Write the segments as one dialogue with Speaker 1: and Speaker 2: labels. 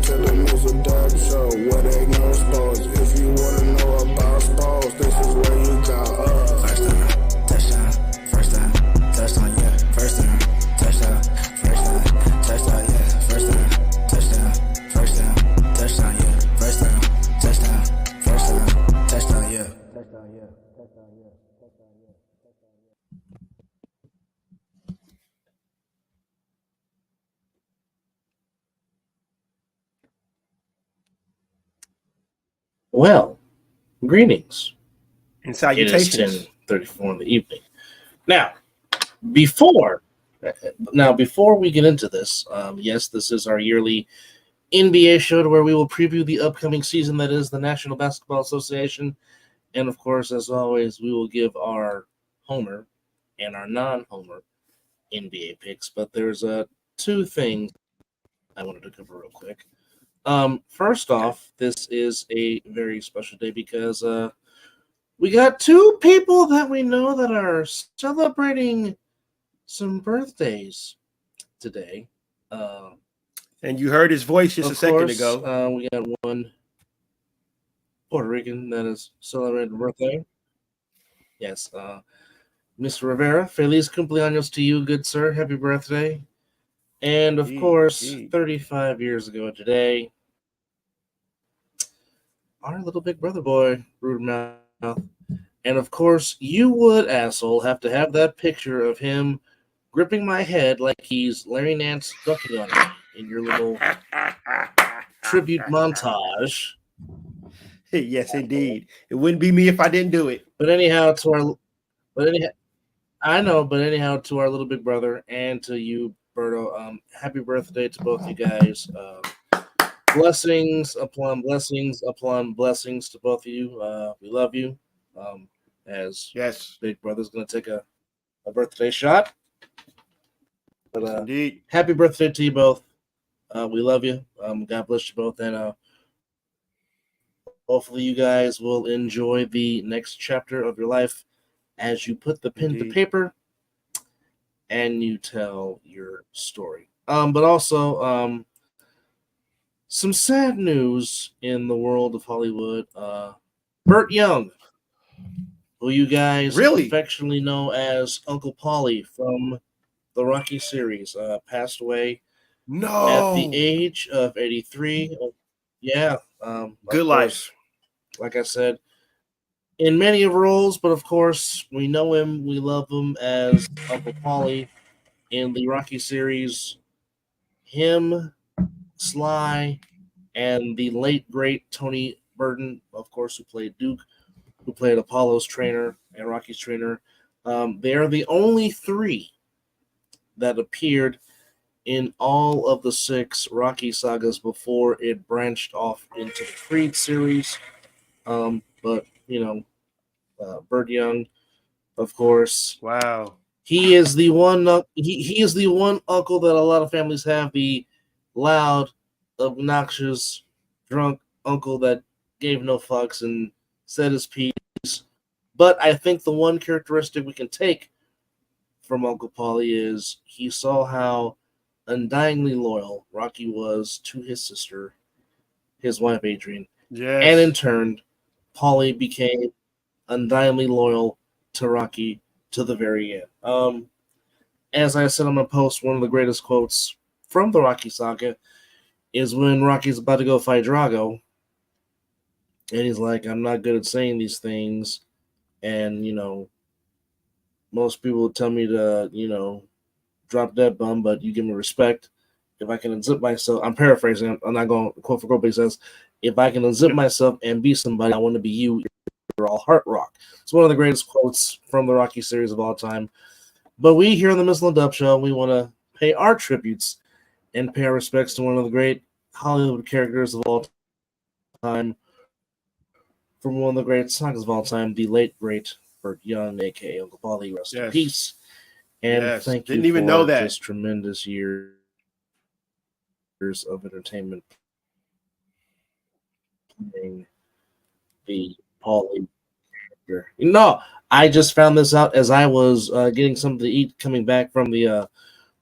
Speaker 1: to the Mizzle Dub Show, where they know sports. If you wanna know about sports, this is where you go.
Speaker 2: First down, touchdown, first down, touchdown, yeah. First down, touchdown, yeah. First down, touchdown, touchdown, yeah. First down, touchdown, touchdown, yeah.
Speaker 3: Well, greetings.
Speaker 4: And
Speaker 3: It is
Speaker 4: salutations.
Speaker 3: 10:34 in the evening. Now, before we get into this, yes, this is our yearly NBA show where we will preview the upcoming season that is the National Basketball Association. And, of course, as always, we will give our homer and our non-homer NBA picks. But there's two things I wanted to cover real quick. First off, this is a very special day because we got two people that we know that are celebrating some birthdays today.
Speaker 4: And you heard his voice just a second
Speaker 3: course,
Speaker 4: ago.
Speaker 3: We got one Puerto Rican that is celebrating a birthday. Yes, Mr. Rivera, feliz cumpleaños to you, good sir. Happy birthday. And, of course, 35 years ago today, our little big brother boy, Rude Mouth. And, of course, you would, asshole, have to have that picture of him gripping my head like he's Larry Nance ducking on me in your little tribute montage.
Speaker 4: Yes, indeed. It wouldn't be me if I didn't do it.
Speaker 3: But anyhow, to our little big brother and to you, Berto, happy birthday to both you guys. Blessings upon blessings upon blessings to both of you. We love you. As
Speaker 4: Yes,
Speaker 3: big brother's going to take a birthday shot. But
Speaker 4: indeed.
Speaker 3: happy birthday to you both. We love you. God bless you both. And hopefully you guys will enjoy the next chapter of your life as you put the pen to paper and you tell your story. But also, some sad news in the world of Hollywood. Burt Young, who you guys affectionately know as Uncle Paulie from the Rocky series, passed away at the age of 83. Yeah.
Speaker 4: Good life.
Speaker 3: Like I said, in many roles, but of course, we know him, we love him as Uncle Paulie in the Rocky series. Him, Sly, and the late, great Tony Burton, of course, who played Duke, who played Apollo's trainer and Rocky's trainer. They are the only three that appeared in all of the 6 Rocky sagas before it branched off into the Creed series. But, you know, Burt Young, of course.
Speaker 4: Wow.
Speaker 3: He is the one. He is the one uncle that a lot of families have. The loud, obnoxious, drunk uncle that gave no fucks and said his piece. But I think the one characteristic we can take from Uncle Paulie is he saw how undyingly loyal Rocky was to his sister, his wife Adrian.
Speaker 4: Yes.
Speaker 3: And in turn, Paulie became undyingly loyal to Rocky to the very end. As I said on my post, one of the greatest quotes from the Rocky saga is when Rocky's about to go fight Drago. And he's like, I'm not good at saying these things. And, you know, most people tell me to, you know, drop that bum, but you give me respect. If I can unzip myself, I'm paraphrasing, I'm not going to quote for quote, but he says, if I can unzip myself and be somebody, I want to be you. You're all heart rock. It's one of the greatest quotes from the Rocky series of all time. But we here on the Mizzle and Dub Show, we want to pay our tributes and pay our respects to one of the great Hollywood characters of all time, from one of the great sagas of all time, the late, great Burt Young, a.k.a. Uncle Paulie. Rest in peace. And thank you for just tremendous years of entertainment playing the Paulie character. No, I just found this out as I was getting something to eat coming back from the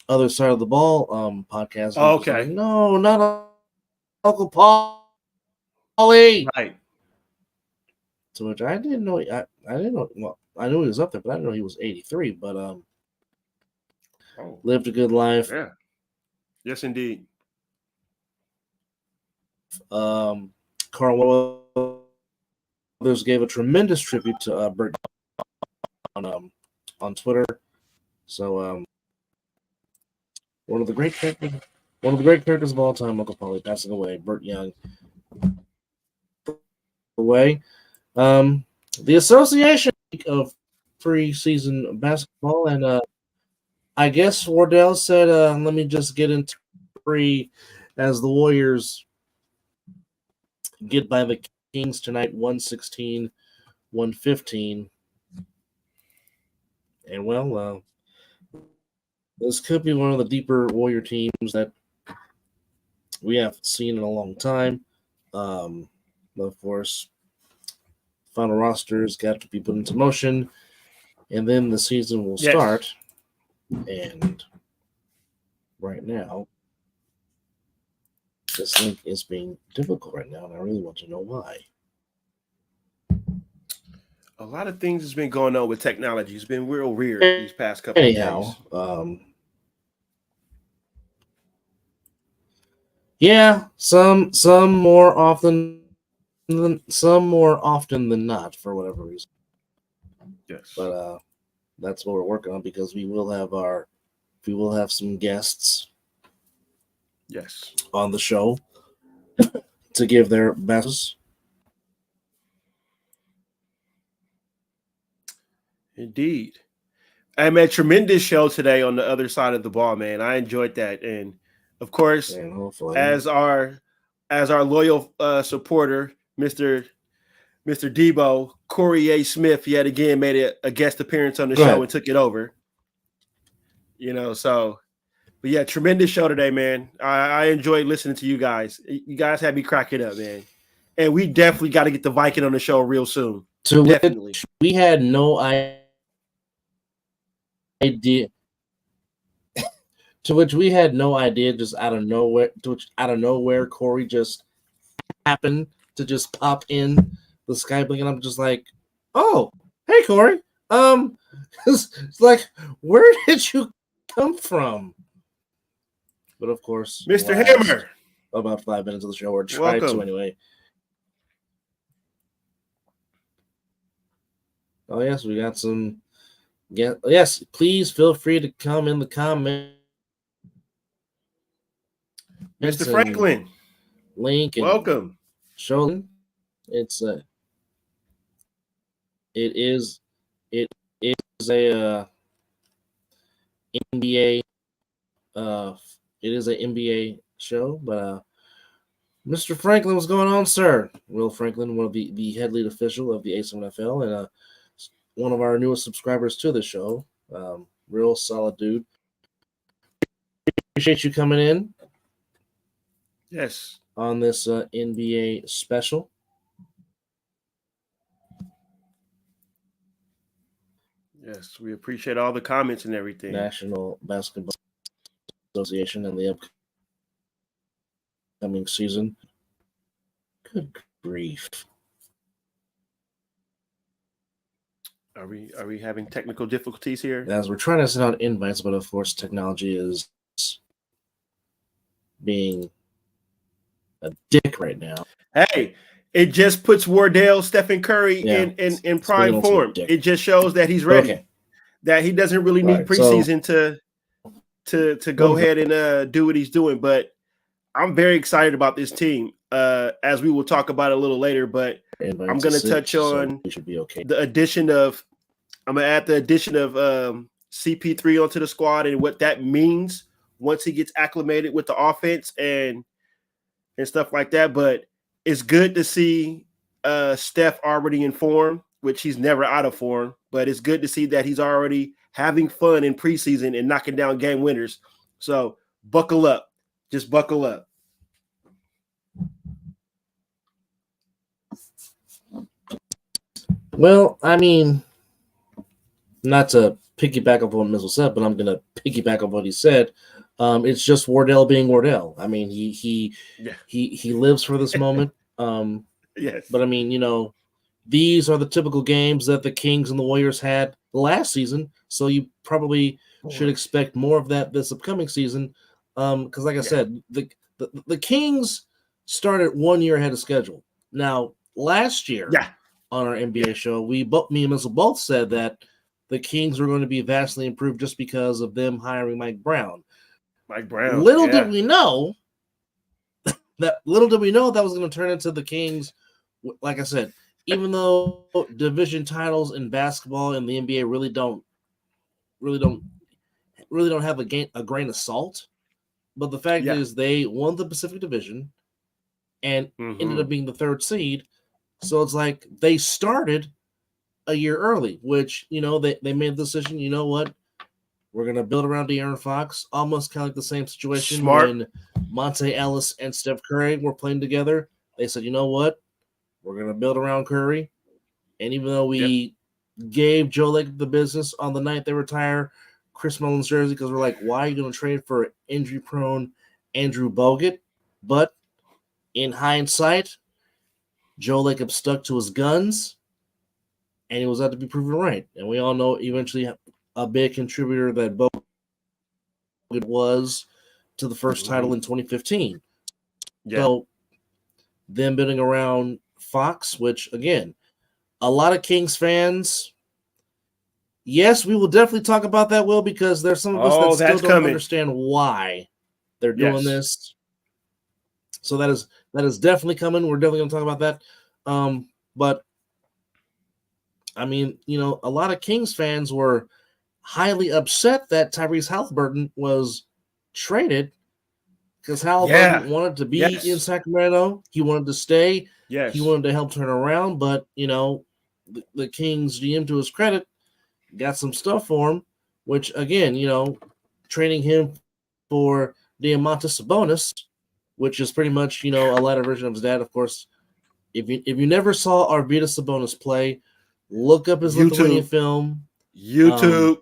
Speaker 3: Other Side of the Ball podcast.
Speaker 4: Oh, okay.
Speaker 3: Like, no, not Uncle Paulie.
Speaker 4: Right.
Speaker 3: To which I didn't know. I didn't know. Well, I knew he was up there, but I didn't know he was 83. But lived a good life.
Speaker 4: Yeah. Yes, indeed.
Speaker 3: Carl Weathers gave a tremendous tribute to Burt on Twitter. So one of the great characters of all time, Uncle Paulie, passing away. Burt Young away. The Association of Preseason Basketball, and I guess Wardell said, "Let me just get into free as the Warriors get by the Kings tonight, 116-115." And well, this could be one of the deeper Warrior teams that we have seen in a long time. Of course, final rosters got to be put into motion, and then the season will start. And right now, this link is being difficult right now, and I really want to know why.
Speaker 4: A lot of things has been going on with technology. It's been real weird these past couple of days.
Speaker 3: Yeah, some more often than not, for whatever reason.
Speaker 4: Yes.
Speaker 3: But that's what we're working on, because we will have some guests.
Speaker 4: Yes.
Speaker 3: On the show to give their best.
Speaker 4: Indeed. I had a tremendous show today on the other side of the ball, man. I enjoyed that. And of course, as our loyal supporter, Mr. Debo, Corey A. Smith, yet again made a guest appearance on the show and took it over. But yeah, tremendous show today, man. I enjoyed listening to you guys. You guys had me cracking up, man. And we definitely got to get the Viking on the show real soon. Definitely.
Speaker 3: We had no idea. To which we had no idea, just out of nowhere, Corey just happened to just pop in the Skyblink, and I'm just like, "Oh, hey, Corey." It's like, where did you come from? But of course,
Speaker 4: Mr. Hammer,
Speaker 3: about 5 minutes of the show, or tried to anyway. Oh yes, we got some. Yes, please feel free to come in the comments.
Speaker 4: Mr. Franklin,
Speaker 3: link.
Speaker 4: Welcome.
Speaker 3: Show. It's It is a NBA. It is an NBA show, but Mr. Franklin, what's going on, sir? Will Franklin, one of the head lead official of the A7FL, and one of our newest subscribers to the show. Real solid dude. Appreciate you coming in.
Speaker 4: Yes.
Speaker 3: On this NBA special.
Speaker 4: Yes, we appreciate all the comments and everything.
Speaker 3: National Basketball Association and the upcoming season. Good grief.
Speaker 4: Are we having technical difficulties here?
Speaker 3: As we're trying to send out invites, but of course technology is being a dick right now.
Speaker 4: Hey, it just puts Wardell Stephen Curry in prime form. It just shows that he's ready.
Speaker 3: Okay.
Speaker 4: That he doesn't really need preseason to go ahead and do what he's doing. But I'm very excited about this team. As we will talk about it a little later, but I'm going to touch on the addition of CP3 onto the squad and what that means once he gets acclimated with the offense and stuff like that. But it's good to see Steph already in form, which he's never out of form. But it's good to see that he's already having fun in preseason and knocking down game winners. So buckle up. Just buckle up.
Speaker 3: Well, I mean, not to piggyback on what Mizzle said, but I'm going to piggyback on what he said. It's just Wardell being Wardell. I mean,
Speaker 4: Yeah.
Speaker 3: he lives for this moment.
Speaker 4: Yes.
Speaker 3: But I mean, these are the typical games that the Kings and the Warriors had last season, so you probably should expect more of that this upcoming season. Because like I said, the Kings started 1 year ahead of schedule. Now, last year on our NBA show, me and Mizzle both said that the Kings were going to be vastly improved just because of them hiring Mike Brown. Little did we know that was going to turn into the Kings. Like I said, even though division titles in basketball and the NBA really don't have a grain of salt, but the fact is they won the Pacific Division and ended up being the 3rd seed. So it's like they started a year early, which they made the decision. You know what? We're gonna build around De'Aaron Fox, almost kind of like the same situation when Monte Ellis and Steph Curry were playing together. They said, you know what? We're gonna build around Curry, and even though we gave Joe Lake the business on the night they retire Chris Mullin's jersey, because we're like, why are you gonna trade for injury-prone Andrew Bogut? But in hindsight, Joe Lake stuck to his guns, and he was out to be proven right. And we all know eventually a big contributor that Bogut was to the first title in 2015. So them building around Fox, which again, a lot of Kings fans. Yes, we will definitely talk about that, Will, because there's some of us that still don't understand why they're doing this. So that is definitely coming. We're definitely going to talk about that. But I mean, a lot of Kings fans were highly upset that Tyrese Halliburton was traded because Halliburton wanted to be in Sacramento. He wanted to stay. He wanted to help turn around, but the Kings GM, to his credit, got some stuff for him, which again, trading him for Diamantis Sabonis, which is pretty much a lighter version of his dad. Of course, if you never saw Arvydas Sabonis play, look up his Lithuanian film.
Speaker 4: YouTube.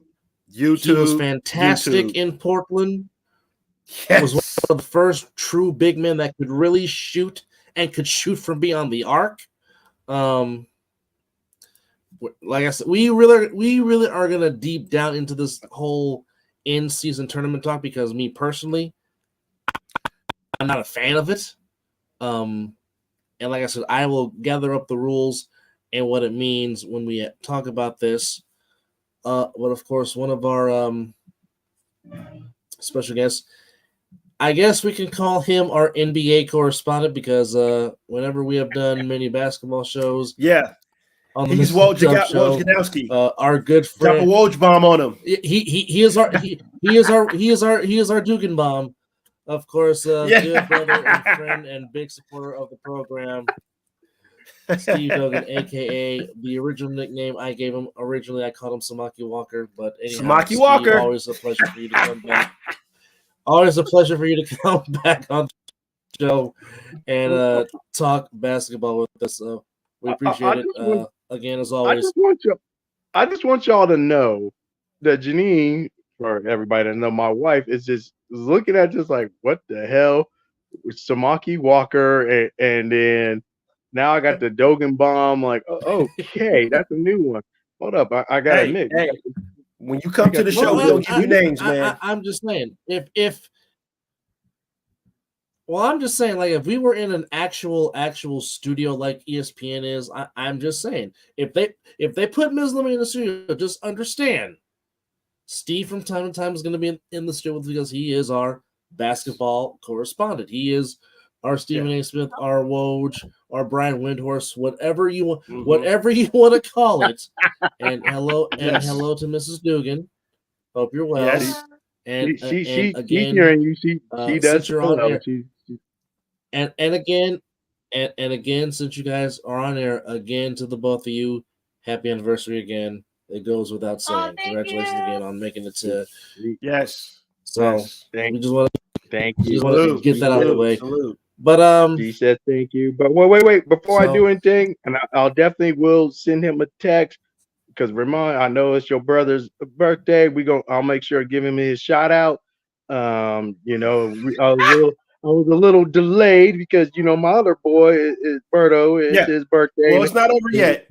Speaker 3: He was fantastic in Portland. He was one of the first true big men that could really shoot and could shoot from beyond the arc. Like I said, we really are gonna deep down into this whole in-season tournament talk because me personally, I'm not a fan of it. And like I said, I will gather up the rules and what it means when we talk about this. But of course, one of our special guests, I guess we can call him our NBA correspondent because whenever we have done many basketball shows, on the
Speaker 4: Wojnarowski,
Speaker 3: our good friend,
Speaker 4: drop a Woj bomb on him.
Speaker 3: He is our Dogan bomb, of course. Good brother and friend and big supporter of the program. Steve Dogan, aka the original nickname I gave him. Originally, I called him Samaki Walker, but anyhow,
Speaker 4: Samaki Walker.
Speaker 3: Always a pleasure for you to come back. Always a pleasure for you to come back on the show and talk basketball with us. So we appreciate it. Again, as always.
Speaker 5: I just want y'all to know that Janine, or everybody to know, my wife is just looking at just like, what the hell? Samaki Walker, and then now I got the Dogan bomb. Like, okay, that's a new one. Hold up, I gotta admit.
Speaker 4: Hey, when you come to the show, we'll give you names, man.
Speaker 3: I'm just saying, I'm just saying, like, if we were in an actual studio like ESPN is, I'm just saying, if they put Mizzle in the studio, just understand, Steve from time to time is going to be in the studio because he is our basketball correspondent. He is our Stephen A. Smith, our Woj, our Brian Windhorst, whatever you want to call it. And hello to Mrs. Dugan. Hope you're well.
Speaker 5: Yes. And she again, hearing you. She does.
Speaker 3: You're on air. And again, since you guys are on air, again to the both of you, happy anniversary again. It goes without saying. Congratulations again on making it to.
Speaker 4: Yes.
Speaker 3: So we just want
Speaker 5: to
Speaker 3: get that out of the way.
Speaker 4: Salute.
Speaker 3: But
Speaker 5: she said thank you. But wait. Before I do anything, and I'll definitely will send him a text because Ramon, I know it's your brother's birthday. I'll make sure to give him his shout out. I was a little delayed because my other boy is Berto. It's
Speaker 4: Yeah.
Speaker 5: his birthday.
Speaker 4: Well, it's not over yet.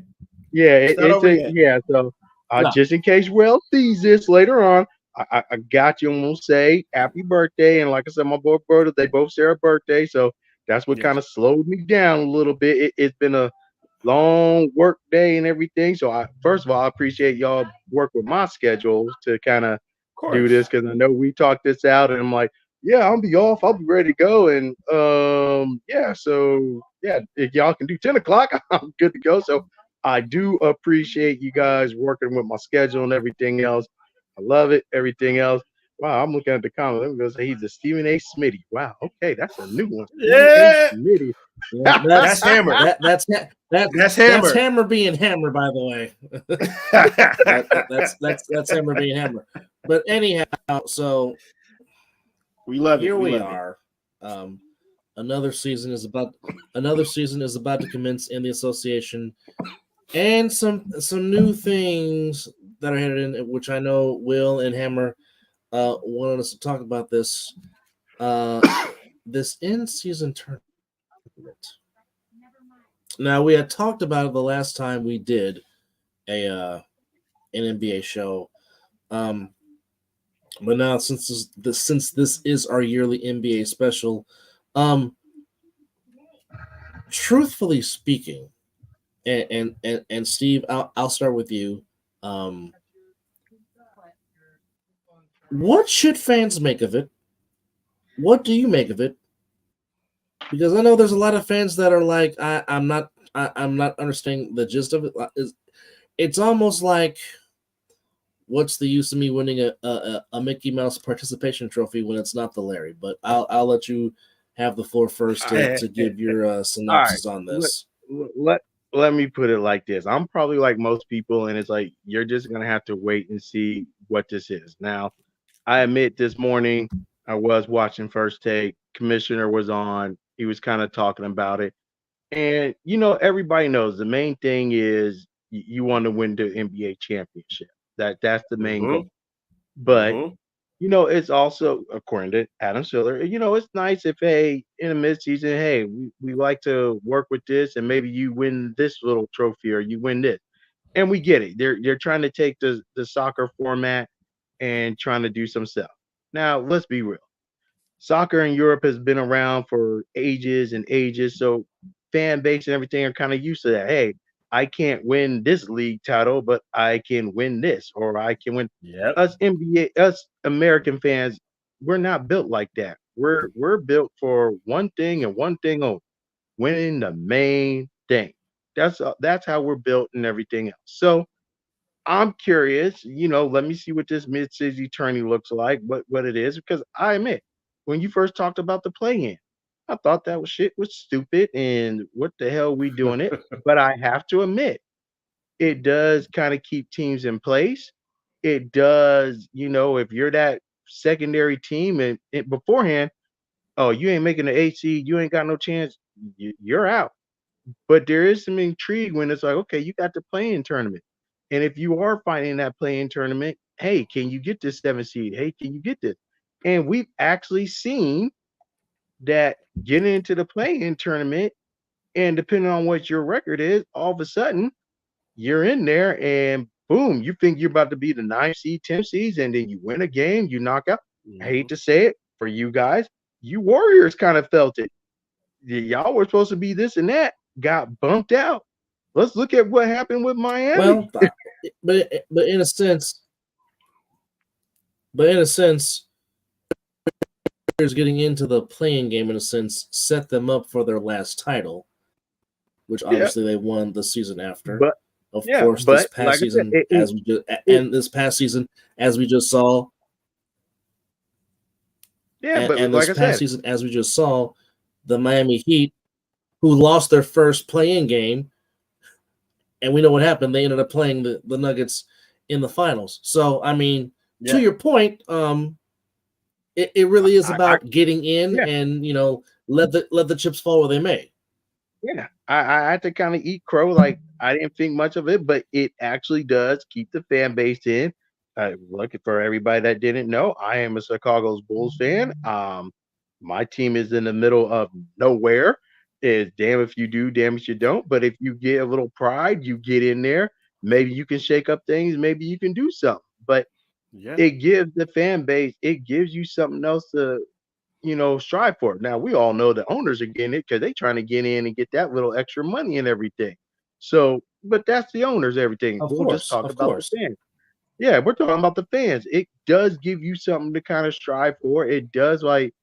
Speaker 5: Yeah,
Speaker 4: It's not over yet.
Speaker 5: yeah. So
Speaker 3: No.
Speaker 5: just in case Will sees this later on, I got you and we'll say happy birthday. And like I said, my boy Berto, they both share a birthday, so that's what
Speaker 4: Yeah.
Speaker 5: kind of slowed me down a little bit. It's been a long work day and everything. So first of all, I appreciate y'all work with my schedule to kind of
Speaker 4: Of
Speaker 5: do
Speaker 4: course.
Speaker 5: this because I know we talked this out and I'm like, yeah, I'll be off. I'll be ready to go. And so if y'all can do 10 o'clock, I'm good to go. So I do appreciate you guys working with my schedule and everything else. I love it. Everything else. Wow, I'm looking at the comment. I'm gonna say he's a Stephen A. Smitty. Wow, okay, that's a new one. Stephen
Speaker 4: Yeah.
Speaker 5: A. Smitty.
Speaker 4: That's Hammer.
Speaker 3: That's
Speaker 4: Hammer.
Speaker 3: Hammer being Hammer, by the way. That's Hammer being Hammer. But anyhow, so
Speaker 4: We love it.
Speaker 3: here we
Speaker 4: love it.
Speaker 3: are. Another season is about to commence in the association, and some new things that are headed in, which I know Will and Hammer wanted us to talk about this in-season tournament. Now, we had talked about it the last time we did an NBA show, but now since this is our yearly NBA special, truthfully speaking, and Steve, I'll start with you. What should fans make of it? What do you make of it? Because I know there's a lot of fans that are like, I'm not understanding the gist of it. It's almost like, what's the use of me winning a Mickey Mouse participation trophy when it's not the Larry? But I'll let you have the floor first to give your synopsis on this.
Speaker 5: Let me put it like this. I'm probably like most people, and it's like you're just gonna have to wait and see what this is. Now, I admit this morning I was watching First Take. Commissioner was on. He was kind of talking about it. And everybody knows the main thing is you want to win the NBA championship. That's the main goal. But it's also, according to Adam Silver, it's nice if, hey, in a midseason, hey, we like to work with this and maybe you win this little trophy or you win this. And we get it. They're trying to take the soccer format and trying to do some stuff. Now, let's be real. Soccer in Europe has been around for ages and ages. So fan base and everything are kind of used to that. Hey, I can't win this league title, but I can win this, or I can win.
Speaker 4: Yep.
Speaker 5: Us American fans, we're not built like that. We're built for one thing and one thing only: winning the main thing. That's how we're built and everything else. So I'm curious, let me see what this mid-season tourney looks like, what it is, because I admit, when you first talked about the play-in, I thought that shit was stupid and what the hell we doing it? But I have to admit, it does kind of keep teams in place. It does, if you're that secondary team and beforehand, oh, you ain't making the 8 seed, you ain't got no chance, you're out. But there is some intrigue when it's like, okay, you got the play-in tournament. And if you are fighting that play-in tournament, hey, can you get this 7 seed? Hey, can you get this? And we've actually seen that getting into the play-in tournament, and depending on what your record is, all of a sudden you're in there and boom, you think you're about to be the 9 seed, 10 seeds, and then you win a game, you knock out. I hate to say it for you guys, you Warriors kind of felt it. Y'all were supposed to be this and that, got bumped out. Let's look at what happened with Miami.
Speaker 3: Well, but in a sense, getting into the playing game in a sense set them up for their last title, which obviously they won the season after.
Speaker 5: But
Speaker 3: of course, this past
Speaker 5: like
Speaker 3: season, this past season, as we just saw.
Speaker 5: Yeah, but like I said,
Speaker 3: season, as we just saw, the Miami Heat, who lost their first play-in game, and we know what happened. They ended up playing the Nuggets in the finals. So, I mean, to your point, it really is about getting in and, let the chips fall where they may.
Speaker 5: Yeah, I had to kind of eat crow. Like, I didn't think much of it, but it actually does keep the fan base in. Look, for everybody that didn't know, I am a Chicago's Bulls fan. My team is in the middle of nowhere. Is damn if you do, damn if you don't. But if you get a little pride, you get in there. Maybe you can shake up things. Maybe you can do something. But
Speaker 4: Yeah.
Speaker 5: it gives the fan base, it gives you something else to, strive for. Now we all know the owners are getting it because they trying to get in and get that little extra money and everything. So, but that's the owners, everything.
Speaker 3: Of
Speaker 5: We'll just
Speaker 3: course,
Speaker 5: talk
Speaker 3: of
Speaker 5: about the
Speaker 3: course.
Speaker 5: fans. Yeah, we're talking about the fans. It does give you something to kind of strive for. It does, like,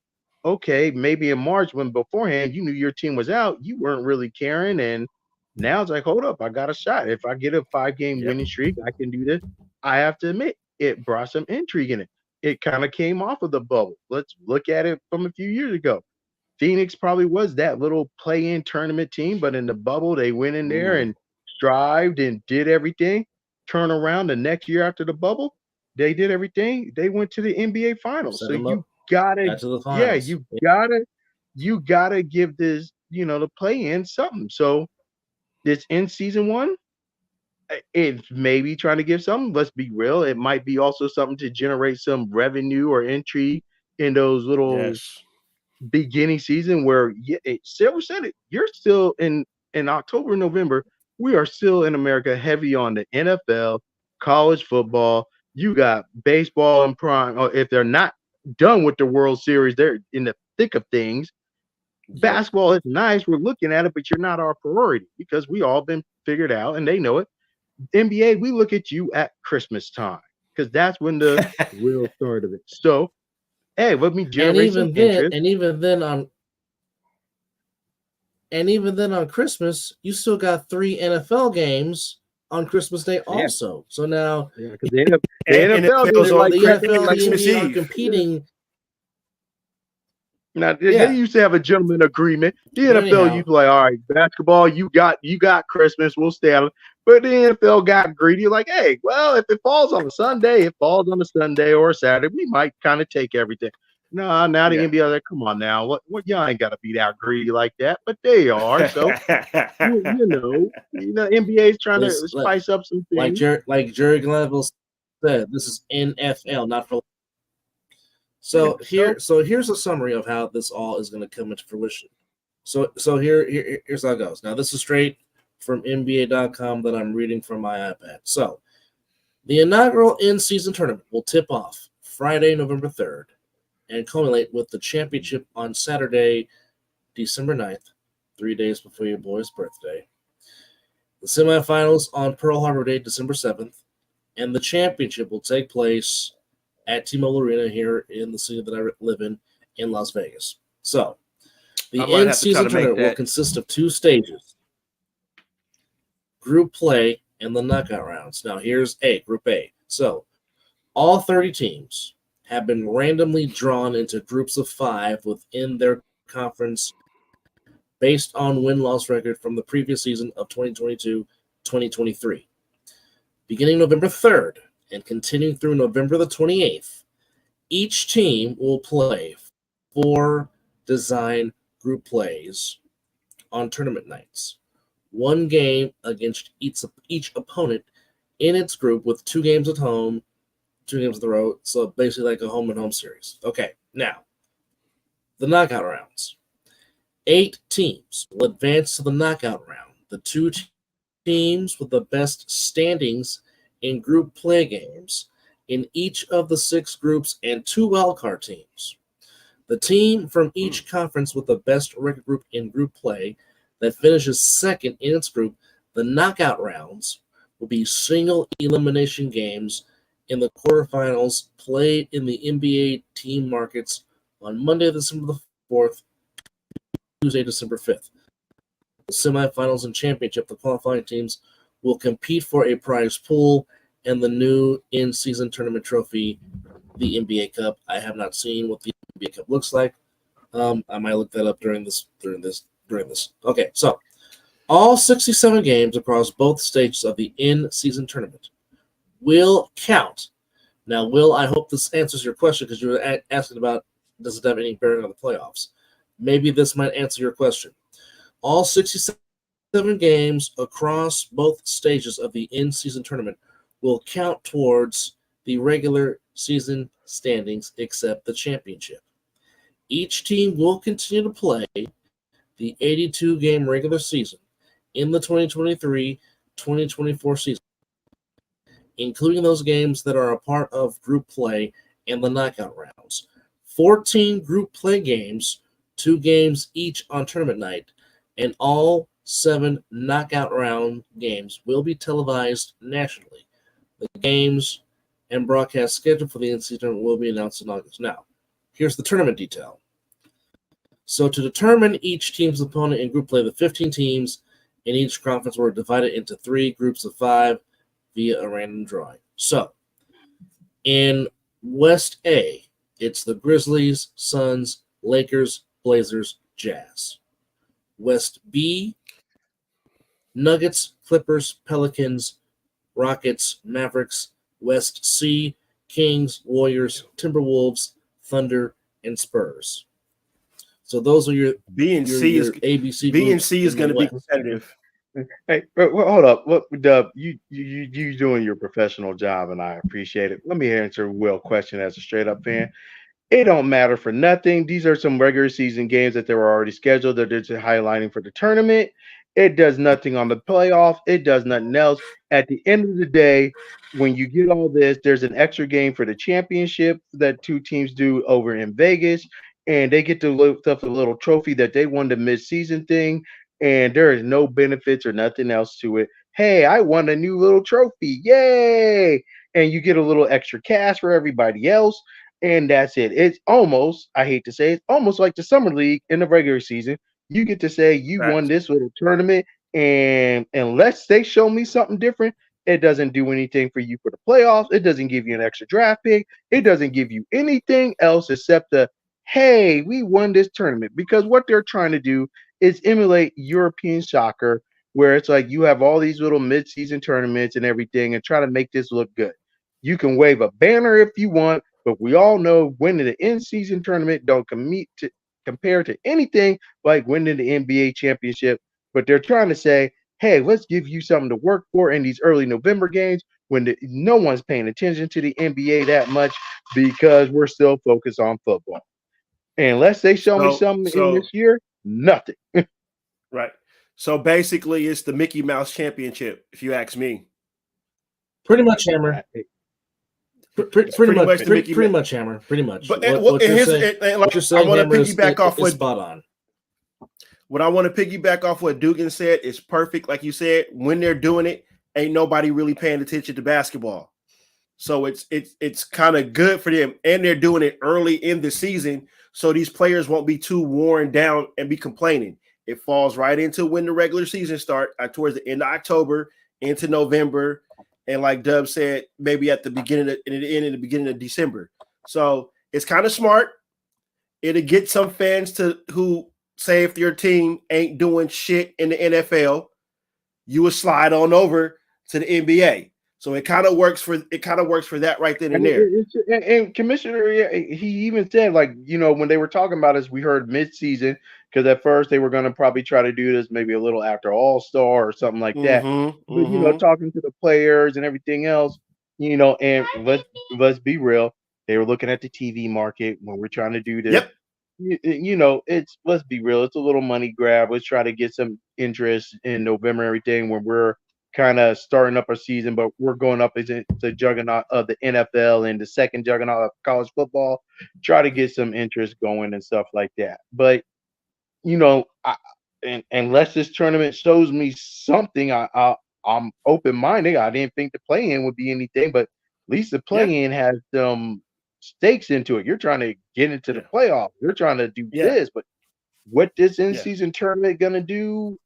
Speaker 5: okay, maybe in March when beforehand you knew your team was out, you weren't really caring. And now it's like, hold up, I got a shot. If I get a 5-game
Speaker 4: Yep.
Speaker 5: winning streak, I can do this. I have to admit, it brought some intrigue in it. It kind of came off of the bubble. Let's look at it from a few years ago. Phoenix probably was that little play-in tournament team, but in the bubble, they went in there
Speaker 4: Ooh.
Speaker 5: and strived and did everything. Turn around the next year after the bubble, they did everything. They went to the NBA Finals.
Speaker 3: Set
Speaker 5: So
Speaker 3: them up.
Speaker 5: you gotta,
Speaker 3: Got to the
Speaker 5: yeah,
Speaker 3: finals.
Speaker 5: you gotta give this, the play-in something. So this in season one, it's maybe trying to give something. Let's be real. It might be also something to generate some revenue or intrigue in those little
Speaker 4: Yes.
Speaker 5: beginning season where Silver said it. You're still in October, November. We are still in America heavy on the NFL, college football. You got baseball in prime. Or if they're not done with the World Series, they're in the thick of things.
Speaker 4: Yep.
Speaker 5: Basketball is nice. We're looking at it, but you're not our priority because we all been figured out and they know it. NBA, we look at you at Christmas time because that's when the real start of it. So, hey, let me
Speaker 3: And
Speaker 5: generate some
Speaker 3: even then,
Speaker 5: interest.
Speaker 3: even then on Christmas, you still got 3 NFL games on Christmas Day
Speaker 5: Yeah.
Speaker 3: also. So now
Speaker 5: Yeah, because the
Speaker 4: And
Speaker 5: NFL did
Speaker 4: NFL's
Speaker 5: it
Speaker 4: on
Speaker 5: like
Speaker 3: the
Speaker 5: that.
Speaker 3: NFL and the
Speaker 4: Christmas
Speaker 3: NBA are
Speaker 4: Eve.
Speaker 3: competing.
Speaker 5: Now they
Speaker 3: Yeah.
Speaker 5: used to have a gentleman agreement. The
Speaker 3: But
Speaker 5: NFL
Speaker 3: anyhow,
Speaker 5: used to like, all right, basketball, you got Christmas, we'll stay on it. But the NFL got greedy, like, hey, well, if it falls on a Sunday, it falls on a Sunday or a Saturday. We might kind of take everything. No, now the
Speaker 4: Yeah.
Speaker 5: NBA like, come on now, what y'all ain't gotta be that greedy like that, but they are. So NBA is trying to
Speaker 3: this
Speaker 5: spice up some
Speaker 3: like
Speaker 5: things.
Speaker 3: Jerry Glanville said, this is NFL, not for.
Speaker 5: Yeah,
Speaker 3: So here's a summary of how this all is going to come into fruition. So here's how it goes. Now this is straight from NBA.com that I'm reading from my iPad. So the inaugural in-season tournament will tip off Friday, November 3rd, and culminate with the championship on Saturday, December 9th, 3 days before your boy's birthday. The semifinals on Pearl Harbor Day, December 7th, and the championship will take place at T-Mobile Arena here in the city that I live in Las Vegas. So, the
Speaker 4: I might have to try
Speaker 3: in-season
Speaker 4: to make
Speaker 3: tournament will
Speaker 4: that.
Speaker 3: consist of 2 stages: group play and the knockout rounds. Now, here's Group A. So, all 30 teams have been randomly drawn into groups of 5 within their conference based on win-loss record from the previous season of 2022-2023. Beginning November 3rd and continuing through November the 28th, each team will play 4 design group plays on tournament nights. 1 game against each opponent in its group with 2 games at home, 2 games on the road. So basically like a home and home series. Okay, now the knockout rounds. 8 teams will advance to the knockout round. The 2 teams with the best standings in group play games in each of the 6 groups and 2 wildcard teams. The team from each conference with the best record group in group play that finishes second in its group, the knockout rounds, will be single elimination games in the quarterfinals played in the NBA team markets on Monday, December the 4th, Tuesday, December 5th. The semifinals and championship, the qualifying teams will compete for a prize pool and the new in-season tournament trophy, the NBA Cup. I have not seen what the NBA Cup looks like. I might look that up during this. Okay, so all 67 games across both stages of the in-season tournament will count. Now, Will, I hope this answers your question because you were asking about does it have any bearing on the playoffs. Maybe this might answer your question. All 67 games across both stages of the in-season tournament will count towards the regular season standings except the championship. Each team will continue to play the 82-game regular season in the 2023-2024 season, including those games that are a part of group play and the knockout rounds. 14 group play games, 2 games each on tournament night, and all 7 knockout round games will be televised nationally. The games and broadcast schedule for the NCAA tournament will be announced in August. Now, here's the tournament detail. So to determine each team's opponent in group play, the 15 teams in each conference were divided into 3 groups of 5 via a random drawing. So in West A, it's the Grizzlies, Suns, Lakers, Blazers, Jazz. West B, Nuggets, Clippers, Pelicans, Rockets, Mavericks. West C, Kings, Warriors, Timberwolves, Thunder, and Spurs. So those are your
Speaker 4: B and C
Speaker 3: your
Speaker 4: is
Speaker 3: ABC.
Speaker 4: B and C is
Speaker 3: going
Speaker 4: going to be competitive.
Speaker 5: Hey, hold up. What, Dub? You doing your professional job, and I appreciate it. Let me answer Will's question as a straight up fan. It don't matter for nothing. These are some regular season games that they were already scheduled. They're just highlighting for the tournament. It does nothing on the playoff. It does nothing else. At the end of the day, when you get all this, there's an extra game for the championship that 2 teams do over in Vegas, and they get to lift up a little trophy that they won the mid-season thing, and there is no benefits or nothing else to it. Hey, I won a new little trophy. Yay! And you get a little extra cash for everybody else. And that's it. It's almost, I hate to say, it's almost like the summer league in the regular season. You get to say you won this little tournament, and unless they show me something different, it doesn't do anything for you for the playoffs. It doesn't give you an extra draft pick. It doesn't give you anything else except hey, we won this tournament. Because what they're trying to do is emulate European soccer, where it's like you have all these little mid-season tournaments and everything, and try to make this look good. You can wave a banner if you want, but we all know winning the in-season tournament don't compare to anything like winning the NBA championship. But they're trying to say, hey, let's give you something to work for in these early November games when no one's paying attention to the NBA that much because we're still focused on football. And unless they show me something in this year, nothing.
Speaker 4: Right. So basically, it's the Mickey Mouse Championship, if you ask me.
Speaker 3: Pretty much, Hammer. Pretty much, Hammer. Pretty much.
Speaker 4: But
Speaker 3: what you're saying,
Speaker 4: I want to piggyback off what
Speaker 3: spot on.
Speaker 4: What I want to piggyback off what Dogan said is perfect. Like you said, when they're doing it, ain't nobody really paying attention to basketball. So it's kind of good for them, and they're doing it early in the season, so these players won't be too worn down and be complaining. It falls right into when the regular season starts, towards the end of October into November, and like Dub said, maybe at the beginning of December. So it's kind of smart. It'll get some fans who say if your team ain't doing shit in the NFL, you will slide on over to the NBA. So it kind of works for that right then and there.
Speaker 5: And Commissioner, he even said, like, when they were talking about this, we heard mid-season, because at first they were going to probably try to do this maybe a little after All-Star or something like that. But talking to the players and everything else, and let's be real, they were looking at the TV market when we're trying to do this.
Speaker 4: Yep.
Speaker 5: Let's be real, it's a little money grab. Let's try to get some interest in November and everything when we're kind of starting up our season, but we're going up against the juggernaut of the NFL and the second juggernaut of college football. Try to get some interest going and stuff like that. But unless this tournament shows me something, I'm open-minded. I didn't think the play-in would be anything, but at least the play-in has some stakes into it. You're trying to get into the playoffs. You're trying to do this, but what this in-season tournament gonna do?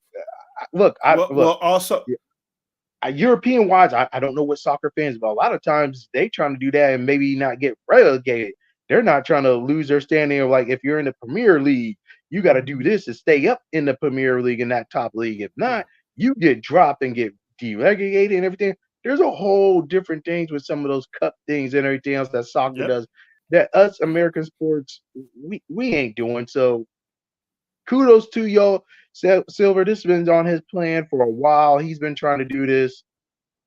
Speaker 5: European wise, I don't know what soccer fans, but a lot of times they trying to do that and maybe not get relegated. They're not trying to lose their standing of, like, if you're in the Premier League, you got to do this to stay up in the Premier League in that top league. If not, you get dropped and get deregulated and everything. There's a whole different things with some of those cup things and everything else that soccer does that us American sports we ain't doing. So kudos to y'all. Silver, this has been on his plan for a while. He's been trying to do this.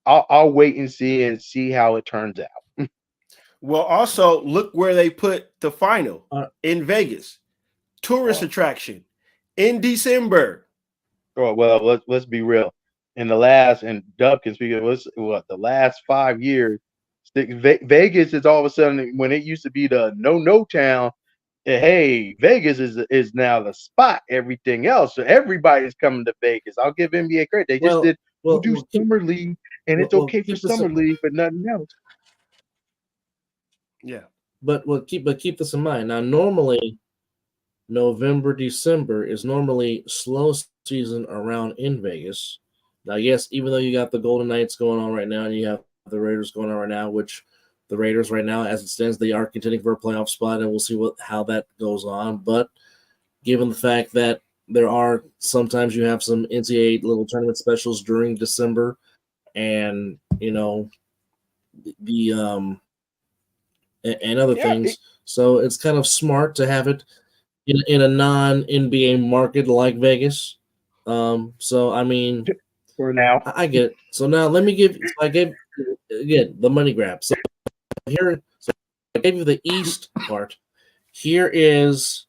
Speaker 5: I'll wait and see how it turns out.
Speaker 4: Well, also look where they put the final
Speaker 3: Uh,
Speaker 4: in Vegas, tourist attraction in December.
Speaker 5: Oh, well, let's be real. In the last, and Dub can speak of the last 5 years, Vegas is all of a sudden when it used to be the no town. Hey, Vegas is now the spot. Everything else, so everybody's coming to Vegas. I'll give NBA credit. They just
Speaker 3: well,
Speaker 5: did. We'll
Speaker 3: well,
Speaker 5: do
Speaker 3: well, keep,
Speaker 5: summer league, and it's
Speaker 3: well,
Speaker 5: okay for
Speaker 3: keep this.
Speaker 5: summer league, but nothing else.
Speaker 4: Yeah.
Speaker 3: But keep this in mind. Now, normally November, December is normally slow season around in Vegas. Now, yes, even though you got the Golden Knights going on right now, and you have the Raiders going on right now, which the Raiders right now, as it stands, they are contending for a playoff spot, and we'll see how that goes on. But given the fact that there are sometimes you have some NCAA little tournament specials during December, and the and other
Speaker 5: Yeah,
Speaker 3: things, so it's kind of smart to have it in a non-NBA market like Vegas. So I mean,
Speaker 5: for now.
Speaker 3: I get it. So now let me give. So I gave again the money grab. So I gave you the East part. Here is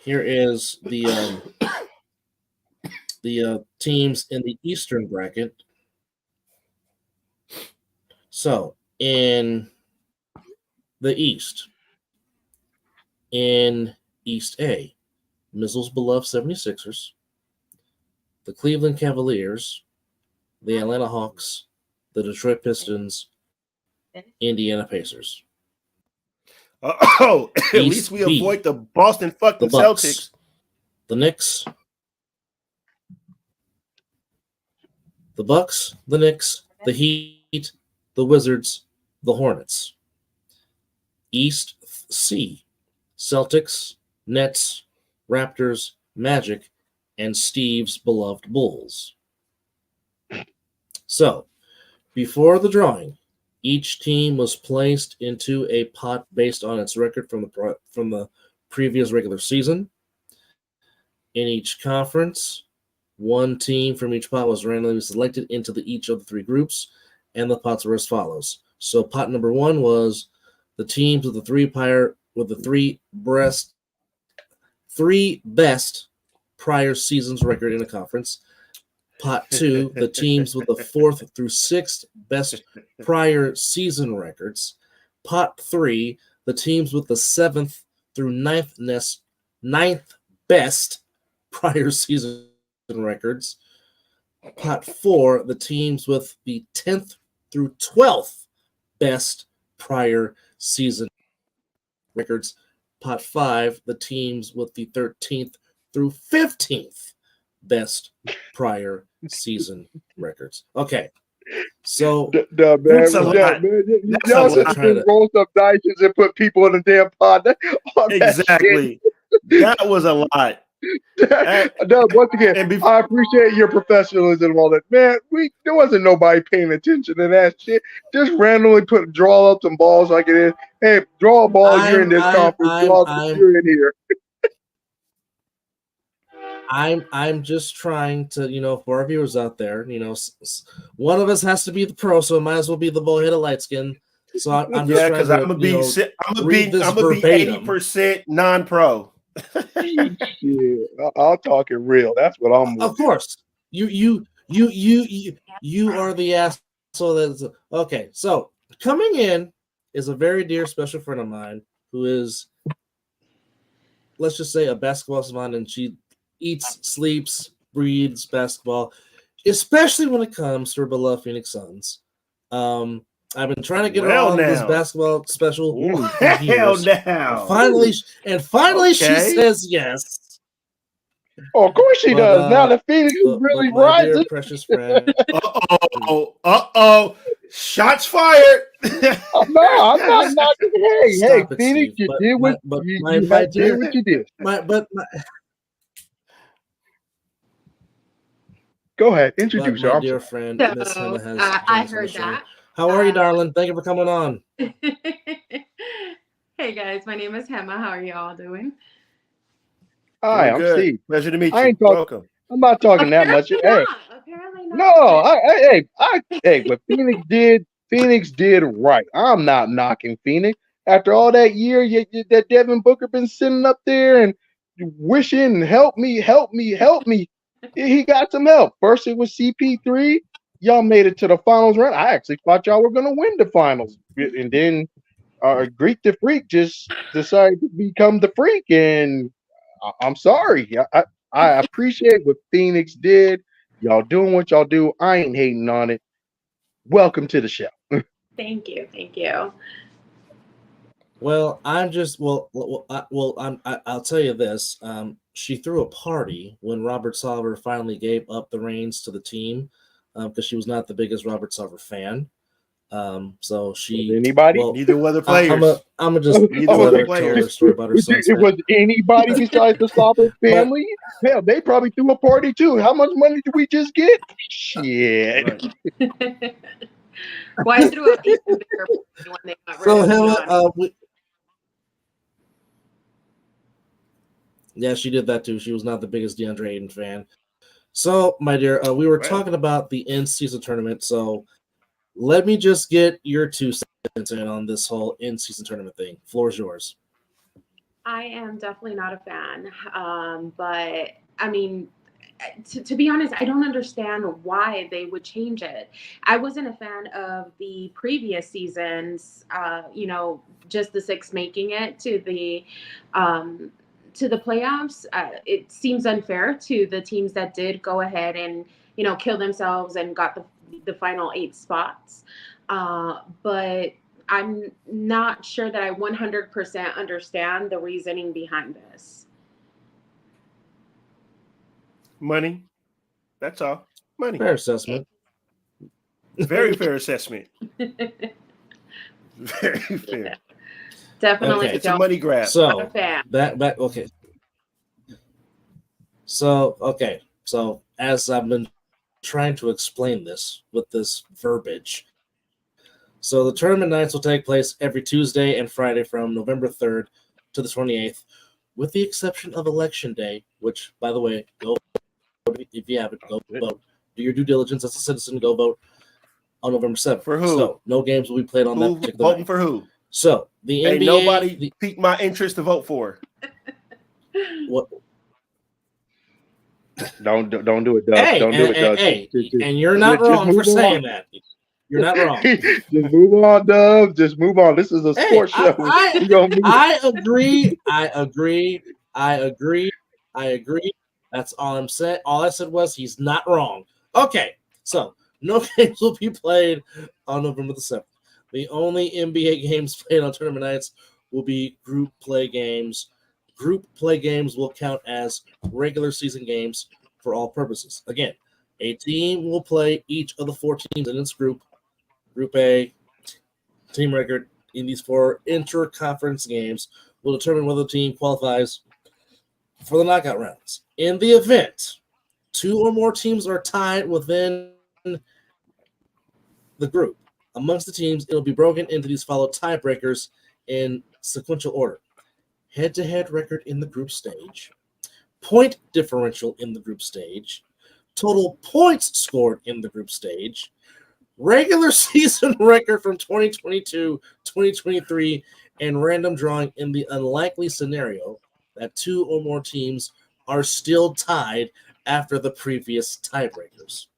Speaker 3: here is the teams in the Eastern bracket. So in the East, in East A, Mizzle's beloved 76ers, the Cleveland Cavaliers, the Atlanta Hawks, the Detroit Pistons, Indiana Pacers.
Speaker 4: At
Speaker 3: East
Speaker 4: least we
Speaker 3: B,
Speaker 4: avoid the Boston fucking
Speaker 3: the Bucks,
Speaker 4: Celtics.
Speaker 3: the Knicks, the Heat, the Wizards, the Hornets. East C, Celtics, Nets, Raptors, Magic, and Steve's beloved Bulls. So, before the drawing, each team was placed into a pot based on its record from the previous regular season. In each conference, one team from each pot was randomly selected into each of the three groups, and the pots were as follows. So, pot number one was the teams with the three best prior seasons record in a conference. Pot two, the teams with the 4th through 6th best prior season records. Pot three, the teams with the 7th through 9th best prior season records. Pot four, the teams with the 10th through 12th best prior season records. Pot five, the teams with the 13th through 15th best prior season records. Okay, so
Speaker 5: Man,
Speaker 4: That's a lot.
Speaker 5: y'all just roll some dice and put people in the damn pod.
Speaker 4: Exactly. That was a lot.
Speaker 5: Once again, I appreciate your professionalism and all that. Man, there wasn't nobody paying attention to that shit. Just randomly draw up some balls like it is. Hey, draw a ball. You're in this conference. You're in here.
Speaker 3: I'm just trying to, for our viewers out there, one of us has to be the pro, so it might as well be the bullheaded light skin. So I'm just
Speaker 4: because I'm gonna be 80% non-pro.
Speaker 5: Yeah, I'll talk it real. That's what I'm.
Speaker 3: Of course, you are the asshole. That's okay. So coming in is a very dear special friend of mine who is, let's just say, a basketball savant, and she eats, sleeps, breathes basketball, especially when it comes to her beloved Phoenix Suns. I've been trying to get her on this basketball special.
Speaker 4: Hell now.
Speaker 3: And finally, she says yes.
Speaker 5: Oh, of course she does. Now the Phoenix is really rising.
Speaker 3: Dear precious friend.
Speaker 5: Shots fired. I'm not knocking. Hey, Phoenix, you did what you did. Go ahead, introduce her.
Speaker 3: My dear friend, Miss Hannah has. I heard that. How are you, darling? Thank you for coming on.
Speaker 6: Hey guys, my name is Hema. How are you all doing?
Speaker 5: Hi, I'm Steve.
Speaker 4: Pleasure to meet you. Welcome.
Speaker 5: I'm not talking that much.
Speaker 6: Apparently
Speaker 5: hey,
Speaker 6: not.
Speaker 5: hey, what Phoenix did Phoenix did right. I'm not knocking Phoenix. After all that year that Devin Booker been sitting up there and wishing, help me, help me, help me. He got some help. First it was CP3. Y'all made it to the finals run. I actually thought y'all were going to win the finals. And then Greek the Freak just decided to become the Freak. And I'm sorry. I appreciate what Phoenix did. Y'all doing what y'all do. I ain't hating on it. Welcome to the show.
Speaker 6: Thank you. Thank you.
Speaker 3: Well, I'm just I'll tell you this. She threw a party when Robert Sarver finally gave up the reins to the team because she was not the biggest Robert Sarver fan. So she
Speaker 5: anybody?
Speaker 3: Well,
Speaker 4: Neither were the players.
Speaker 3: I'm gonna just
Speaker 4: Neither
Speaker 3: let
Speaker 4: were
Speaker 3: her
Speaker 4: the
Speaker 3: tell her
Speaker 4: players.
Speaker 3: story about her son's.
Speaker 5: It was anybody besides the Sarver family. Hell, they probably threw a party too. How much money did we just get? Shit.
Speaker 4: Right.
Speaker 6: Well, I threw an even bigger party when they got rid
Speaker 3: So
Speaker 6: of
Speaker 3: Hannah,
Speaker 6: Giannis.
Speaker 3: yeah, she did that too. She was not the biggest DeAndre Ayton fan. So, my dear, we were
Speaker 4: Right.
Speaker 3: talking about the in-season tournament. So, let me just get your 2 cents in on this whole in-season tournament thing. Floor is yours.
Speaker 6: I am definitely not a fan, but I mean, to be honest, I don't understand why they would change it. I wasn't a fan of the previous seasons, just the 6 making it to the playoffs. It seems unfair to the teams that did go ahead and, kill themselves and got the final 8 spots. But I'm not sure that I 100% understand the reasoning behind this.
Speaker 4: Money. That's all. Money.
Speaker 3: Fair assessment.
Speaker 4: Very fair assessment. Very fair.
Speaker 6: Yeah. Definitely.
Speaker 3: Okay.
Speaker 4: It's a money grab.
Speaker 3: So
Speaker 6: Not a fan.
Speaker 3: that okay. So as I've been trying to explain this with this verbiage. So the tournament nights will take place every Tuesday and Friday from November 3rd to the 28th, with the exception of Election Day, which, by the way, go vote if you haven't. Go vote. Do your due diligence as a citizen. Go vote on November 7th.
Speaker 4: For who?
Speaker 3: So no games will be played on that
Speaker 4: Who
Speaker 3: particular
Speaker 4: voting
Speaker 3: night.
Speaker 4: for who?
Speaker 3: So the
Speaker 4: Ain't
Speaker 3: NBA.
Speaker 4: nobody piqued my interest to vote for.
Speaker 3: What?
Speaker 5: Don't do it, Doug.
Speaker 3: Hey,
Speaker 5: Don't do it, Doug.
Speaker 3: Hey,
Speaker 5: Just-
Speaker 3: and you're not
Speaker 5: just
Speaker 3: wrong for
Speaker 5: move
Speaker 3: saying
Speaker 5: on.
Speaker 3: that. You're not wrong.
Speaker 5: Just move on, Doug. Just move on. This is a
Speaker 3: Hey,
Speaker 5: sports show. We gonna move.
Speaker 3: I agree. That's all I'm saying. All I said was he's not wrong. Okay, so no games will be played on November the 7th. The only NBA games played on tournament nights will be group play games. Group play games will count as regular season games for all purposes. Again, a team will play each of the 4 teams in its group. Group A, team record in these 4 inter-conference games will determine whether the team qualifies for the knockout rounds. In the event 2 or more teams are tied within the group, amongst the teams, it'll be broken into these followed tiebreakers in sequential order. Head-to-head record in the group stage, point differential in the group stage, total points scored in the group stage, regular season record from 2022, 2023, and random drawing in the unlikely scenario that 2 or more teams are still tied after the previous tiebreakers.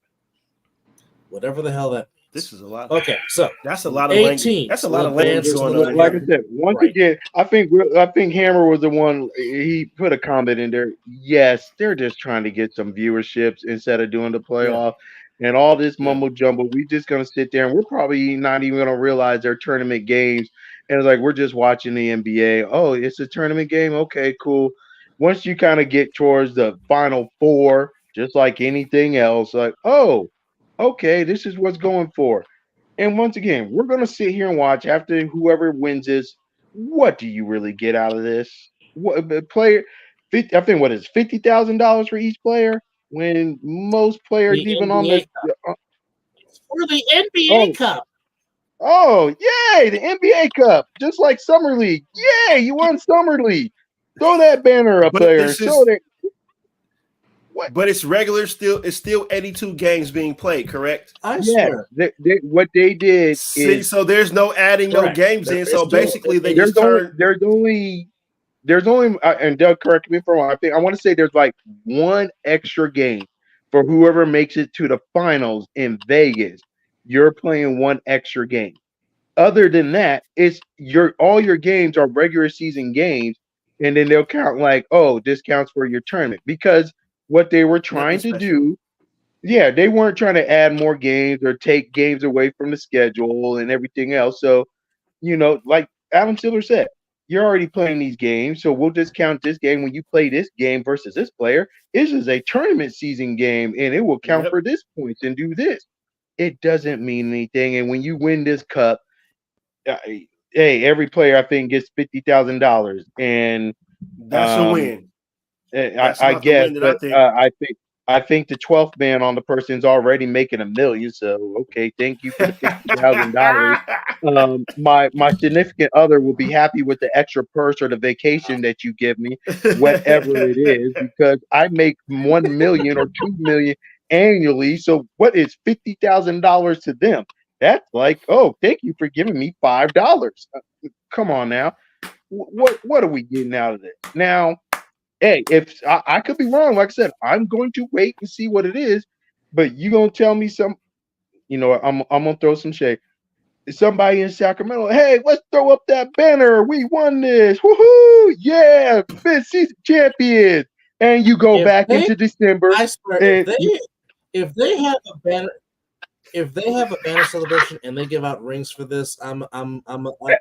Speaker 3: Whatever the hell that means.
Speaker 4: This is a lot.
Speaker 3: Okay, so
Speaker 4: That's a lot of
Speaker 3: 8
Speaker 4: language.
Speaker 3: teams
Speaker 4: That's a lot of
Speaker 3: will
Speaker 4: language
Speaker 3: advance
Speaker 4: going
Speaker 3: to the
Speaker 4: on
Speaker 5: Like I
Speaker 4: here.
Speaker 5: said, once
Speaker 3: Right.
Speaker 5: again, I think Hammer was the one. He put a comment in there. Yes, they're just trying to get some viewerships instead of doing the playoff and all this mumbo jumbo. We just gonna sit there and we're probably not even gonna realize they're tournament games. And it's like we're just watching the NBA. Oh, it's a tournament game. Okay, cool. Once you kind of get towards the final 4, just like anything else, like okay, this is what's going for. And once again, we're going to sit here and watch after whoever wins this. What do you really get out of this? What the player? I think what is $50,000 for each player? When most players
Speaker 3: The
Speaker 5: even on
Speaker 3: NBA
Speaker 5: the
Speaker 3: for the NBA
Speaker 5: oh
Speaker 3: Cup.
Speaker 5: yay, the NBA Cup, just like Summer League. Yay, you won Summer League. Throw that banner up
Speaker 4: But
Speaker 5: there and
Speaker 4: this
Speaker 5: show
Speaker 4: is
Speaker 5: that. What?
Speaker 4: But it's regular still. It's still 82 games being played, correct?
Speaker 3: I
Speaker 5: Yeah,
Speaker 3: swear.
Speaker 5: what they did
Speaker 4: See,
Speaker 5: is
Speaker 4: so there's no adding no
Speaker 3: Correct.
Speaker 4: games in. So
Speaker 3: Still-
Speaker 4: basically, they
Speaker 5: there's
Speaker 4: just turn.
Speaker 5: only and Doug, correct me if I'm wrong. I want to say there's like one extra game for whoever makes it to the finals in Vegas. You're playing one extra game. Other than that, it's all your games are regular season games, and then they'll count like, oh, this counts for your tournament, because what they were trying to do, yeah, they weren't trying to add more games or take games away from the schedule and everything else. So, like Adam Silver said, you're already playing these games, so we'll just count this game when you play this game versus this player. This is a tournament season game, and it will count for this points and do this. It doesn't mean anything. And when you win this cup, hey, every player I think gets $50,000, and
Speaker 4: That's a win.
Speaker 5: I guess, but I think the 12th man on the person's already making $1 million. So okay, thank you for the $50,000. My significant other will be happy with the extra purse or the vacation that you give me, whatever it is, because I make $1 million or $2 million annually. So what is $50,000 to them? That's like, oh, thank you for giving me $5. Come on now, what are we getting out of this now? Hey, if I could be wrong, like I said, I'm going to wait and see what it is. But you gonna tell me I'm gonna throw some shade. Somebody in Sacramento, hey, let's throw up that banner. We won this. Woohoo! Yeah, mid-season champions. And you go back into December.
Speaker 3: I swear, if they have a banner. If they have a banner celebration and they give out rings for this, I'm
Speaker 5: you know what?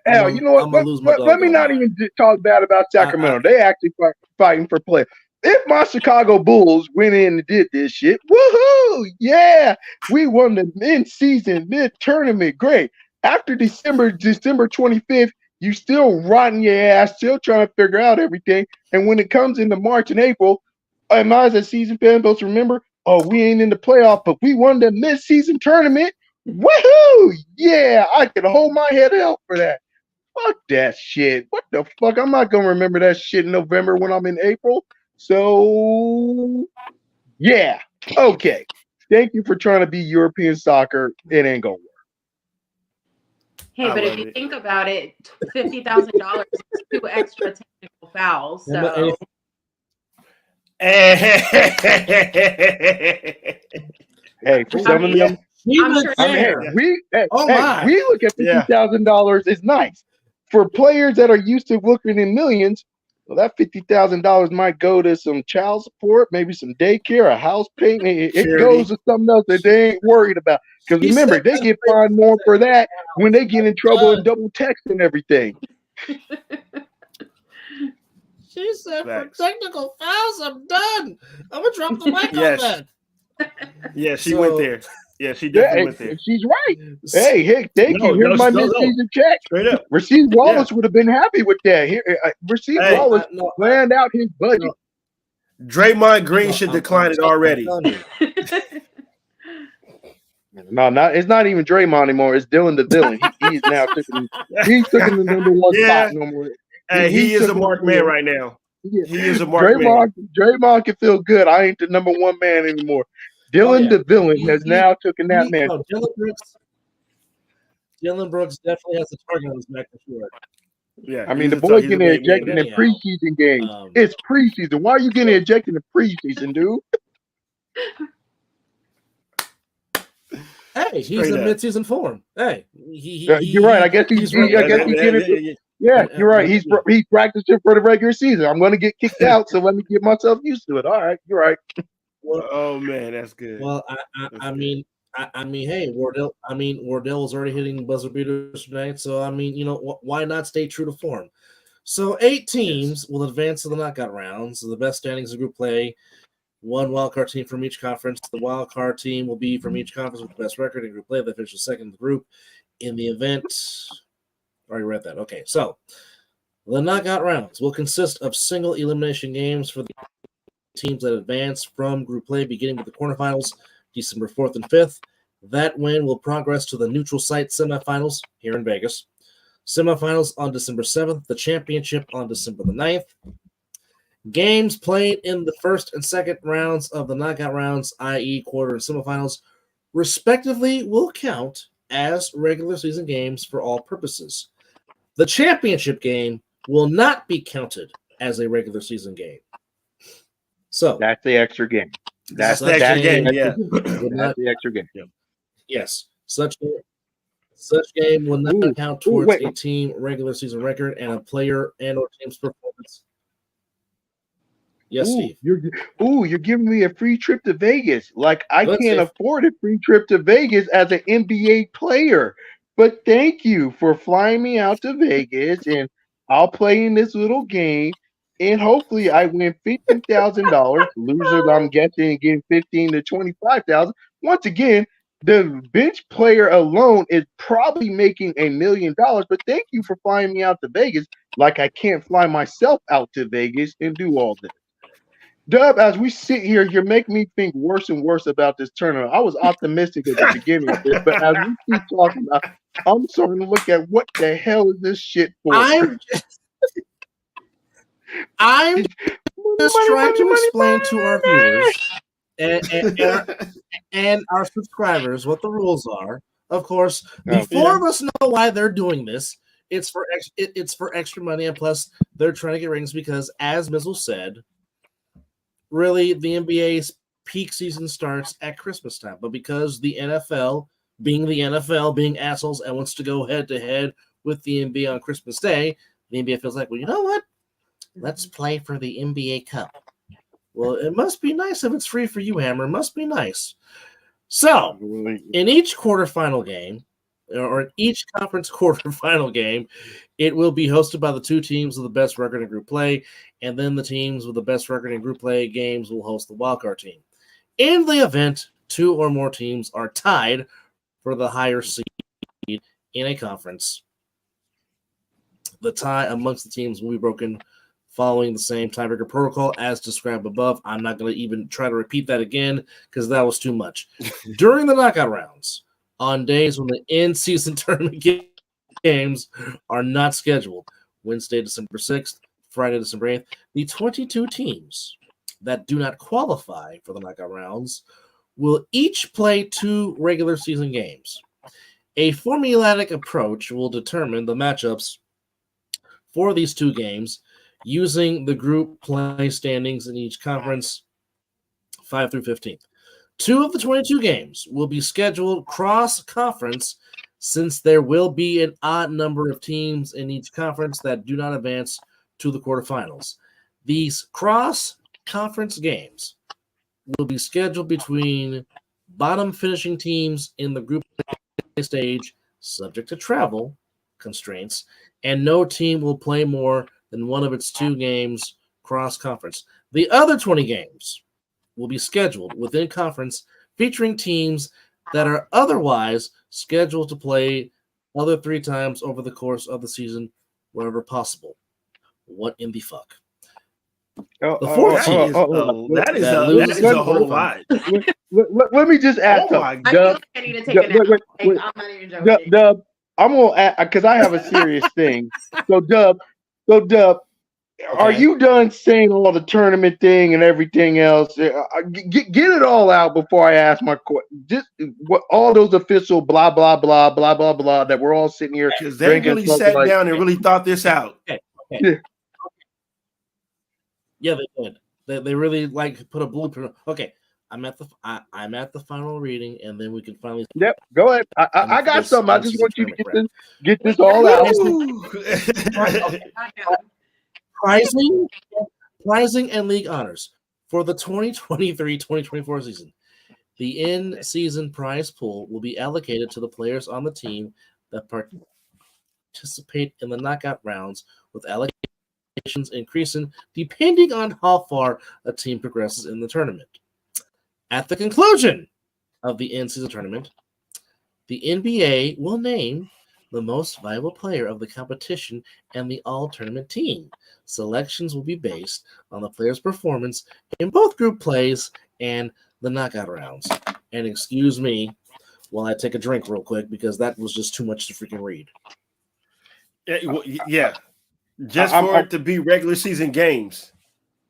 Speaker 5: Let me not even talk bad about Sacramento. They actually fighting for play. If my Chicago Bulls went in and did this shit, woohoo! Yeah, we won the mid-season, mid-tournament. Great. After December 25th, you still rotting your ass, still trying to figure out everything. And when it comes into March and April, am I as a season fan supposed to remember? Oh, we ain't in the playoff, but we won the mid-season tournament. Woohoo! Yeah, I can hold my head up for that. Fuck that shit. What the fuck? I'm not gonna remember that shit in November when I'm in April. So yeah. Okay. Thank you for trying to be European soccer. It ain't gonna work.
Speaker 6: Hey, but if you think about it, $50,000 is 2 extra technical fouls. So
Speaker 5: Hey, for some of them, we look at $50,000 is nice. For players that are used to working in millions, well, that $50,000 might go to some child support, maybe some daycare, a house payment. It goes to something else that they ain't worried about. Because remember, they get fined more for that when they get in trouble and double text and everything.
Speaker 3: She said, for technical fouls, I'm done. I'm going to drop the mic on that.
Speaker 4: Yeah, she went there. Yeah, she definitely went there.
Speaker 5: She's right. Hey, thank you. Here's my mid-season check.
Speaker 4: Straight up.
Speaker 5: Rasheed Wallace would have been happy with that. Here, Rasheed Wallace planned out his budget.
Speaker 4: Draymond Green should decline it already.
Speaker 5: No, it's not even Draymond anymore. It's Dylan the Villain. He's now taking the number one spot no more.
Speaker 4: Hey, he is a marked man right now. Yeah. He is a marked man.
Speaker 5: Draymond can feel good. I ain't the number one man anymore. Dylan the Villain has now taken that man.
Speaker 3: Dylan Brooks definitely has a target on his back for sure.
Speaker 5: Yeah, I mean, the boy getting ejected in preseason games. It's preseason. Why are you getting ejected in preseason, dude?
Speaker 3: Hey, he's in mid-season form. Hey,
Speaker 5: you're right. I guess he's getting. Yeah, you're right. He's practicing for the regular season. I'm going to get kicked out, so let me get myself used to it. All right, you're right.
Speaker 4: Well, oh man, that's good.
Speaker 3: Well, I mean, hey, Wardell. I mean, Wardell was already hitting buzzer beaters tonight, so I mean, why not stay true to form? So 8 teams will advance to the knockout rounds. So the best standings of group play. 1 wildcard team from each conference. The wildcard team will be from each conference with the best record in group play. They finish second in the group. In the event, already read that. Okay, so the knockout rounds will consist of single elimination games for the teams that advance from group play, beginning with the quarterfinals, December 4th and 5th. That win will progress to the neutral site semifinals here in Vegas. Semifinals on December 7th, the championship on December the 9th. Games played in the first and second rounds of the knockout rounds, i.e., quarter and semifinals, respectively, will count as regular season games for all purposes. The championship game will not be counted as a regular season game. So
Speaker 5: That's the extra game.
Speaker 4: That's the extra game. Yeah.
Speaker 5: That's the extra game.
Speaker 3: Yes, such game will not count towards a team regular season record and a player and or team's performance. Yes, Steve.
Speaker 5: You're giving me a free trip to Vegas. Like I
Speaker 3: Let's
Speaker 5: can't
Speaker 3: see.
Speaker 5: afford a free trip to Vegas as an NBA player. But thank you for flying me out to Vegas, and I'll play in this little game, and hopefully I win $50,000. Losers, I'm guessing, getting 15 to 25,000. Once again, the bench player alone is probably making $1 million. But thank you for flying me out to Vegas. Like I can't fly myself out to Vegas and do all this. Dub, as we sit here, you're making me think worse and worse about this tournament. I was optimistic at the beginning of this, but as we keep talking about, I'm starting to look at what the hell is this shit for?
Speaker 3: I'm just trying to explain to our viewers and our subscribers what the rules are. Of course, the four of us know why they're doing this. It's for extra money, and plus they're trying to get rings because, as Mizzle said, really the NBA's peak season starts at Christmas time. But because the NFL, being assholes and wants to go head to head with the NBA on Christmas Day, the NBA feels like, well, you know what? Let's play for the NBA Cup. Well, it must be nice if it's free for you, Hammer. It must be nice. So, in each quarterfinal game, or in each conference quarterfinal game, it will be hosted by the two teams with the best record in group play, and then the teams with the best record in group play games will host the wildcard team. In the event two or more teams are tied for the higher seed in a conference, the tie amongst the teams will be broken following the same tiebreaker protocol as described above. I'm not going to even try to repeat that again because that was too much. During the knockout rounds, on days when the in-season tournament games are not scheduled, Wednesday, December 6th, Friday, December 8th, the 22 teams that do not qualify for the knockout rounds will each play 2 regular season games. A formulaic approach will determine the matchups for these 2 games using the group play standings in each conference, 5 through 15. 2 of the 22 games will be scheduled cross-conference since there will be an odd number of teams in each conference that do not advance to the quarterfinals. These cross-conference games will be scheduled between bottom finishing teams in the group stage, subject to travel constraints, and no team will play more than one of its 2 games cross-conference. The other 20 games will be scheduled within conference, featuring teams that are otherwise scheduled to play other 3 times over the course of the season, wherever possible. What in the fuck? The fourth team.
Speaker 4: That is a whole lot.
Speaker 5: Let me just add something.
Speaker 6: I feel like I need to take a nap. I'm not even joking.
Speaker 5: Dub, I'm gonna add because I have a serious thing. So Dub, are you done saying all the tournament thing and everything else? Get it all out before I ask my question. Just what all those official blah blah blah blah blah blah that we're all sitting here
Speaker 4: because they really sat down and really thought this out.
Speaker 3: Okay. Yeah, they did. They really put a blueprint. Okay, I'm at the final reading, and then we can finally.
Speaker 5: Yep, go ahead. I got something. I just want you to get this all out.
Speaker 3: Prizing and league honors for the 2023-2024 season. The in-season prize pool will be allocated to the players on the team that participate in the knockout rounds, with allocations increasing depending on how far a team progresses in the tournament. At the conclusion of the in-season tournament, the NBA will name the most valuable player of the competition and the all-tournament team. Selections will be based on the player's performance in both group plays and the knockout rounds. And excuse me while I take a drink real quick because that was just too much to freaking read.
Speaker 4: Yeah. Just for it to be regular season games.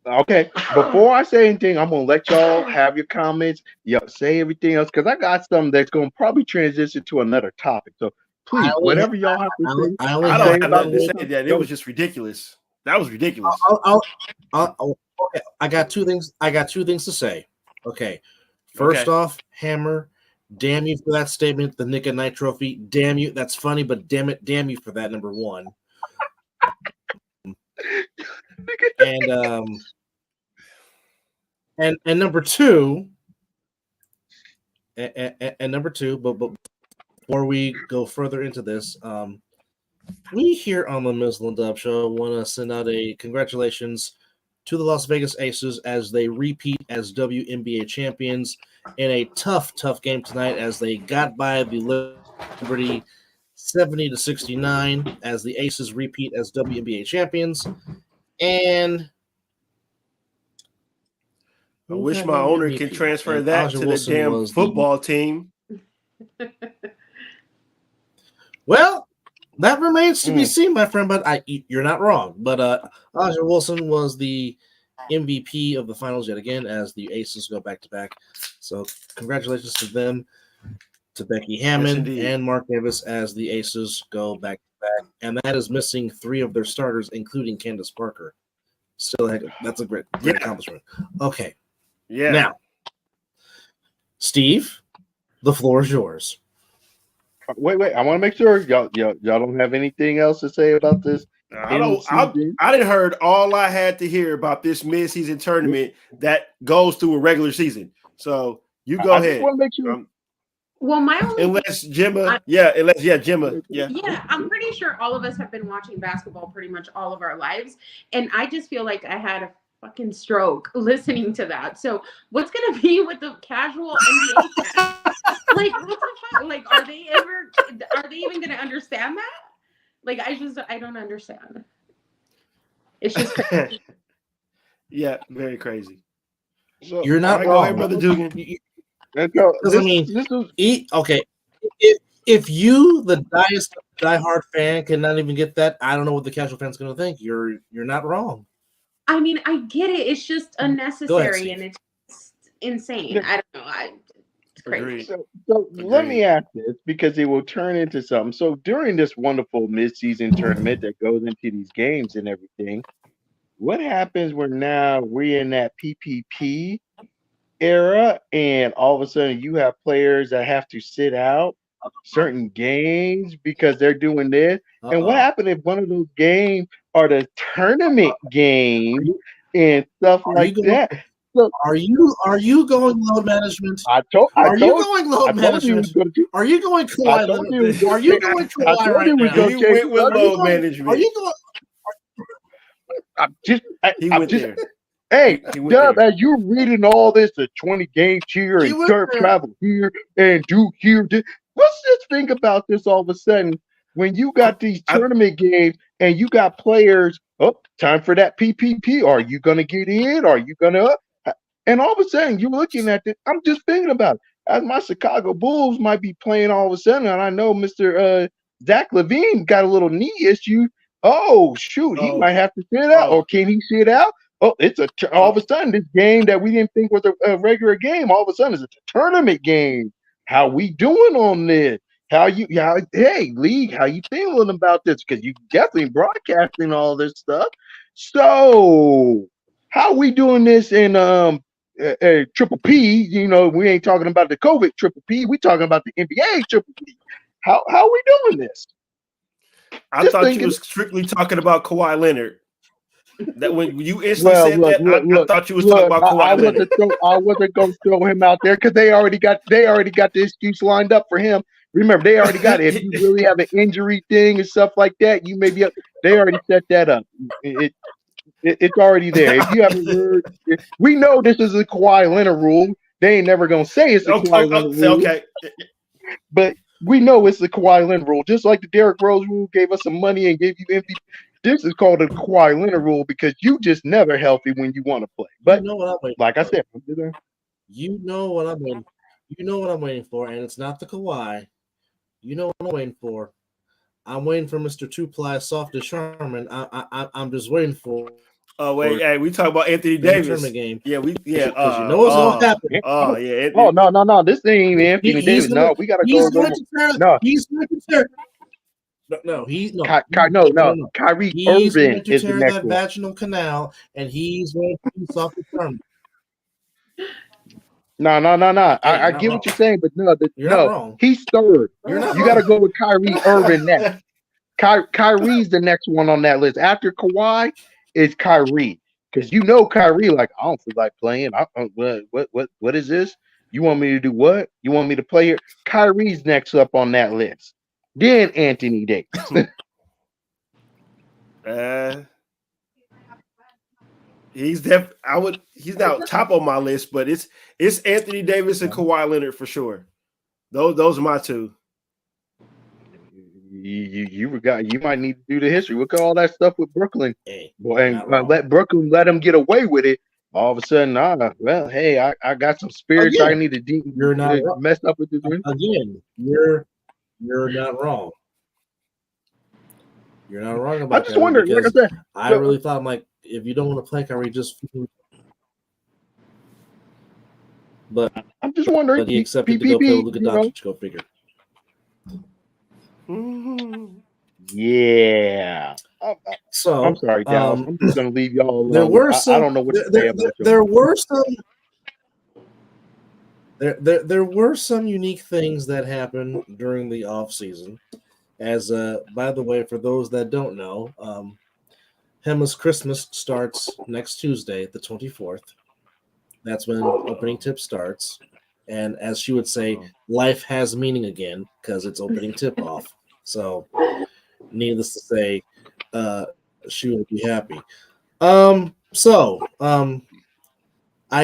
Speaker 5: Okay, before I say anything, I'm gonna let y'all have your comments. Say everything else because I got something that's gonna probably transition to another topic. So
Speaker 3: I
Speaker 5: please,
Speaker 3: only
Speaker 5: whatever y'all have to say,
Speaker 3: I only
Speaker 4: I don't
Speaker 3: have
Speaker 5: say
Speaker 4: have
Speaker 5: about
Speaker 4: nothing to
Speaker 5: this.
Speaker 4: say. That it
Speaker 5: Go.
Speaker 4: was just ridiculous. That was ridiculous.
Speaker 3: okay. I got two things. I got two things to say. Okay, first
Speaker 4: Okay.
Speaker 3: off, Hammer, damn you for that statement. The Nick and Knight Trophy, damn you. That's funny, but damn you for that. Number one, and and number two, and number two. But before we go further into this, we here on the Mizzle and Dub Show want to send out a congratulations to the Las Vegas Aces as they repeat as WNBA champions in a tough game tonight as they got by the Liberty 70-69 as the Aces repeat as WNBA champions. And
Speaker 4: I wish my owner could transfer
Speaker 3: and
Speaker 4: that
Speaker 3: Aja
Speaker 4: to the
Speaker 3: Wilson
Speaker 4: damn
Speaker 3: was
Speaker 4: football team.
Speaker 3: Well, that remains to be seen, my friend. But you're not wrong. But Aja Wilson was the MVP of the finals yet again as the Aces go back to back. So congratulations to them, to Becky Hammond and Mark Davis as the Aces go back to back. And that is missing 3 of their starters, including Candace Parker. Still, that's a great accomplishment. Okay.
Speaker 4: Yeah.
Speaker 3: Now, Steve, the floor is yours.
Speaker 5: Wait. I want to make sure y'all don't have anything else to say about this.
Speaker 4: I didn't heard all I had to hear about this mid-season tournament that goes through a regular season. So you go ahead.
Speaker 5: I want to make sure.
Speaker 6: Well, my only
Speaker 4: unless Gemma, Gemma.
Speaker 6: Yeah, I'm pretty sure all of us have been watching basketball pretty much all of our lives, and I just feel like I had a fucking stroke listening to that. So what's gonna be with the casual NBA fan? Like, what the fuck? Like, are they even gonna understand that? Like, I don't understand. It's just crazy.
Speaker 4: Yeah, very crazy.
Speaker 5: So,
Speaker 3: you're not wrong,
Speaker 4: go ahead, Brother Dogan.
Speaker 3: Okay. If you, the diehard fan, cannot even get that, I don't know what the casual fan's going to think. You're not wrong.
Speaker 6: I mean, I get it. It's just unnecessary
Speaker 3: ahead,
Speaker 6: and it's insane. I don't know. It's crazy.
Speaker 5: So let me ask this because it will turn into something. So during this wonderful mid-season tournament that goes into these games and everything, what happens when now we're in that PPP era and all of a sudden you have players that have to sit out certain games because they're doing this? And what happened if one of those games are the tournament games and stuff like that? So,
Speaker 3: are you going load management?
Speaker 5: Are you going
Speaker 3: Kawhi Leonard? Are you going Kawhi right now?
Speaker 4: You went with load management.
Speaker 3: Are you going?
Speaker 4: He went there.
Speaker 5: Hey, Dub, as you're reading all this, the 20 games here and Dirk travel here and Duke here, what's this thing about this all of a sudden when you got these tournament games and you got players, time for that PPP. Are you going to get in? Are you going to? And all of a sudden you're looking at this. I'm just thinking about it. As my Chicago Bulls might be playing all of a sudden, and I know Mr. Zach LaVine got a little knee issue. Oh, shoot, he might have to sit out. Or can he sit out? Oh, it's all of a sudden this game that we didn't think was a regular game, all of a sudden it's a tournament game. How we doing on this? Hey, league, how you feeling about this? Because you definitely broadcasting all this stuff. So how we doing this in Triple P? You know, we ain't talking about the COVID Triple P. We talking about the NBA Triple P. How we doing this?
Speaker 4: I thought you was strictly talking about Kawhi Leonard. That when you instantly said that, I thought you was talking about Kawhi Leonard.
Speaker 5: I wasn't going to throw him out there because they already got the excuse lined up for him. Remember, they already got it. If you really have an injury thing and stuff like that, you may be up. They already set that up. It's already there. If you haven't heard, we know this is a Kawhi Leonard rule. They ain't never going to say it's a Kawhi Leonard rule. Okay. But we know it's the Kawhi Leonard rule. Just like the Derrick Rose rule gave us some money and gave you MVP. This is called a Kawhi Leonard rule because you just never healthy when you want to play. But
Speaker 3: you know what I'm waiting
Speaker 5: like
Speaker 3: for.
Speaker 5: I said,
Speaker 3: you know what I'm waiting. You know what I'm waiting for, and it's not the Kawhi. You know what I'm waiting for. I'm waiting for Mr. Two-Ply Soft as Charmin. I'm just waiting for
Speaker 4: Oh wait,
Speaker 3: Or
Speaker 4: hey, we talk about Anthony
Speaker 3: the
Speaker 4: Davis.
Speaker 3: tournament game.
Speaker 4: Yeah,
Speaker 3: Because you know what's gonna happen.
Speaker 4: Oh yeah.
Speaker 5: Oh no! This ain't Anthony Davis.
Speaker 3: Gonna,
Speaker 5: No, we gotta
Speaker 3: he's
Speaker 5: go.
Speaker 3: Going to tear,
Speaker 5: No,
Speaker 3: he's going to tear. No,
Speaker 5: Kyrie
Speaker 3: He's
Speaker 5: Irving
Speaker 3: going to
Speaker 5: is the
Speaker 3: tear
Speaker 5: next
Speaker 3: that
Speaker 5: one.
Speaker 3: vaginal canal, and he's going to piece off the tournament.
Speaker 5: No.
Speaker 3: Hey,
Speaker 5: I get what you're saying, but
Speaker 3: you're not wrong.
Speaker 5: He's third.
Speaker 3: You're not
Speaker 5: You
Speaker 3: wrong.
Speaker 5: got to go with Kyrie Irving next. Kyrie's the next one on that list. After Kawhi is Kyrie, because Kyrie, like, I don't feel like playing. What is this? You want me to do what? You want me to play here? Kyrie's next up on that list. Then Anthony Davis.
Speaker 4: He's not top on my list, but it's Anthony Davis and Kawhi Leonard for sure. Those are my two.
Speaker 5: You might need to do the history. Look at all that stuff with Brooklyn.
Speaker 3: Hey,
Speaker 5: and let Brooklyn let him get away with it. All of a sudden, well, hey, I got some spirits I need to
Speaker 3: you're not
Speaker 5: mess up with this.
Speaker 3: Again, you're not wrong. You're not wrong about that.
Speaker 5: I just wondered, like I said,
Speaker 3: I really thought, like, if you don't want to play Kyrie, just. But
Speaker 5: I'm just wondering.
Speaker 3: But he accepted to go play with Luka Doncic. Go figure.
Speaker 5: Yeah.
Speaker 3: So
Speaker 5: I'm sorry, Dallas. I'm just gonna leave y'all alone.
Speaker 3: There were some.
Speaker 5: I don't know what to say about you.
Speaker 3: There were some. There were some unique things that happened during the off season. As by the way, for those that don't know, Hema's Christmas starts next Tuesday, the 24th. That's when opening tip starts, and as she would say, life has meaning again because it's opening tip off. So, needless to say, she will be happy. I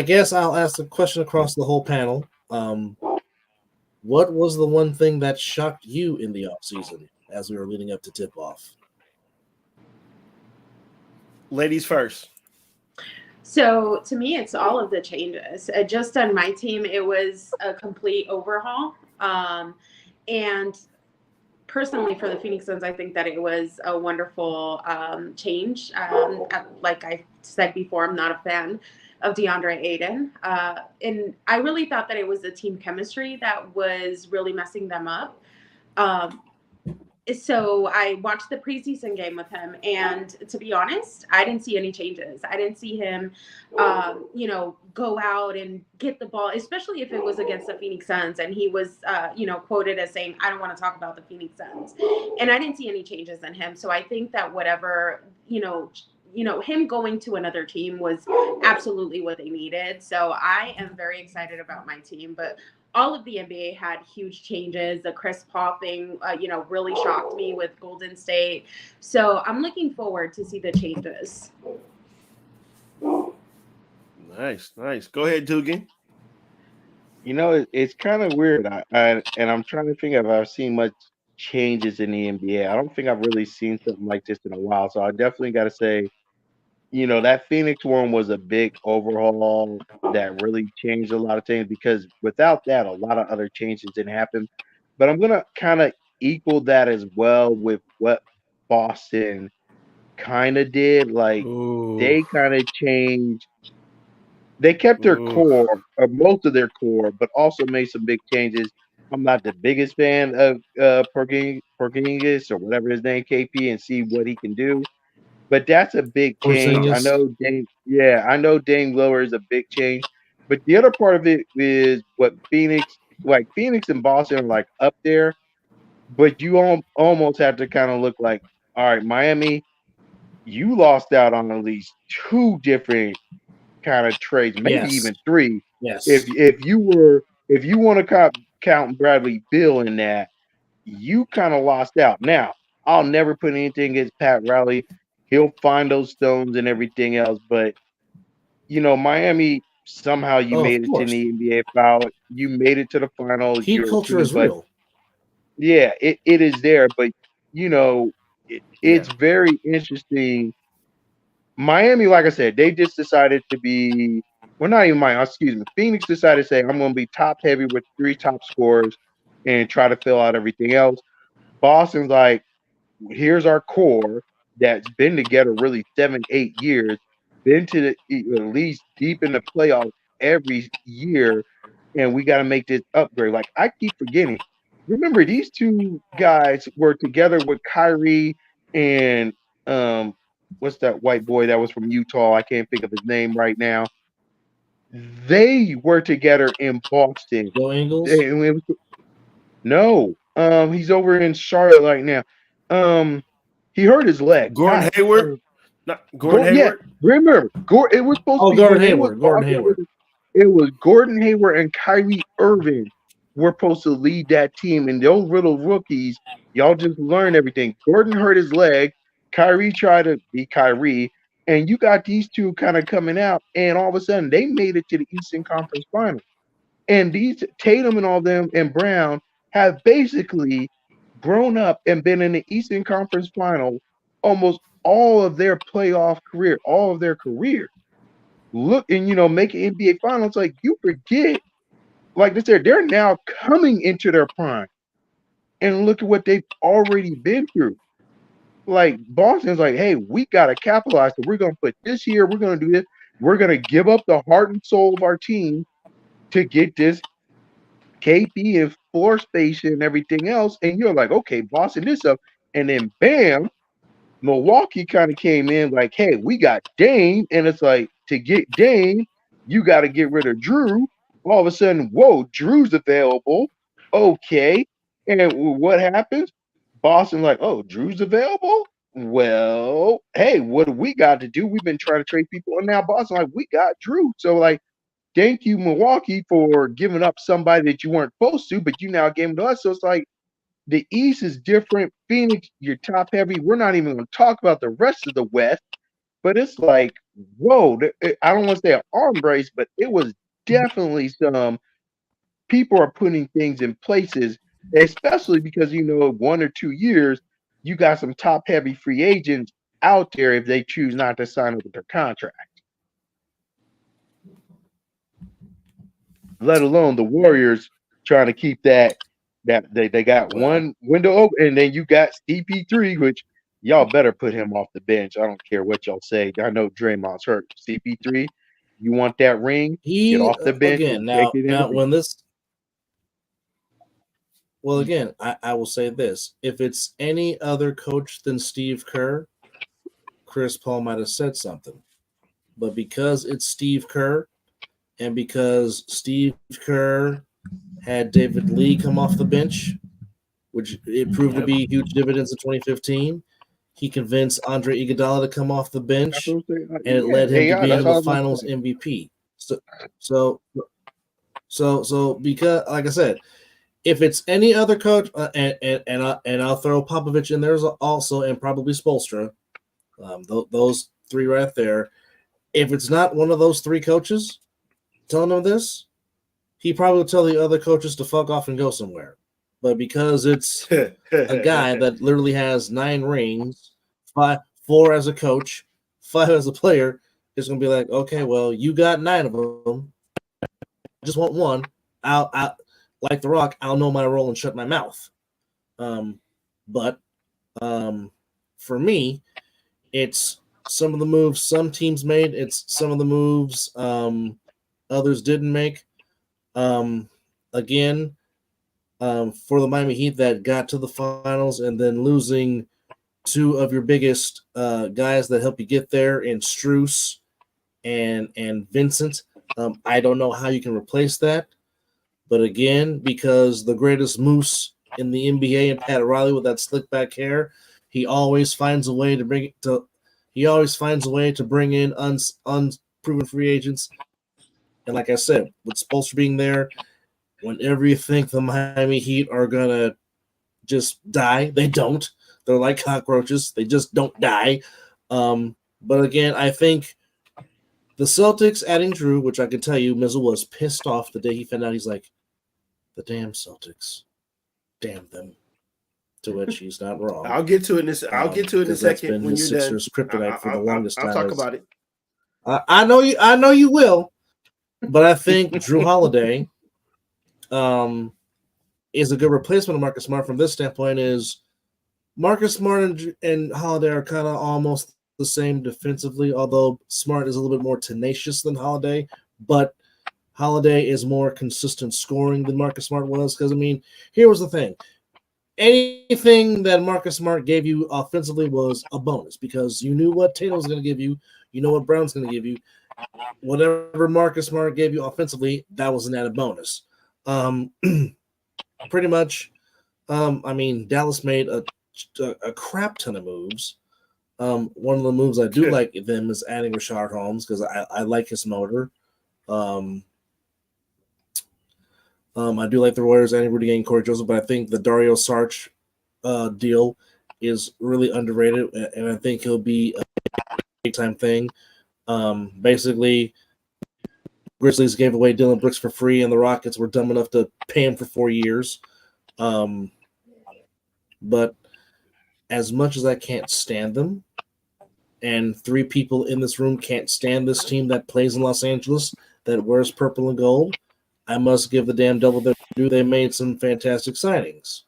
Speaker 3: guess I'll ask the question across the whole panel. What was the one thing that shocked you in the offseason as we were leading up to tip-off?
Speaker 4: Ladies first.
Speaker 6: So to me, it's all of the changes. Just on my team, it was a complete overhaul. And personally, for the Phoenix Suns, I think that it was a wonderful change. Like I said before, I'm not a fan of DeAndre Ayton. And I really thought that it was the team chemistry that was really messing them up. So I watched the preseason game with him, and to be honest, I didn't see any changes. I didn't see him, go out and get the ball, especially if it was against the Phoenix Suns. And he was, quoted as saying, "I don't want to talk about the Phoenix Suns," and I didn't see any changes in him. So I think that whatever, him going to another team was absolutely what they needed. So I am very excited about my team, but all of the NBA had huge changes. The Chris Paul thing, really shocked me with Golden State. So I'm looking forward to see the changes.
Speaker 4: Nice. Go ahead, Dogan.
Speaker 5: It's kind of weird. And I'm trying to think if I've seen much changes in the NBA. I don't think I've really seen something like this in a while. So I definitely got to say, that Phoenix one was a big overhaul that really changed a lot of things, because without that, a lot of other changes didn't happen. But I'm going to kind of equal that as well with what Boston kind of did. Like, they kind of changed. They kept their core, or most of their core, but also made some big changes. I'm not the biggest fan of Porzingis or whatever his name, KP, and see what he can do. But that's a big change. I know Dame Lillard is a big change. But the other part of it is what Phoenix and Boston are like up there. But you almost have to kind of look like, all right, Miami, you lost out on at least two different kind of trades, maybe even three.
Speaker 3: Yes.
Speaker 5: If you want to count Bradley Beal in that, you kind of lost out. Now, I'll never put anything against Pat Riley. He'll find those stones and everything else. But, Miami, somehow you made it to the NBA final. You made it to the finals.
Speaker 3: Heat culture is real.
Speaker 5: Yeah, it is there. But, it's very interesting. Miami, like I said, they just decided to be – well, not even Miami. Excuse me. Phoenix decided to say, I'm going to be top heavy with 3 top scorers and try to fill out everything else. Boston's like, here's our core that's been together really 7-8 years. been to at least deep in the playoffs every year, and we got to make this upgrade. Like I keep forgetting. Remember, these two guys were together with Kyrie and what's that white boy that was from Utah? I can't think of his name right now. They were together in Boston.
Speaker 3: Go Ingles.
Speaker 5: And it was, no, he's over in Charlotte right now. He hurt his leg.
Speaker 4: Gordon
Speaker 5: God,
Speaker 4: Hayward, not Gordon
Speaker 5: Yeah,
Speaker 4: Hayward.
Speaker 5: remember, it was supposed to
Speaker 3: Oh,
Speaker 5: be
Speaker 3: Gordon
Speaker 5: when they was
Speaker 3: Hayward. Gordon
Speaker 5: Boston.
Speaker 3: Hayward.
Speaker 5: It was Gordon Hayward and Kyrie Irving were supposed to lead that team, and those little rookies, y'all just learn everything. Gordon hurt his leg. Kyrie tried to be Kyrie, and you got these two kind of coming out, and all of a sudden they made it to the Eastern Conference Finals. And these Tatum and all them and Brown have basically grown up and been in the Eastern Conference Final almost all of their playoff career, all of their career. Look, and making NBA Finals, like you forget, like I said, they're now coming into their prime. And look at what they've already been through. Like Boston's like, hey, we gotta capitalize. So we're gonna put this here, we're gonna do this, we're gonna give up the heart and soul of our team to get this KP and floor space and everything else. And you're like, okay, Boston this up. And then bam, Milwaukee kind of came in like, hey, we got Dame. And it's like, to get Dame, you got to get rid of Drew. All of a sudden, whoa, Drew's available. Okay. And what happens? Boston like, oh, Drew's available? Well, hey, what do we got to do? We've been trying to trade people. And now Boston like, we got Drew. So like, thank you, Milwaukee, for giving up somebody that you weren't supposed to, but you now gave them to us. So it's like the East is different. Phoenix, you're top heavy. We're not even going to talk about the rest of the West, but it's like, whoa, I don't want to say an arm brace, but it was definitely some people are putting things in places, especially because, 1 or 2 years, you got some top heavy free agents out there if they choose not to sign up with their contract. Let alone the Warriors trying to keep that they got one window open, and then you got CP3, which y'all better put him off the bench. I don't care what y'all say. I know Draymond's hurt. CP3, you want that ring? Get off the bench
Speaker 3: again.
Speaker 5: and take it in.
Speaker 3: Again, I will say this: if it's any other coach than Steve Kerr, Chris Paul might have said something, but because it's Steve Kerr. And because Steve Kerr had David Lee come off the bench, which it proved to be huge dividends in 2015, he convinced Andre Iguodala to come off the bench, and it led him to being the Finals MVP. So because, like I said, if it's any other coach, and I'll throw Popovich in there also, and probably Spoelstra, those three right there. If it's not one of those three coaches telling him this, he probably will tell the other coaches to fuck off and go somewhere. But because it's a guy that literally has 9 rings, 4 as a coach, 5 as a player, it's gonna be like, okay, well, you got 9 of them. I just want 1. I'll like The Rock, I'll know my role and shut my mouth. But for me, it's some of the moves some teams made. It's some of the moves others didn't make. Again, for the Miami Heat that got to the finals and then losing 2 of your biggest guys that help you get there in Strus and Vincent. I don't know how you can replace that. But again, because the greatest moose in the NBA and Pat Riley with that slick back hair, he always finds a way to bring in unproven free agents. And like I said, with Spoelstra being there, whenever you think the Miami Heat are going to just die, they don't. They're like cockroaches. They just don't die. But again, I think the Celtics adding Drew, which I can tell you, Mizzle was pissed off the day he found out. He's like, the damn Celtics. Damn them. To which he's not wrong.
Speaker 4: I'll get to it in a second when you're done.
Speaker 3: Kryptonite for the longest time.
Speaker 4: I'll talk about it.
Speaker 3: I know you will. But I think Drew Holiday is a good replacement of Marcus Smart from this standpoint. Is Marcus Smart and Holiday are kind of almost the same defensively, although Smart is a little bit more tenacious than Holiday, but Holiday is more consistent scoring than Marcus Smart was. Because, I mean, here was the thing. Anything that Marcus Smart gave you offensively was a bonus because you knew what Tatum was going to give you. You know what Brown's going to give you. Whatever Marcus Smart gave you offensively, that was an added bonus. Pretty much, I mean, Dallas made a crap ton of moves. One of the moves I do like them is adding Rashard Holmes because I like his motor. I do like the Warriors adding Rudy Gay and Corey Joseph, but I think the Dario Saric deal is really underrated, and I think he'll be a big-time thing. Basically, Grizzlies gave away Dylan Brooks for free, and the Rockets were dumb enough to pay him for 4 years. But as much as I can't stand them, and 3 people in this room can't stand this team that plays in Los Angeles that wears purple and gold, I must give the damn double their due. They made some fantastic signings.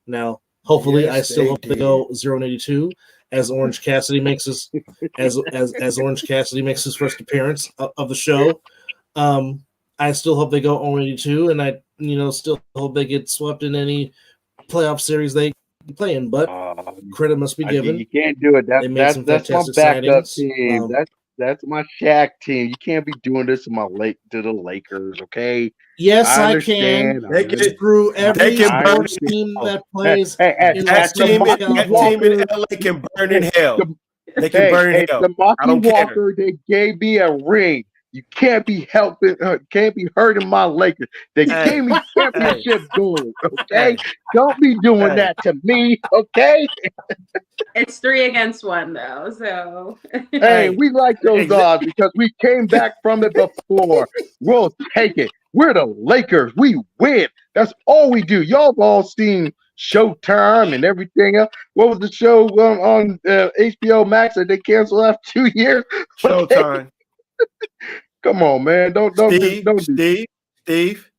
Speaker 3: Now, hopefully, I still hope they go 0-82 as Orange Cassidy makes his as Orange Cassidy makes his first appearance of the show. I still hope they go 0-82, and I still hope they get swept in any playoff series they play in. But credit must be given.
Speaker 5: You can't do it. That's my backup team. That's my Shaq team. You can't be doing this to the Lakers, okay?
Speaker 3: Yes, I can. They can screw every sports team that plays.
Speaker 4: That team in LA can burn in hell. They can burn in hell. I don't
Speaker 5: Walker, they gave me a ring. You can't be hurting my Lakers. They gave me championship gold, okay? Don't be doing that to me, okay?
Speaker 6: It's 3 against 1, though, so.
Speaker 5: Hey, we like those odds because we came back from it before. We'll take it. We're the Lakers. We win. That's all we do. Y'all have all seen Showtime and everything else. What was the show on HBO Max that they canceled after 2 years?
Speaker 4: Showtime.
Speaker 5: Come on, man. Don't Steve.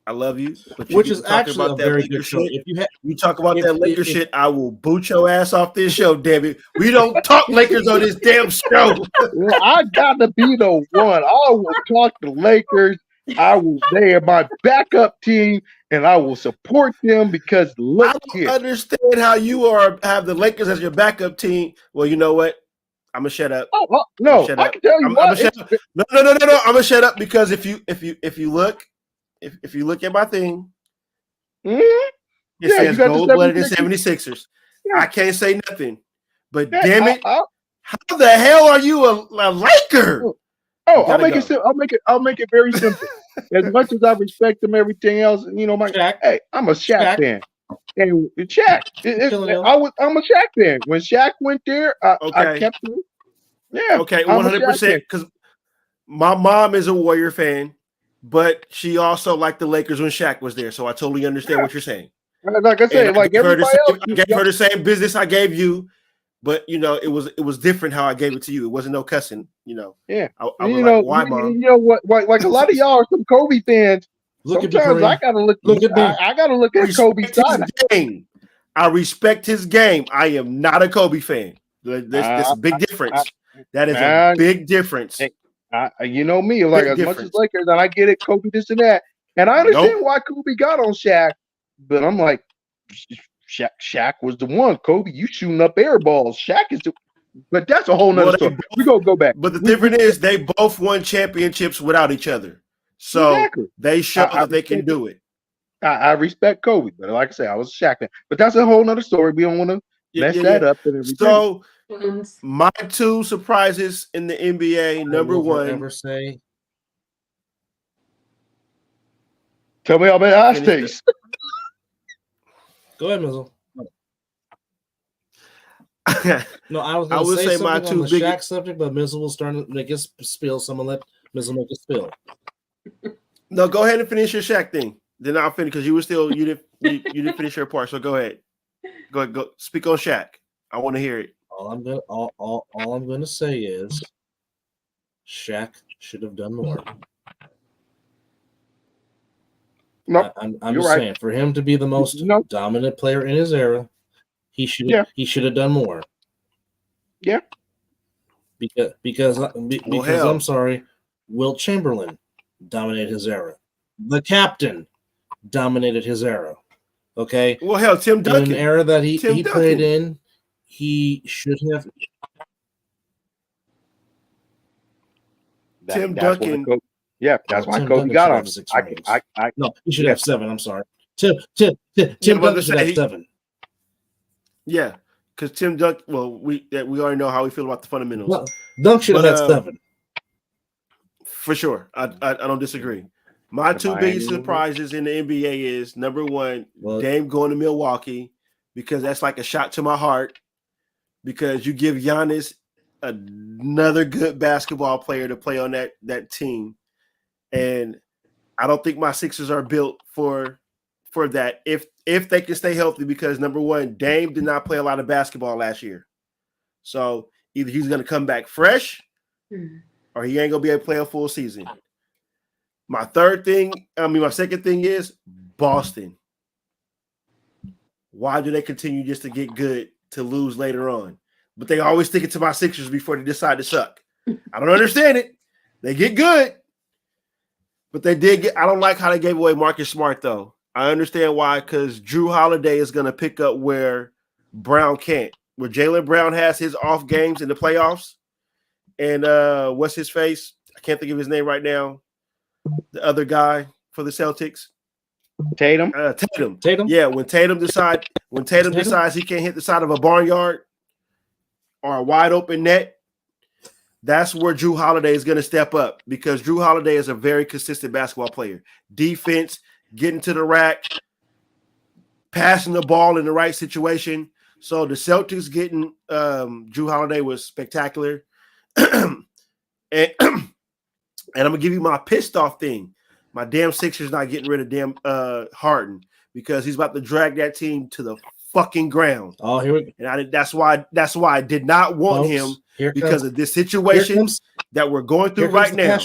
Speaker 4: I love you. But
Speaker 3: which is actually a very good show.
Speaker 4: If you talk about that Lakers shit, I will boot your ass off this show, damn it. We don't talk Lakers on this damn show.
Speaker 5: Well, I got to be the one. I will talk the Lakers. They are my backup team, and I will support them because look here.
Speaker 4: I don't understand how you have the Lakers as your backup team. Well, you know what? I'm gonna shut up.
Speaker 5: Oh no, I can tell you what.
Speaker 4: I'm shut up. No. I'm gonna shut up because if you look at my thing, it says gold-blooded and 76ers. Yeah. I can't say nothing. But damn it, how the hell are you a Laker?
Speaker 5: I'll make it very simple. As much as I respect them, everything else, I'm a Shaq fan. And Shaq, I'm a Shaq fan. When Shaq went there, I kept him. Yeah.
Speaker 4: Okay, 100%. Because my mom is a Warrior fan, but she also liked the Lakers when Shaq was there. So I totally understand what you're saying.
Speaker 5: Like I said, like everybody else,
Speaker 4: I gave her the same business I gave you, but it was different how I gave it to you. It wasn't no cussing.
Speaker 5: Yeah.
Speaker 4: I was like, why, Mom?
Speaker 5: You know what? Like a lot of y'all are some Kobe fans. Sometimes I gotta look at Kobe's side.
Speaker 4: I respect his game. I am not a Kobe fan. That's a big difference. That is a big difference.
Speaker 5: You know me, like as much as Lakers, and I get it, Kobe this and that, and I understand why Kobe got on Shaq, but I'm like, Shaq was the one. Kobe, you shooting up air balls. Shaq is the. But that's a whole nother story. We go back.
Speaker 4: But the difference is they both won championships without each other. So they show that they can do it.
Speaker 5: I respect Kobe, but like I said, I was a Shaq fan. But that's a whole nother story. We don't want to mess that up and everything.
Speaker 4: So my 2 surprises in the NBA, number 1.
Speaker 3: Ever say?
Speaker 5: Tell me how many eye states.
Speaker 3: Go ahead, Mizzle. No, I was going to say my 2 on the Shaq subject, but Mizzle will start to make his spiel. Someone let Mizzle make a spill.
Speaker 4: No, go ahead and finish your Shaq thing. Then I'll finish because you didn't finish your part. So go ahead. Go speak on Shaq. I want to hear it.
Speaker 3: All I'm gonna say is Shaq should have done more.
Speaker 5: No,
Speaker 3: I'm just saying, for him to be the most dominant player in his era, he should have done more.
Speaker 5: Yeah.
Speaker 3: because
Speaker 4: hell.
Speaker 3: I'm sorry, Wilt Chamberlain dominated his era. The captain dominated his era. Okay.
Speaker 4: Well, hell, Tim Duncan.
Speaker 3: In an era that he
Speaker 4: Tim
Speaker 3: played
Speaker 4: Duncan.
Speaker 3: in, he should have.
Speaker 4: Tim
Speaker 5: that's why
Speaker 4: Duncan.
Speaker 5: that's why
Speaker 3: Tim
Speaker 5: Kobe
Speaker 3: Duncan
Speaker 5: got
Speaker 3: should
Speaker 5: on.
Speaker 3: have 6 rings. No, he should
Speaker 5: yeah.
Speaker 3: have 7. I'm sorry. Tim
Speaker 4: about
Speaker 3: Duncan
Speaker 4: to
Speaker 3: should
Speaker 4: say
Speaker 3: have 7.
Speaker 4: Yeah, because Tim Duncan. Well, we already know how we feel about the fundamentals.
Speaker 3: Well, Dunk should have had 7.
Speaker 4: For sure. I don't disagree. My two biggest surprises in the NBA is number one, Dame going to Milwaukee, because that's like a shot to my heart, because you give Giannis another good basketball player to play on that team. And I don't think my Sixers are built for that if they can stay healthy, because number one, Dame did not play a lot of basketball last year. So either he's going to come back fresh or he ain't going to be able to play a full season. My second thing is Boston. Why do they continue just to get good to lose later on? But they always stick it to my Sixers before they decide to suck. I don't understand it. They get good. But they did get – I don't like how they gave away Marcus Smart, though. I understand why, because Drew Holiday is going to pick up where Brown can't. Where Jaylen Brown has his off games in the playoffs. And what's his face? I can't think of his name right now. The other guy for the Celtics.
Speaker 5: Tatum.
Speaker 3: Tatum.
Speaker 4: Yeah, when Tatum decides he can't hit the side of a barnyard or a wide open net, that's where Drew Holiday is going to step up, because Drew Holiday is a very consistent basketball player. Defense, getting to the rack, passing the ball in the right situation. So the Celtics getting Drew Holiday was spectacular. And I'm going to give you my pissed off thing. My damn Sixers not getting rid of damn Harden, because he's about to drag that team to the fucking ground.
Speaker 3: Oh, here we go.
Speaker 4: And that's why I did not want him, because of this situation that we're going through right now.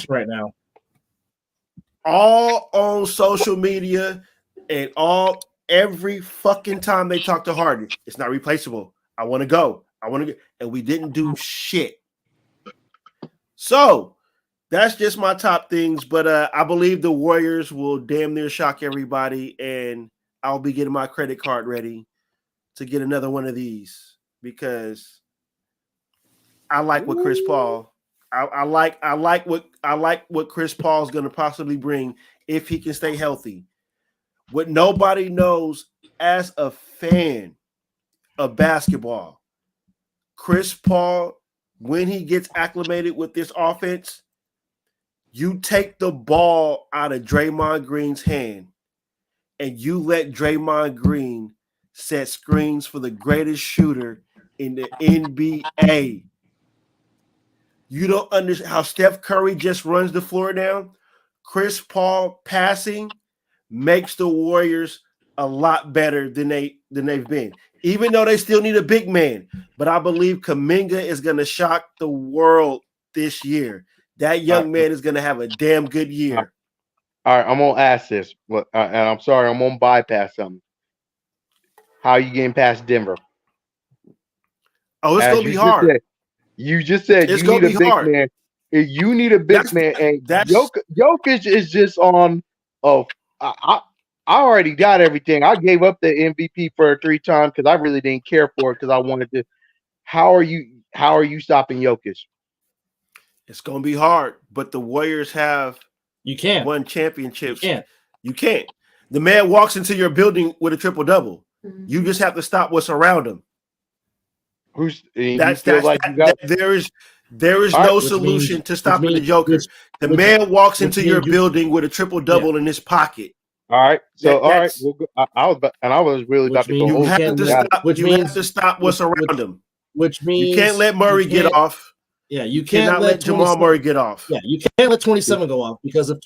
Speaker 4: All on social media and every fucking time they talk to Harden, it's not replaceable. I want to go. And we didn't do shit. So that's just my top things, but I believe the Warriors will damn near shock everybody, and I'll be getting my credit card ready to get another one of these, because I like what Chris Paul. I like what Chris Paul's going to possibly bring if he can stay healthy. What nobody knows as a fan of basketball, Chris Paul, when he gets acclimated with this offense, you take the ball out of Draymond Green's hand and you let Draymond Green set screens for the greatest shooter in the NBA. You don't understand how Steph Curry just runs the floor down. Chris Paul passing makes the Warriors a lot better than they've been, even though they still need a big man. But I believe Kuminga is going to shock the world this year. That young man is going to have a damn good year.
Speaker 5: All right, I'm going to ask this, and I'm sorry, I'm going to bypass something. How are you getting past Denver?
Speaker 4: Oh, it's going to be hard.
Speaker 5: You just said you need a big man. You need a big man, and Jokic is just on. I already got everything. I gave up the MVP for 3 times because I really didn't care for it, because I wanted to. How are you stopping Jokic?
Speaker 4: It's going to be hard, but the Warriors have won championships. You can't. The man walks into your building with a triple-double. Mm-hmm. You just have to stop what's around him. There is no solution to stopping the Joker. The man walks into your building with a triple-double in his pocket.
Speaker 5: All right. So all right. I was really about to go.
Speaker 4: You have to stop what's around him.
Speaker 3: Which means
Speaker 4: you can't let Murray get off.
Speaker 3: Yeah, you cannot let
Speaker 4: Jamal Murray get off.
Speaker 3: Yeah, you can't let 27 go off, because if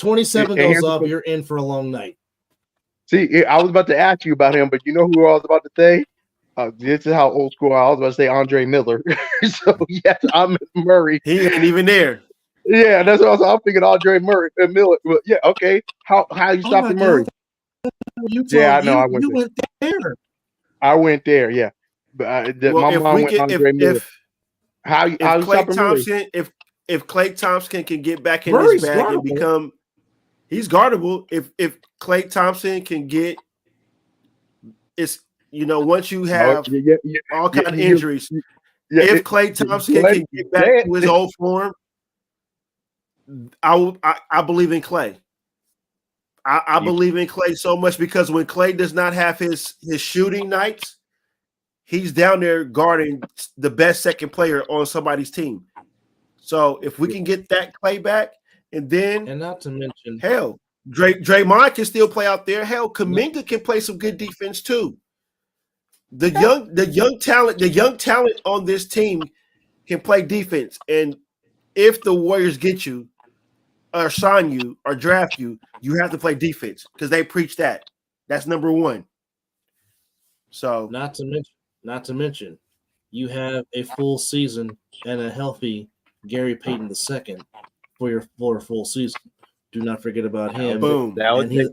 Speaker 3: 27 goes off, you're in for a long night.
Speaker 5: See, I was about to ask you about him, but you know who I was about to say? This is how old school I was about to say, Andre Miller. So yes, I'm Murray.
Speaker 4: He ain't even there.
Speaker 5: Yeah, that's what I'm thinking. Andre Murray Miller. Well, yeah, okay. How you stopping Murray?
Speaker 3: I know. I went there.
Speaker 5: I went there. Yeah, but my mom went Andre Miller. How you
Speaker 4: If Klay
Speaker 5: stopping Murray?
Speaker 4: Thompson, if Klay Thompson can get back in
Speaker 3: Murray's
Speaker 4: his bag and
Speaker 3: guardable.
Speaker 4: become, he's guardable. If Klay Thompson can get, it's once you have all kind of injuries, if Klay Thompson can get back to his old form, I believe in Klay. I believe in Klay so much because when Klay does not have his shooting nights, he's down there guarding the best second player on somebody's team. So if we can get that Klay back, and
Speaker 3: not to mention,
Speaker 4: hell, Draymond can still play out there. Hell, Kuminga can play some good defense too. The young talent on this team can play defense, and if the Warriors get you, or sign you, or draft you, you have to play defense because they preach that. That's number one. So
Speaker 3: not to mention, you have a full season and a healthy Gary Payton II for your full season. Do not forget about him.
Speaker 4: Boom.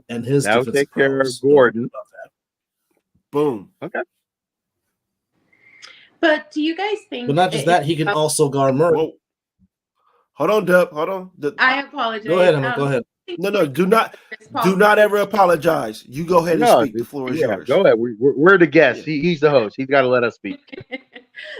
Speaker 3: And his defensive
Speaker 5: take care of
Speaker 3: prowess.
Speaker 5: Gordon.
Speaker 3: About that.
Speaker 4: Boom.
Speaker 5: Okay.
Speaker 6: But do you guys think?
Speaker 3: But not just that, he can also guard Murray.
Speaker 4: Whoa. Hold on, Dub. Hold on.
Speaker 6: I apologize.
Speaker 3: Go ahead, Emma. Go ahead.
Speaker 4: No. Do not ever apologize. You go ahead and speak. The floor is yours.
Speaker 5: Go ahead. We're the guests. He's the host. He's got to let us speak.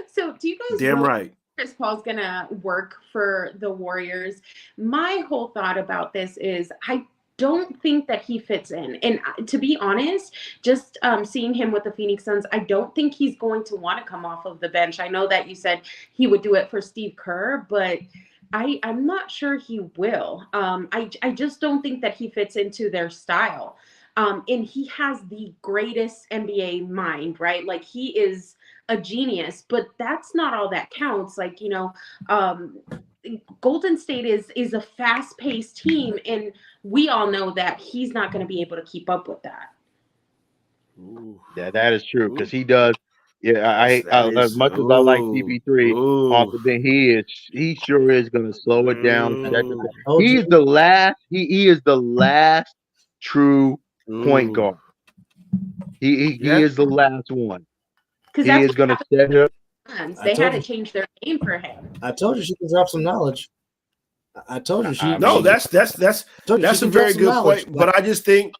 Speaker 6: So, do you guys?
Speaker 4: Damn right.
Speaker 6: Chris Paul's gonna work for the Warriors. My whole thought about this is I don't think that he fits in. And to be honest, just seeing him with the Phoenix Suns, I don't think he's going to want to come off of the bench. I know that you said he would do it for Steve Kerr, but I'm not sure he will. I just don't think that he fits into their style. And he has the greatest NBA mind, right? Like he is a genius, but that's not all that counts. Like, Golden State is a fast-paced team, and we all know that he's not going to be able to keep up with that.
Speaker 4: Ooh.
Speaker 5: Yeah, that is true because he does. Yeah, as much as I like CP3 off the bench, he sure is going to slow it down. He's the last. He is the last true point guard. He is the last one. He is going to set up.
Speaker 6: They had to change their name for him.
Speaker 3: I told you she can drop some knowledge. I told you she.
Speaker 4: No, that's a very good point. But I just think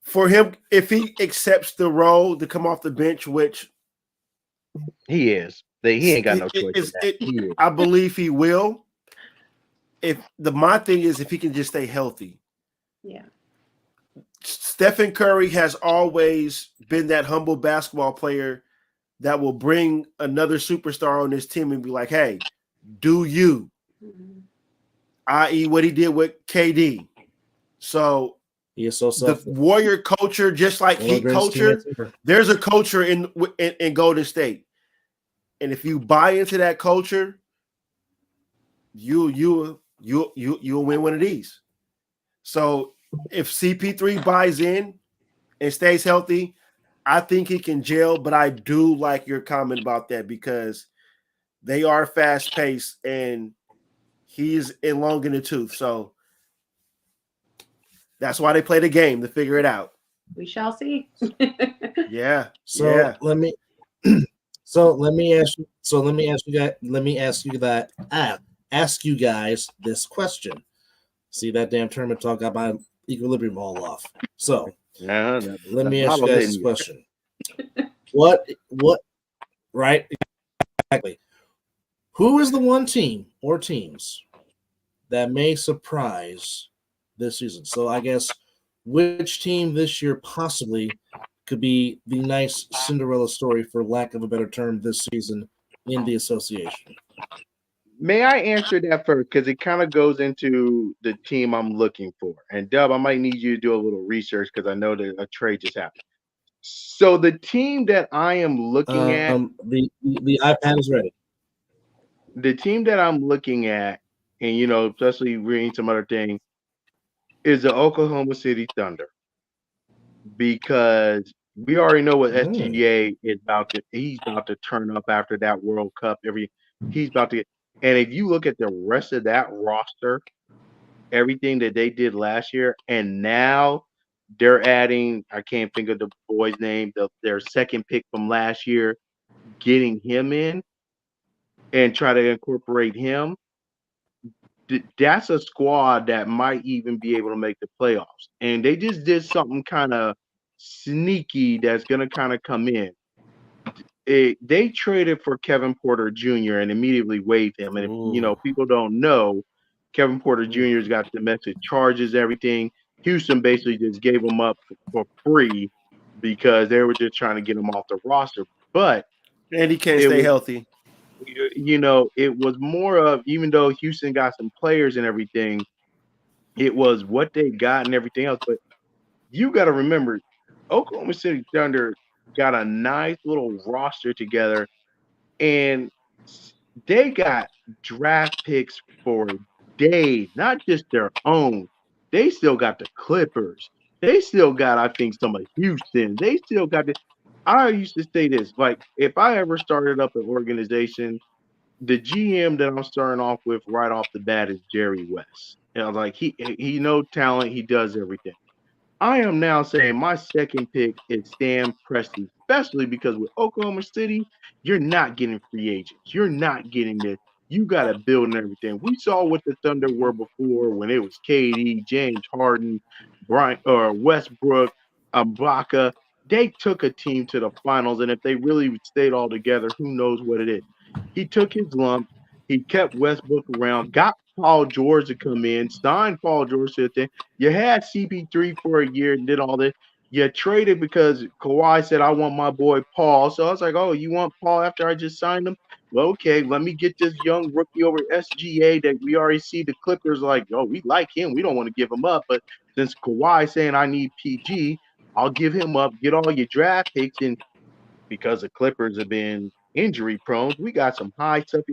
Speaker 4: for him, if he accepts the role to come off the bench, which
Speaker 5: he is, he ain't got no choice.
Speaker 4: I believe he will. My thing is if he can just stay healthy.
Speaker 6: Yeah.
Speaker 4: Stephen Curry has always been that humble basketball player that will bring another superstar on this team and be like, hey, do you? Mm-hmm. I.e. what he did with KD. So
Speaker 3: he is so selfish.
Speaker 4: The Warrior culture, just like Heat culture, there's a culture in Golden State. And if you buy into that culture, you'll win one of these. So if CP3 buys in and stays healthy, I think he can gel, but I do like your comment about that because they are fast-paced and he's long in the tooth. So that's why they play the game, to figure it out.
Speaker 6: We shall see.
Speaker 4: Yeah.
Speaker 3: Let me ask you guys this question. See that damn tournament talk got my equilibrium all off. So let me ask you guys this question. What right? Exactly. Who is the one team or teams that may surprise this season? So I guess which team this year possibly could be the nice Cinderella story, for lack of a better term, this season in the association?
Speaker 5: May I answer that first? Because it kind of goes into the team I'm looking for. And Dub, I might need you to do a little research because I know that a trade just happened. So the team that I am looking at,
Speaker 3: the iPad is ready.
Speaker 5: The team that I'm looking at, and especially reading some other thing, is the Oklahoma City Thunder. Because we already know what SGA is about to. He's about to turn up after that World Cup. He's about to get. And if you look at the rest of that roster, everything that they did last year, and now they're adding, I can't think of the boy's name, their second pick from last year, getting him in. and try to incorporate him, that's a squad that might even be able to make the playoffs. And they just did something kind of sneaky that's going to kind of come in. They traded for Kevin Porter Jr. and immediately waived him. And if people don't know, Kevin Porter Jr.'s got domestic charges, everything. Houston basically just gave him up for free because they were just trying to get him off the roster. But
Speaker 4: and he can't
Speaker 5: it
Speaker 4: stay
Speaker 5: was,
Speaker 4: healthy.
Speaker 5: it was more of, even though Houston got some players and everything, it was what they got and everything else. But you got to remember, Oklahoma City Thunder got a nice little roster together, and they got draft picks for days, not just their own. They still got the Clippers. They still got, I think, some of Houston. They still got the. I used to say this, like, if I ever started up an organization, the GM that I'm starting off with right off the bat is Jerry West. Like he knows talent, he does everything. I am now saying my second pick is Sam Presti, especially because with Oklahoma City, you're not getting free agents. You're not getting this. You got to build and everything. We saw what the Thunder were before when it was KD, James Harden, Brian or Westbrook, Ibaka. They took a team to the finals, and if they really stayed all together, who knows what it is. He took his lump. He kept Westbrook around, got Paul George to come in, signed Paul George to the thing. You had CP3 for a year and did all this. You traded because Kawhi said, I want my boy Paul. So I was like, oh, you want Paul after I just signed him? Well, okay, let me get this young rookie over SGA that we already see the Clippers like, oh, we like him. We don't want to give him up. But since Kawhi saying I need PG, I'll give him up, get all your draft picks. And because the Clippers have been injury prone, we got some high stuff.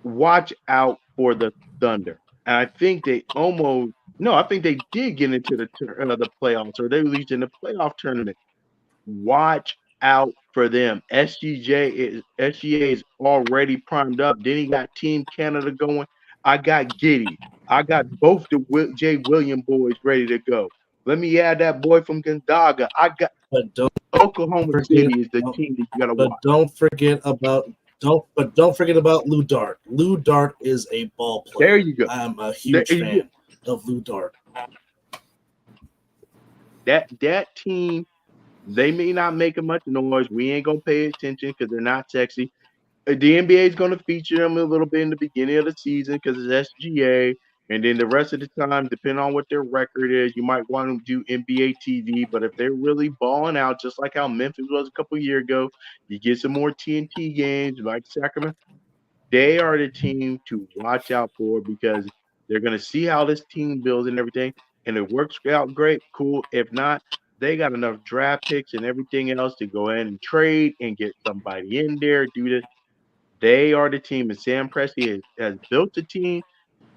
Speaker 5: Watch out for the Thunder. And I think they I think they did get into the playoffs, or they released in the playoff tournament. Watch out for them. SGA is already primed up. Then he got Team Canada going. I got Giddy. I got both the Jay William boys ready to go. Let me add that boy from Gonzaga. I got Oklahoma City is the team that you got to watch.
Speaker 3: Don't forget about Lou Dart. Lou Dart is a ball player.
Speaker 5: There you go.
Speaker 3: I'm a huge fan of Lou Dart.
Speaker 5: That team, they may not make much noise. We ain't gonna pay attention because they're not sexy. The NBA is gonna feature them a little bit in the beginning of the season because it's SGA, and then the rest of the time, depending on what their record is, you might want to do NBA TV. But if they're really balling out, just like how Memphis was a couple of years ago, you get some more TNT games like Sacramento. They are the team to watch out for because they're going to see how this team builds and everything. And it works out great, cool. If not, they got enough draft picks and everything else to go in and trade and get somebody in there, do this. They are the team. And Sam Presti has built the team,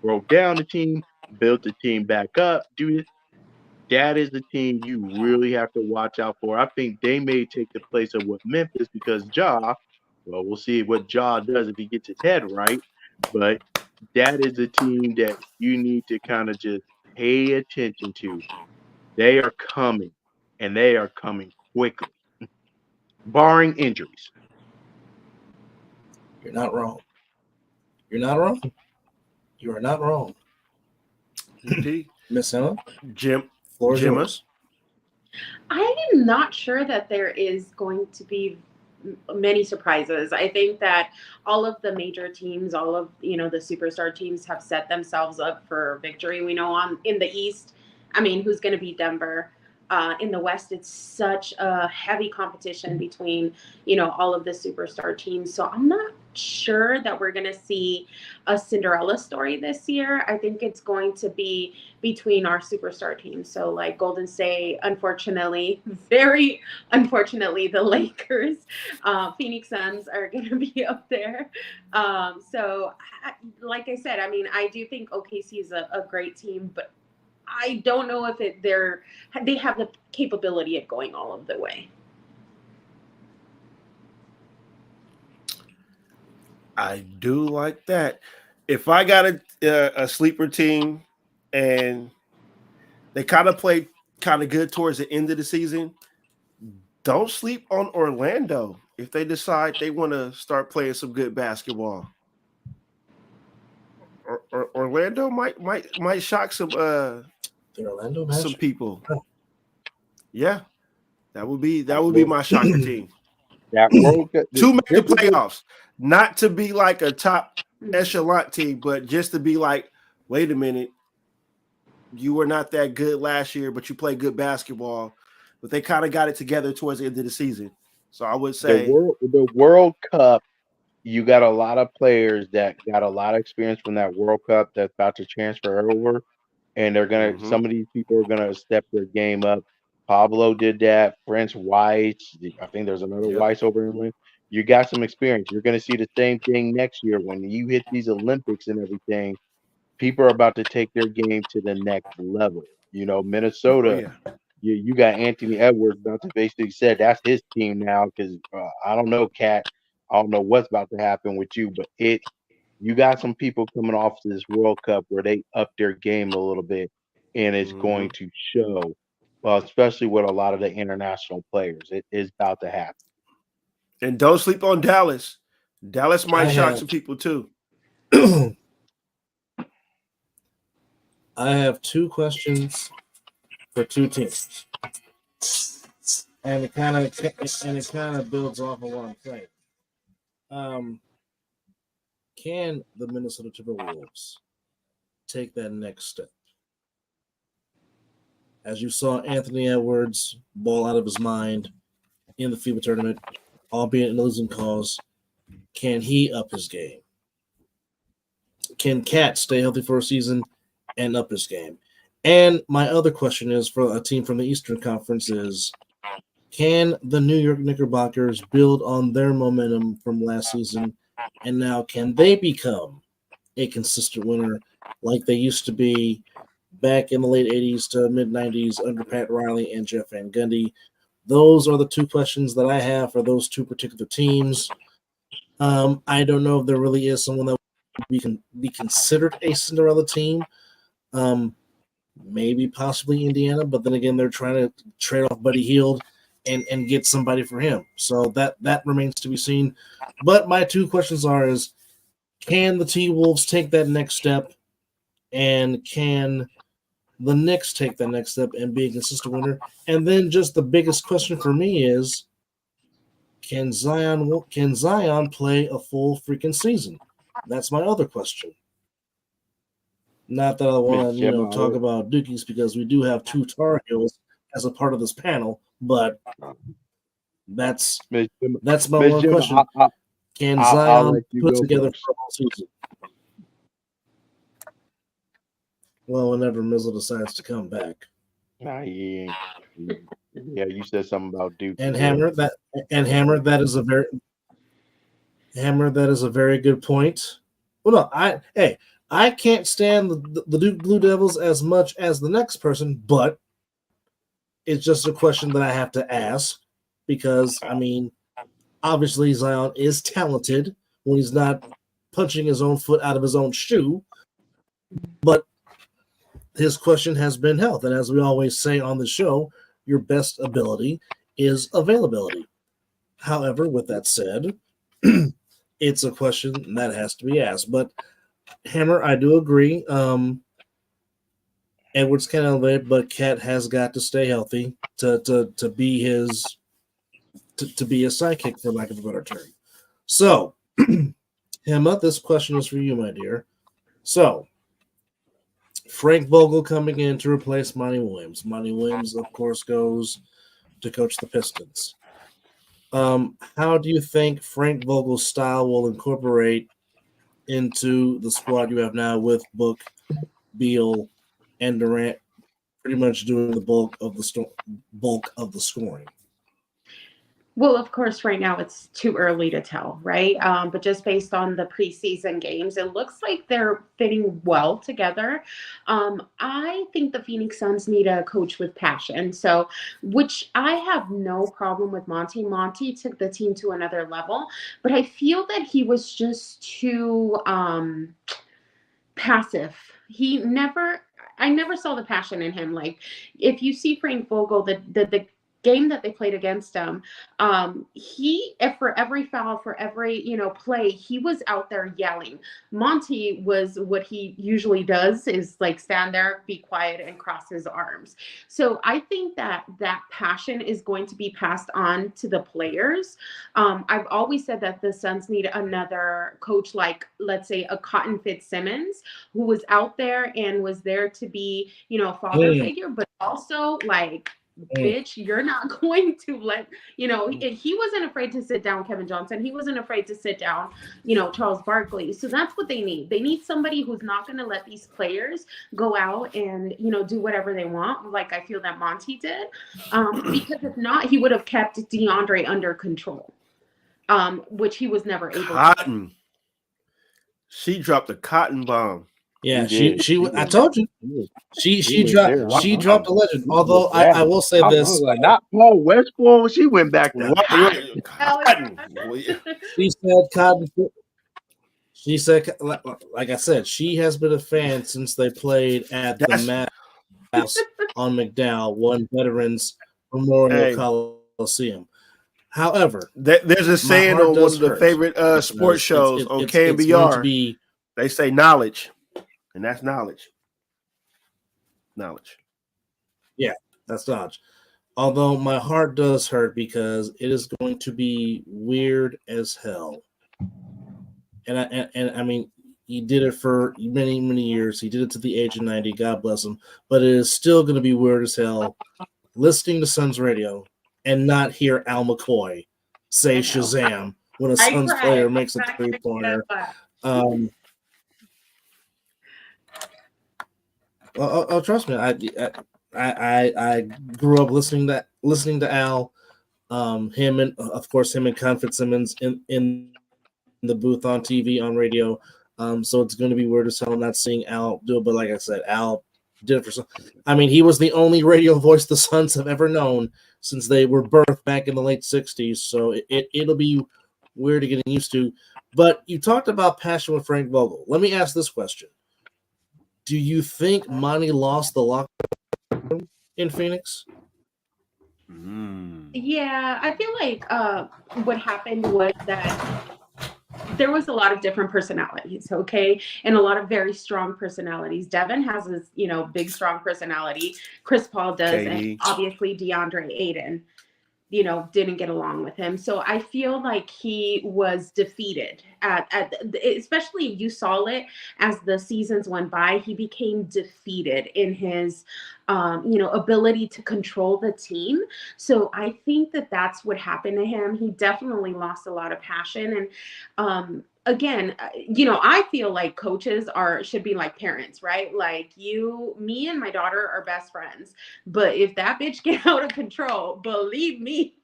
Speaker 5: broke down the team, built the team back up, do this. That is the team you really have to watch out for. I think they may take the place of what Memphis because well, we'll see what Ja does if he gets his head right. But that is the team that you need to kind of just pay attention to. They are coming, and they are coming quickly, barring injuries.
Speaker 3: You're not wrong. You're not wrong. You are not wrong. Miss Emma? Floor is yours.
Speaker 6: I am not sure that there is going to be many surprises. I think that all of the major teams, all of the superstar teams have set themselves up for victory. We know in the East, who's going to beat Denver? In the West, it's such a heavy competition between all of the superstar teams. So I'm not sure that we're going to see a Cinderella story this year. I think it's going to be between our superstar teams. So like Golden State, unfortunately, very unfortunately, the Lakers, Phoenix Suns are going to be up there. Like I said, I do think OKC is a great team, but I don't know if they have the capability of going all of the way.
Speaker 4: I do like that. If I got a sleeper team and they kind of played kind of good towards the end of the season, don't sleep on Orlando. if they decide they want to start playing some good basketball. Orlando might shock some
Speaker 3: The Orlando
Speaker 4: some
Speaker 3: Magic.
Speaker 4: people. Yeah, that would be my shocker team.
Speaker 5: That World Cup
Speaker 4: To make the playoffs, not to be like a top echelon team, but just to be like, wait a minute, you were not that good last year, but you play good basketball. But they kind of got it together towards the end of the season. So I would say
Speaker 5: the World Cup, you got a lot of players that got a lot of experience from that World Cup that's about to transfer over, and they're gonna.
Speaker 4: Mhm.
Speaker 5: Some of these people are gonna step their game up. Pablo did that. French Weiss, I think there's another
Speaker 4: Yep.
Speaker 5: Weiss over in. You got some experience. You're gonna see the same thing next year when you hit these Olympics and everything. People are about to take their game to the next level. You know,
Speaker 4: Oh
Speaker 5: Minnesota.
Speaker 4: yeah.
Speaker 5: You got Anthony Edwards about to basically said that's his team now because I don't know, Cat. I don't know what's about to happen with you, but you got some people coming off to this World Cup where they up their game a little bit, and it's going
Speaker 4: Mhm.
Speaker 5: to show. Well, especially with a lot of the international players, it is about to happen.
Speaker 4: And don't sleep on Dallas. Dallas might
Speaker 3: I
Speaker 4: shock
Speaker 3: have-
Speaker 4: some people too.
Speaker 3: I have 2 questions for 2 teams, and it kind of builds off of what I'm saying. Can the Minnesota Timberwolves take that next step? As you saw Anthony Edwards ball out of his mind in the FIBA tournament, albeit in a losing cause, can he up his game? Can Cat stay healthy for a season and up his game? And my other question is for a team from the Eastern Conference is, can the New York Knickerbockers build on their momentum from last season, and now can they become a consistent winner like they used to be back in the late 80s to mid 90s under Pat Riley and Jeff Van Gundy? Those are the 2 questions that I have for those 2 particular teams. I don't know if there really is someone that can be considered a Cinderella team. Maybe possibly Indiana, but then again, they're trying to trade off Buddy Hield and get somebody for him. So that remains to be seen. But my 2 questions is, can the T-Wolves take that next step? And can the Knicks take that next step and be a consistent winner? And then just the biggest question for me is, can Zion play a full freaking season? That's my other question. Not that I want to, talk about Dookies because we do have 2 Tar Heels as a part of this panel, but that's my one question. Can Zion put together for a whole season? Well, whenever Mizzle decides to come back.
Speaker 5: Nah, he ain't. Yeah, you said something about Duke.
Speaker 3: And Hammer, that is a very good point. Well, no, I can't stand the Duke Blue Devils as much as the next person, but it's just a question that I have to ask because, I mean, obviously Zion is talented when he's not punching his own foot out of his own shoe, but his question has been health. And as we always say on the show, your best ability is availability. However, with that said, it's a question that has to be asked. But Hammer, I do agree. Edwards can elevate, but Cat has got to stay healthy to be his to be a sidekick, for lack of a better term. So, Hammer, this question is for you, my dear. So, Frank Vogel coming in to replace Monty Williams. Monty Williams, of course, goes to coach the Pistons. How do you think Frank Vogel's style will incorporate into the squad you have now with Book, Beal, and Durant pretty much doing the bulk of the scoring?
Speaker 6: Well, of course, right now it's too early to tell, right? But just based on the preseason games, it looks like they're fitting well together. I think the Phoenix Suns need a coach with passion. So, which I have no problem with Monty. Monty took the team to another level, but I feel that he was just too passive. I never saw the passion in him. Like, if you see Frank Vogel, the game that they played against him, for every foul, for every play, he was out there yelling. Monty was what he usually does is like stand there, be quiet, and cross his arms. So I think that passion is going to be passed on to the players. I've always said that the Suns need another coach, like let's say a Cotton Fitzsimmons, who was out there and was there to be a father figure, but also like, bitch, you're not going to let he wasn't afraid to sit down Kevin Johnson. He wasn't afraid to sit down Charles Barkley. So that's what they need. They need somebody who's not going to let these players go out and do whatever they want, like I feel that Monty did, because if not, he would have kept DeAndre under control, which he was never able
Speaker 4: to. She dropped a cotton bomb.
Speaker 3: Yeah, she I told you. She dropped a legend. Although I will say this.
Speaker 5: Like, not Paul Westphal. She went back to
Speaker 3: Cotton. She said Cotton. She said, like I said, she has been a fan since they played at the Mad House on McDowell, one Veterans Memorial Coliseum. However,
Speaker 4: there's a saying on one of the favorite sports shows on KNBR. They say knowledge. And that's knowledge. Knowledge.
Speaker 3: Yeah, that's knowledge. Although my heart does hurt because it is going to be weird as hell. And I mean, he did it for many, many years. He did it to the age of 90. God bless him. But it is still going to be weird as hell listening to Suns radio and not hear Al McCoy say Shazam when a Suns player makes a three-pointer. Oh, trust me. I grew up listening to Al, him and Con Fitzsimmons in the booth on TV on radio. So it's going to be weird as hell not seeing Al do it. But like I said, Al did it for some. I mean, he was the only radio voice the Suns have ever known since they were birthed back in the late '60s. So it'll be weird to get used to. But you talked about passion with Frank Vogel. Let me ask this question. Do you think Monty lost the locker room in Phoenix?
Speaker 6: Yeah, I feel like what happened was that there was a lot of different personalities, okay? And a lot of very strong personalities. Devin has his, big, strong personality. Chris Paul does, and obviously DeAndre Ayton, didn't get along with him. So I feel like he was defeated especially you saw it as the seasons went by. He became defeated in his, ability to control the team. So I think that that's what happened to him. He definitely lost a lot of passion. And, again, I feel like coaches should be like parents, right? Like me and my daughter are best friends, but if that bitch get out of control, believe me,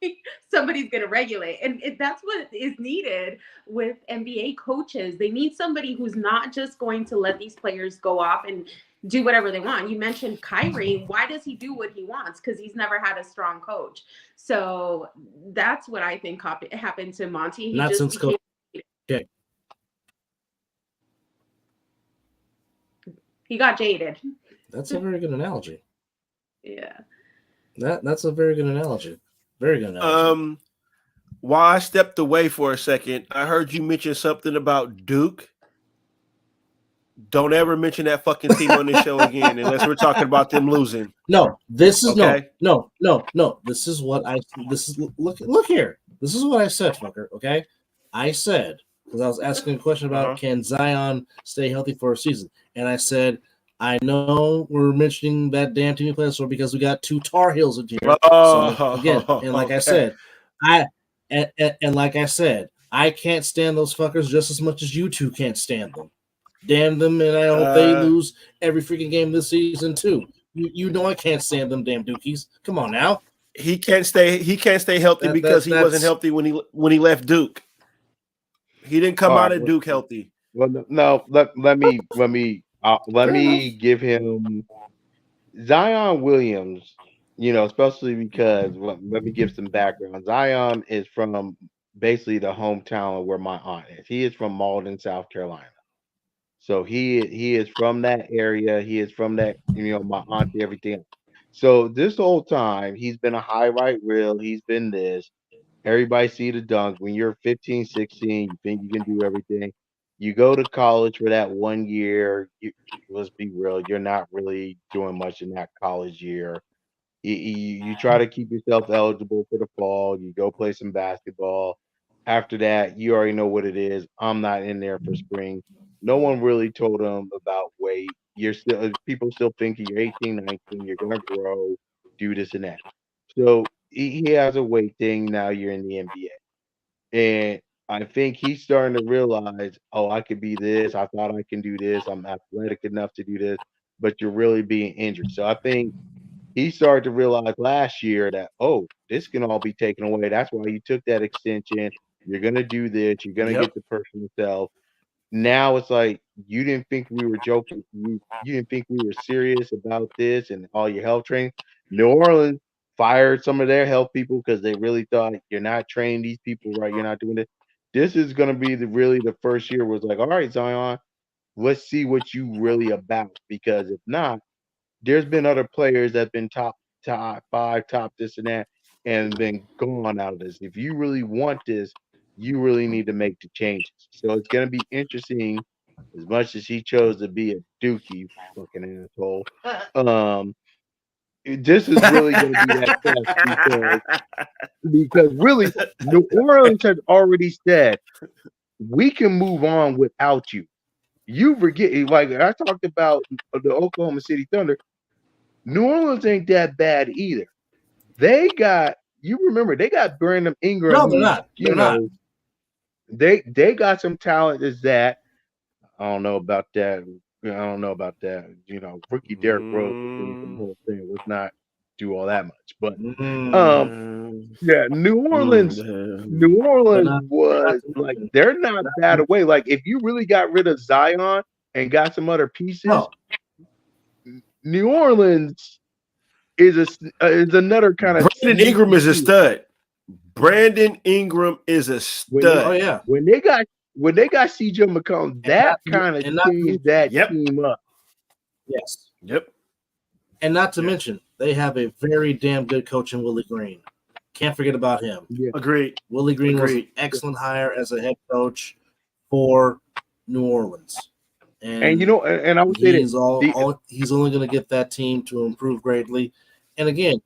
Speaker 6: somebody's going to regulate. And that's what is needed with NBA coaches. They need somebody who's not just going to let these players go off and do whatever they want. You mentioned Kyrie. Why does he do what he wants? Because he's never had a strong coach. So that's what I think happened to Monty.
Speaker 3: Not since coach. Okay.
Speaker 6: He got jaded.
Speaker 3: That's a very good analogy.
Speaker 6: Yeah.
Speaker 3: That's a very good analogy. Very good analogy.
Speaker 4: While I stepped away for a second, I heard you mention something about Duke. Don't ever mention that fucking team on this show again unless we're talking about them losing.
Speaker 3: No, this is okay. No. This is what look here. This is what I said, fucker. Okay, I said because I was asking a question about can Zion stay healthy for a season, and I said I know we're mentioning that damn team player store because we got two Tar Heels in here. So again, and like I said, like I said, I can't stand those fuckers just as much as you two can't stand them. Damn them, and I hope they lose every freaking game this season too. You know I can't stand them, damn Dookies. Come on now.
Speaker 4: He can't stay healthy because he wasn't healthy when he left Duke. He didn't come out of Duke healthy.
Speaker 5: Well, no. Let me give him Zion Williams. Especially because let me give some background. Zion is from basically the hometown of where my aunt is. He is from Malden, South Carolina. So he is from that area. He is from that, my auntie, everything. So this whole time, he's been a high right reel. He's been this. Everybody see the dunk. When you're 15, 16, you think you can do everything. You go to college for that 1 year. Let's be real, you're not really doing much in that college year. You try to keep yourself eligible for the fall. You go play some basketball. After that, you already know what it is. I'm not in there for spring. No one really told him about weight. You're still people still thinking you're 18, 19, you're gonna grow, do this and that. So he has a weight thing. Now you're in the NBA. And I think he's starting to realize, oh, I could be this. I thought I can do this. I'm athletic enough to do this, but you're really being injured. So I think he started to realize last year that, oh, this can all be taken away. That's why you took that extension. You're gonna do this. You're gonna
Speaker 4: Yep.
Speaker 5: get the personal self. Now it's like you didn't think we were joking. You didn't think we were serious about this and all your health training. New Orleans fired some of their health people because they really thought you're not training these people right. You're not doing it. This is gonna be really the first year where it's like, all right, Zion, let's see what you really about. Because if not, there's been other players that have been top five, top this and that, and been gone out of this. If you really want this, you really need to make the changes. So it's gonna be interesting. As much as he chose to be a dookie, fucking asshole, um, this is really gonna be that test because really New Orleans has already said we can move on without you. You forget, like I talked about the Oklahoma City Thunder. New Orleans ain't that bad either. They got you remember they got Brandon Ingram,
Speaker 3: No, they're
Speaker 5: who's
Speaker 3: not. They're not.
Speaker 5: they got some talent as that. I don't know about that. I don't know about that. Rookie Derrick Rose was doing some whole thing. Let's not do all that much. But yeah, New Orleans
Speaker 3: They're not.
Speaker 5: was like they're not bad away. Like if you really got rid of Zion and got some other pieces,
Speaker 3: No.
Speaker 5: New Orleans is another kind of
Speaker 4: Brandon Ingram is a stud. Brandon Ingram is a stud.
Speaker 3: Oh yeah.
Speaker 5: When they got CJ McCollum, that kind of changed that team up.
Speaker 3: Yes.
Speaker 4: Yep.
Speaker 3: And not to mention, they have a very damn good coach in Willie Green. Can't forget about him.
Speaker 5: Yeah.
Speaker 4: Agreed.
Speaker 3: Willie Green was an excellent hire as a head coach for New Orleans.
Speaker 5: And I would say
Speaker 3: he's he's only going to get that team to improve greatly. And again,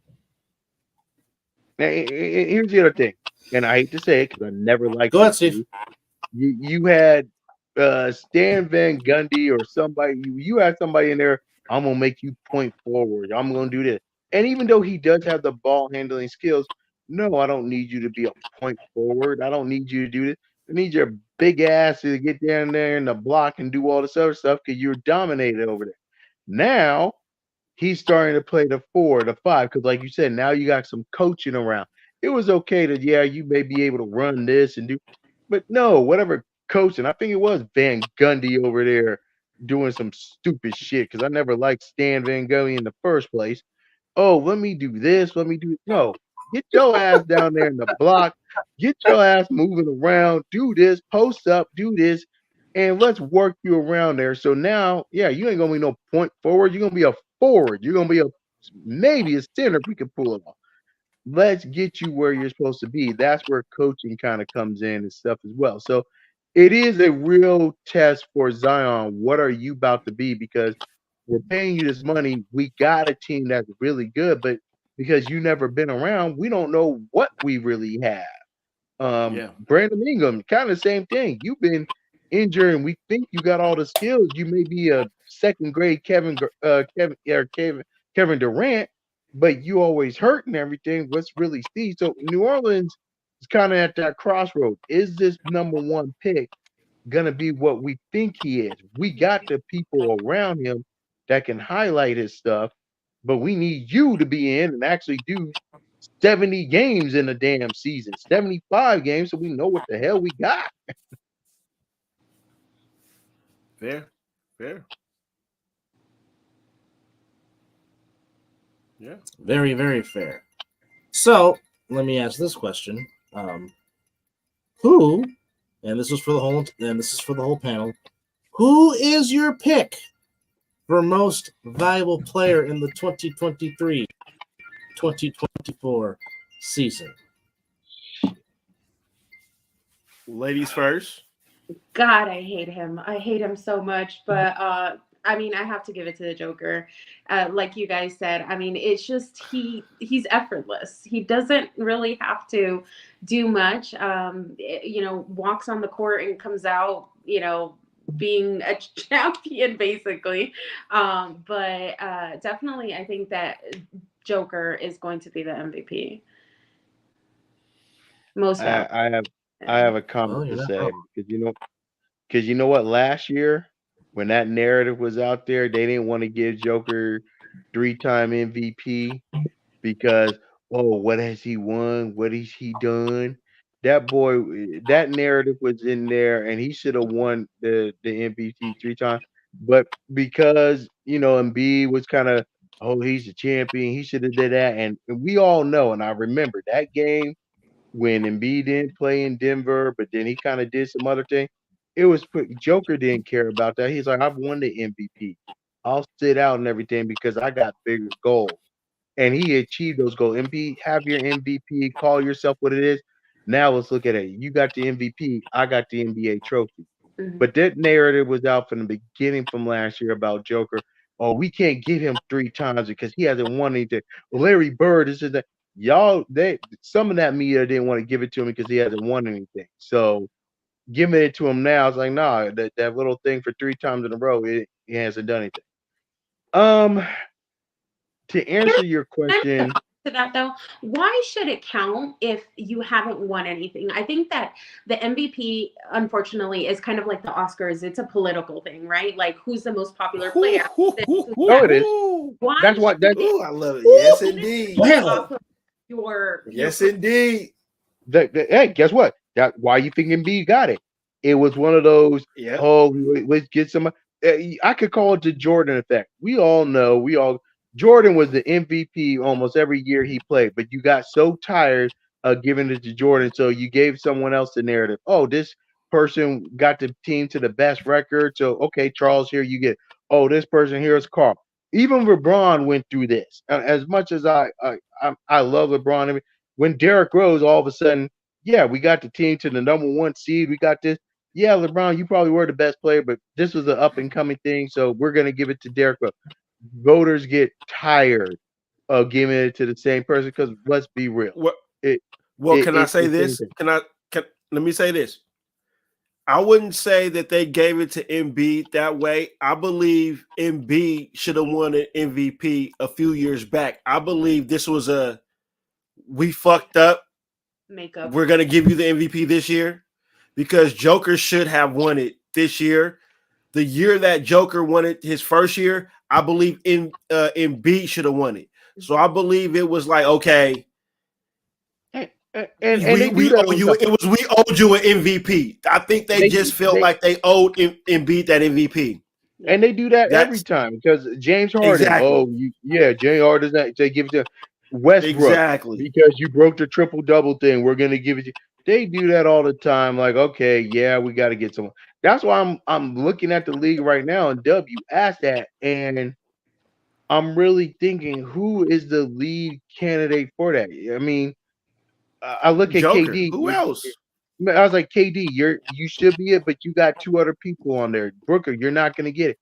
Speaker 5: here's the other thing, and I hate to say it because I never liked.
Speaker 3: Go ahead, Steve.
Speaker 5: You had Stan Van Gundy or somebody. You had somebody in there. I'm gonna make you point forward. I'm gonna do this. And even though he does have the ball handling skills, no, I don't need you to be a point forward. I don't need you to do this. I need your big ass to get down there in the block and do all this other stuff because you're dominated over there. Now he's starting to play the 4, the 5, because like you said, now you got some coaching around. It was okay to, you may be able to run this and do, but no, whatever coaching. I think it was Van Gundy over there doing some stupid shit because I never liked Stan Van Gundy in the first place. Oh, let me do this. Let me do no. Get your ass down there in the block. Get your ass moving around. Do this. Post up. Do this. And let's work you around there. So now, you ain't gonna be no point forward. You're gonna be a forward. You're gonna be maybe a center if we can pull it off. Let's get you where you're supposed to be. That's where coaching kind of comes in and stuff as well. So it is a real test for Zion. What are you about to be? Because we're paying you this money. We got a team that's really good, but because you never been around, we don't know what we really have. Brandon Ingram, kind of same thing. You've been injured, and we think you got all the skills. You may be a second grade Kevin Durant, but you always hurt and everything. Let's really see. So New Orleans is kind of at that crossroad. Is this number 1 pick gonna be what we think he is? We got the people around him that can highlight his stuff, but we need you to be in and actually do 70 games in a damn season, 75 games, so we know what the hell we got.
Speaker 4: Fair. Yeah.
Speaker 3: Very, very fair. So let me ask this question: who? And this is for the whole panel. Who is your pick for most valuable player in the 2023 2024 season?
Speaker 4: Ladies first.
Speaker 6: God, I hate him. I hate him so much. But I mean, I have to give it to the Joker. Like you guys said, I mean, it's just he's effortless. He doesn't really have to do much. Walks on the court and comes out, being a champion basically. But definitely, I think that Joker is going to be the MVP. Most
Speaker 5: I have a comment
Speaker 3: Well,
Speaker 5: to
Speaker 3: you're not
Speaker 5: say
Speaker 3: wrong.
Speaker 5: because you know what? Last year, when that narrative was out there, they didn't want to give Joker 3-time MVP because, oh, what has he won? What has he done? That boy, that narrative was in there, and he should have won the MVP 3 times. But because Embiid was kind of, oh, he's a champion, he should have did that, and we all know, and I remember that game when Embiid didn't play in Denver, but then he kind of did some other thing. It was Joker didn't care about that. He's like, I've won the MVP. I'll sit out and everything because I got bigger goals. And he achieved those goals. MVP, have your MVP, call yourself what it is. Now let's look at it. You got the MVP, I got the NBA trophy.
Speaker 6: Mhm.
Speaker 5: But that narrative was out from the beginning from last year about Joker. Oh, we can't give him 3 times because he hasn't won anything. Larry Bird is that y'all. Some of that media didn't want to give it to him because he hasn't won anything. So giving it to him now, it's like, nah, that little thing for 3 times in a row, he hasn't done anything. To answer your question,
Speaker 6: To that though, why should it count if you haven't won anything? I think that the MVP, unfortunately, is kind of like the Oscars. It's a political thing, right? Like who's the most popular player?
Speaker 5: no, it is.
Speaker 6: Why
Speaker 5: That's what that.
Speaker 4: Ooh, I love it. Yes, indeed.
Speaker 6: off of your
Speaker 4: Yes, indeed.
Speaker 5: Hey, guess what? Why you thinking B got it? It was one of those.
Speaker 4: Yep.
Speaker 5: Oh, let's get some. I could call it the Jordan effect. We all know. Jordan was the MVP almost every year he played, but you got so tired of giving it to Jordan, so you gave someone else the narrative. Oh, this person got the team to the best record, so okay, Charles, here you get. Oh, this person here is Carl. Even LeBron went through this. As much as I love LeBron, when Derrick Rose all of a sudden, yeah, we got the team to the #1 seed. We got this. Yeah, LeBron, you probably were the best player, but this was an up and coming thing, so we're gonna give it to Derrick Rose. Voters get tired of giving it to the same person because let's be real.
Speaker 4: Can I say this? Let me say this. I wouldn't say that they gave it to Embiid that way. I believe Embiid should have won an MVP a few years back. I believe this was we fucked up.
Speaker 6: makeup.
Speaker 4: We're gonna give you the MVP this year because Joker should have won it this year. The year that Joker won it his first year, I believe Embiid should have won it. So I believe it was like, okay,
Speaker 5: And
Speaker 4: we owed you an MVP. I think they just felt like they owed Embiid that MVP.
Speaker 5: And they do that every time because James Harden.
Speaker 4: Exactly.
Speaker 5: James Harden. They give it to Westbrook because you broke the triple double thing. We're gonna give it to. They do that all the time. Like, okay, yeah, we got to get someone. That's why I'm looking at the league right now, and W asked that, and I'm really thinking who is the lead candidate for that. I mean, I look at
Speaker 4: Joker.
Speaker 5: KD.
Speaker 4: Who else?
Speaker 5: I was like, KD, you should be it, but you got 2 other people on there. Brooker, you're not gonna get it.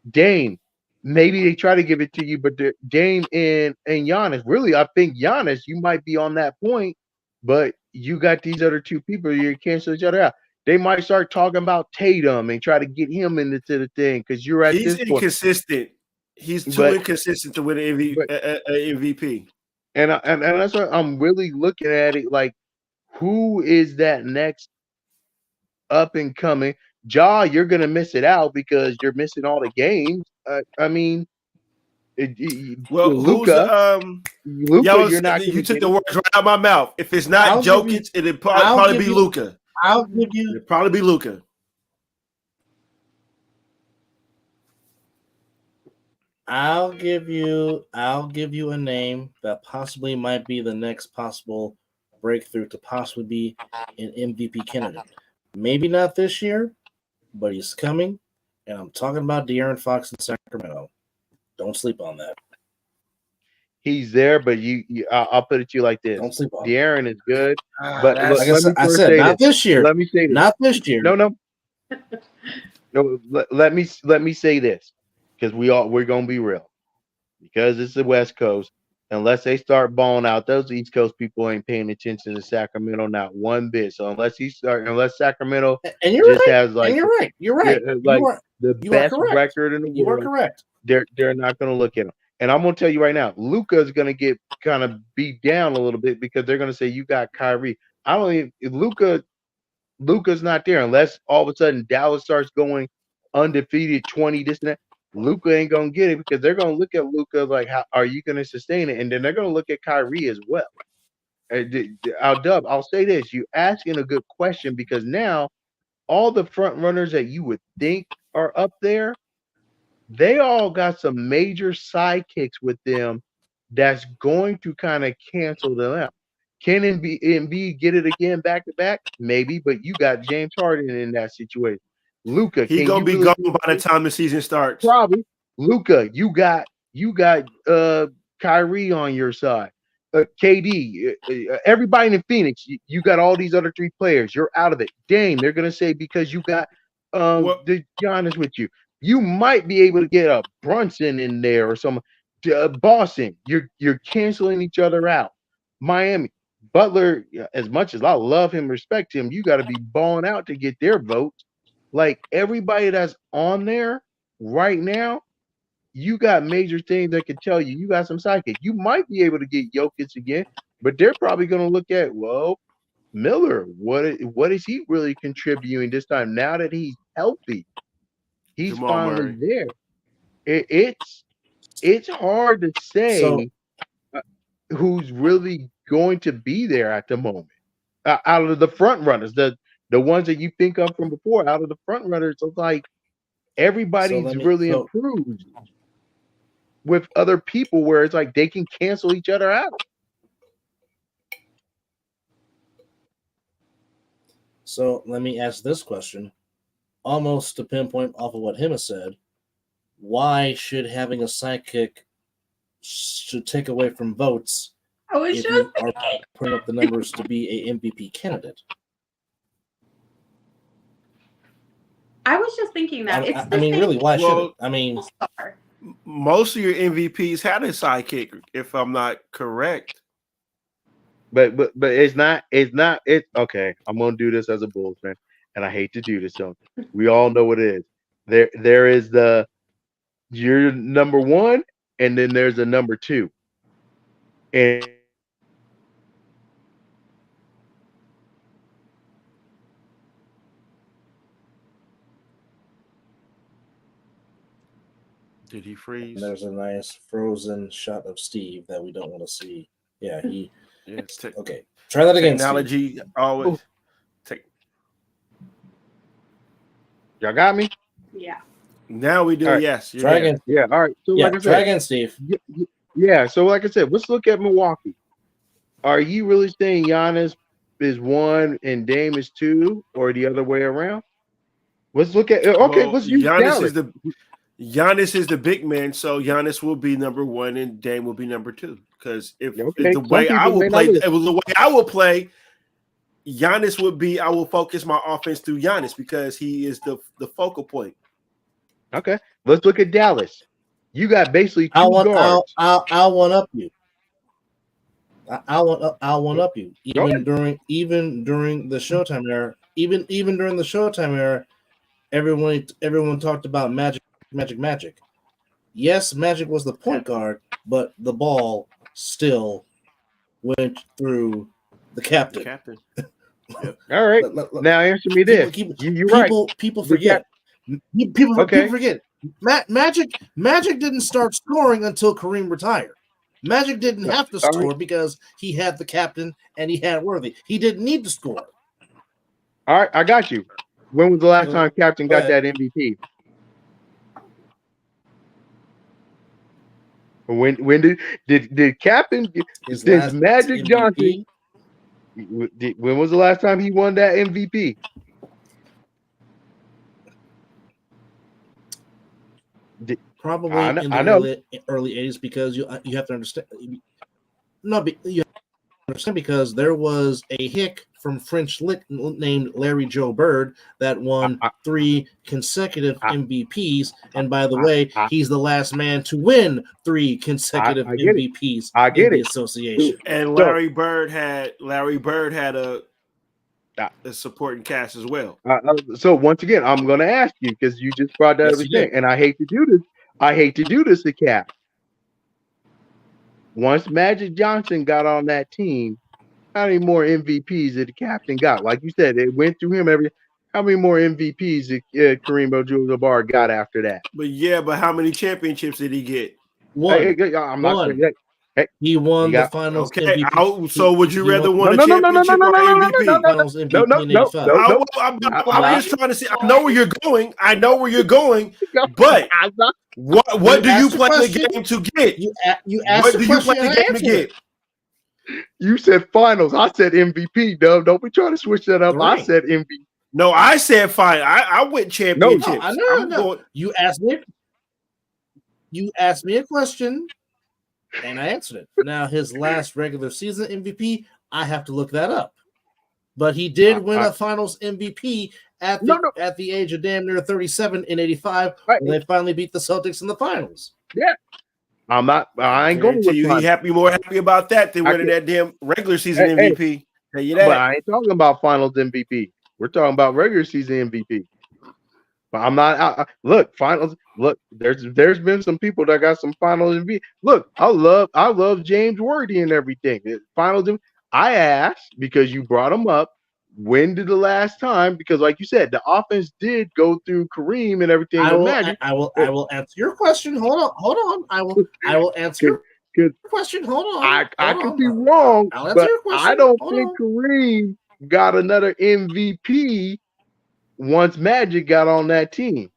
Speaker 5: Dame, maybe they try to give it to you, but Dame and Giannis. Really, I think Giannis, you might be on that point, but you got these other 2 people. You cancel each other out. They might start talking about Tatum and try to get him into the thing because you're at
Speaker 4: He's
Speaker 5: this point.
Speaker 4: inconsistent. He's too inconsistent to win an MVP.
Speaker 5: And that's why I'm really looking at it like, who is that next up and coming? Ja, you're gonna miss it out because you're missing all the games. I mean,
Speaker 4: Luka,
Speaker 5: you're not.
Speaker 4: You took the words right out of my mouth. If it's not Jokic, it'd probably be Luka. It'd probably be Luka.
Speaker 3: I'll give you a name that possibly might be the next possible breakthrough to possibly be an MVP candidate. Maybe not this year, but he's coming, and I'm talking about De'Aaron Fox in Sacramento. Don't sleep on that.
Speaker 5: he's there, but I'll put it to you like this:
Speaker 3: Don't sleep on.
Speaker 5: De'Aaron is good,
Speaker 4: Ah,
Speaker 5: but
Speaker 4: that's-
Speaker 3: Like
Speaker 5: let me
Speaker 3: I
Speaker 5: first
Speaker 3: said,
Speaker 5: say
Speaker 3: not this year.
Speaker 5: Let me say this.
Speaker 3: Not this year.
Speaker 5: No. Let me say this, because we're gonna be real, because it's the West Coast. Unless they start balling out, those East Coast people ain't paying attention to Sacramento not one bit. So unless Sacramento
Speaker 3: And you're
Speaker 5: just
Speaker 3: right.
Speaker 5: has like
Speaker 3: And you're right. You're right.
Speaker 5: like
Speaker 3: you
Speaker 5: the
Speaker 3: are
Speaker 5: best
Speaker 3: correct.
Speaker 5: record in the
Speaker 3: You are
Speaker 5: world,
Speaker 3: correct.
Speaker 5: they're not going to look at him. And I'm going to tell you right now, Luka's going to get kind of beat down a little bit because they're going to say you got Kyrie. I don't even Luka's not there unless all of a sudden Dallas starts going undefeated 20 this and that. Luka ain't gonna get it because they're gonna look at Luka like, how are you gonna sustain it? And then they're gonna look at Kyrie as well. I'll say this: you asking a good question because now all the front runners that you would think are up there, they all got some major sidekicks with them that's going to kind of cancel them out. Can Embiid get it again back to back? Maybe, but you got James Harden in that situation. Luka,
Speaker 4: He
Speaker 5: can
Speaker 4: gonna
Speaker 5: you
Speaker 4: be
Speaker 5: really
Speaker 4: gone by the time the season starts.
Speaker 5: Probably. Luka, you got Kyrie on your side. KD, everybody in Phoenix, you got all these other three players. You're out of it. Dame, they're gonna say because you got the Giannis with you. You might be able to get a Brunson in there or some Boston. You're canceling each other out. Miami, Butler, as much as I love him, respect him, you got to be balling out to get their votes. Like everybody that's on there right now, you got major things that could tell you got some psychic. You might be able to get Jokic again, but they're probably going to look at, well, Miller, what is he really contributing this time now that he's healthy? He's
Speaker 4: Jamal
Speaker 5: finally
Speaker 4: Murray.
Speaker 5: there. It's hard to say
Speaker 3: So
Speaker 5: who's really going to be there at the moment. Out of the front runners, the ones that you think of from before, out of the front runners, it's like everybody's really improved with other people where it's like they can cancel each other out.
Speaker 3: So let me ask this question, almost to pinpoint off of what him has said. Why should having a sidekick should take away from votes if you are putting up the numbers to be a MVP candidate?
Speaker 6: I was just thinking that.
Speaker 3: I mean, really, why should it? I mean,
Speaker 4: most of your MVPs had a sidekick, if I'm not correct.
Speaker 5: But it's not okay. I'm gonna do this as a Bulls fan, and I hate to do this, so we all know what it is. There is you're number one, and then there's a number two. And
Speaker 4: Did he freeze?
Speaker 3: And there's a nice frozen shot of Steve that we don't want to see. Yeah, he.
Speaker 4: Yeah,
Speaker 3: okay, try that again.
Speaker 4: Technology
Speaker 3: Steve.
Speaker 4: always.
Speaker 5: Y'all got me?
Speaker 6: Yeah.
Speaker 4: Now we do.
Speaker 5: Right.
Speaker 4: Yes.
Speaker 3: Try again.
Speaker 5: Yeah. All right. So
Speaker 3: yeah,
Speaker 5: like I
Speaker 3: try
Speaker 5: said,
Speaker 3: again, Steve.
Speaker 5: Yeah. So like I said, let's look at Milwaukee. Are you really saying Giannis is one and Dame is two, or the other way around? Let's look at let's use Giannis.
Speaker 4: Giannis is the big man, so Giannis will be number one and Dame will be number two. Because if the way I will play, it was the way I will play, Giannis would be. I will focus my offense through Giannis because he is the focal point.
Speaker 5: Okay, let's look at Dallas. You got basically two guards.
Speaker 3: I'll one up you. I'll one up you. Even during the Showtime era, even during the Showtime era, everyone talked about Magic. Yes, Magic was the point guard, but the ball still went through the captain.
Speaker 4: Yep.
Speaker 5: All right. Now answer me this. You're right.
Speaker 3: People forget. People forget. Magic didn't start scoring until Kareem retired. Magic didn't have to score because he had the captain and he had Worthy. He didn't need to score.
Speaker 5: All right, I got you. When was the last time Captain got that MVP? When did Captain since Magic Johnson? When was the last time he won that MVP?
Speaker 3: Probably
Speaker 5: I know.
Speaker 3: in
Speaker 5: I
Speaker 3: the
Speaker 5: know.
Speaker 3: early 80s because you have to understand. No, you understand because there was a hick from French lick named Larry Joe Bird that won
Speaker 5: I-
Speaker 3: 3 consecutive
Speaker 5: I-
Speaker 3: MVPs, and by the way,
Speaker 5: I-
Speaker 3: he's the last man to win 3 consecutive
Speaker 5: I get it.
Speaker 3: MVPs
Speaker 5: I
Speaker 3: in
Speaker 5: get
Speaker 3: the
Speaker 5: it.
Speaker 3: association.
Speaker 4: And
Speaker 5: So,
Speaker 4: Larry Bird had a
Speaker 5: uh,
Speaker 4: supporting cast as well.
Speaker 5: so once again, I'm going to ask you because you just brought that
Speaker 3: Yes,
Speaker 5: up
Speaker 3: he
Speaker 5: again,
Speaker 3: did.
Speaker 5: and I hate to do this. I hate to do this to Cap. Once Magic Johnson got on that team, how many more MVPs did the captain got? Like you said, it went through him every. How many more MVPs did Kareem Abdul-Jabbar got after that?
Speaker 4: But how many championships did he get?
Speaker 3: One.
Speaker 5: I'm not.
Speaker 3: One.
Speaker 5: Hey,
Speaker 3: He won
Speaker 5: you
Speaker 3: the
Speaker 5: got
Speaker 3: finals
Speaker 4: Okay,
Speaker 3: MVP.
Speaker 4: so would you
Speaker 3: He
Speaker 4: rather
Speaker 3: won
Speaker 4: win
Speaker 5: no
Speaker 4: a
Speaker 5: no no no no no
Speaker 4: championship
Speaker 5: no
Speaker 4: or
Speaker 5: no no no
Speaker 3: the
Speaker 4: MVP?
Speaker 3: finals
Speaker 5: no
Speaker 3: MVP in
Speaker 5: no
Speaker 3: 85.
Speaker 5: no no.
Speaker 4: I'm just trying to see. I know where you're going. I know where you're going. But
Speaker 5: I'm not.
Speaker 4: what do you
Speaker 3: asked the
Speaker 4: play the
Speaker 3: question.
Speaker 4: game to get?
Speaker 3: You asked
Speaker 4: What
Speaker 3: the
Speaker 4: do you play
Speaker 3: question and
Speaker 4: the
Speaker 3: I
Speaker 4: game to
Speaker 3: answered it.
Speaker 4: get?
Speaker 5: You said finals. I said MVP. Dub. Don't be trying to switch that up.
Speaker 3: The
Speaker 5: I
Speaker 3: ring.
Speaker 5: said MVP.
Speaker 4: No, I said fine. I went championships.
Speaker 3: No. You asked me a question, and I answered it. Now, his last regular season MVP, I have to look that up. But he did win a Finals MVP at the age of damn near 37 in 85 when they finally beat the Celtics in the finals.
Speaker 5: Yeah. I'm not. I ain't going with
Speaker 4: you. He more happy about that than winning that damn regular season MVP. Tell you that.
Speaker 5: But I ain't talking about Finals MVP. We're talking about regular season MVP. But I'm not. Look, finals. Look, there's been some people that got some finals MVP. Look, I love James Worthy and everything. Finals. I asked because you brought him up. When did the last time? Because like you said, the offense did go through Kareem and everything.
Speaker 3: I will answer your question. Hold on. I will answer your question. Hold on.
Speaker 5: I could be wrong, but I don't think Kareem got another MVP once Magic got on that team.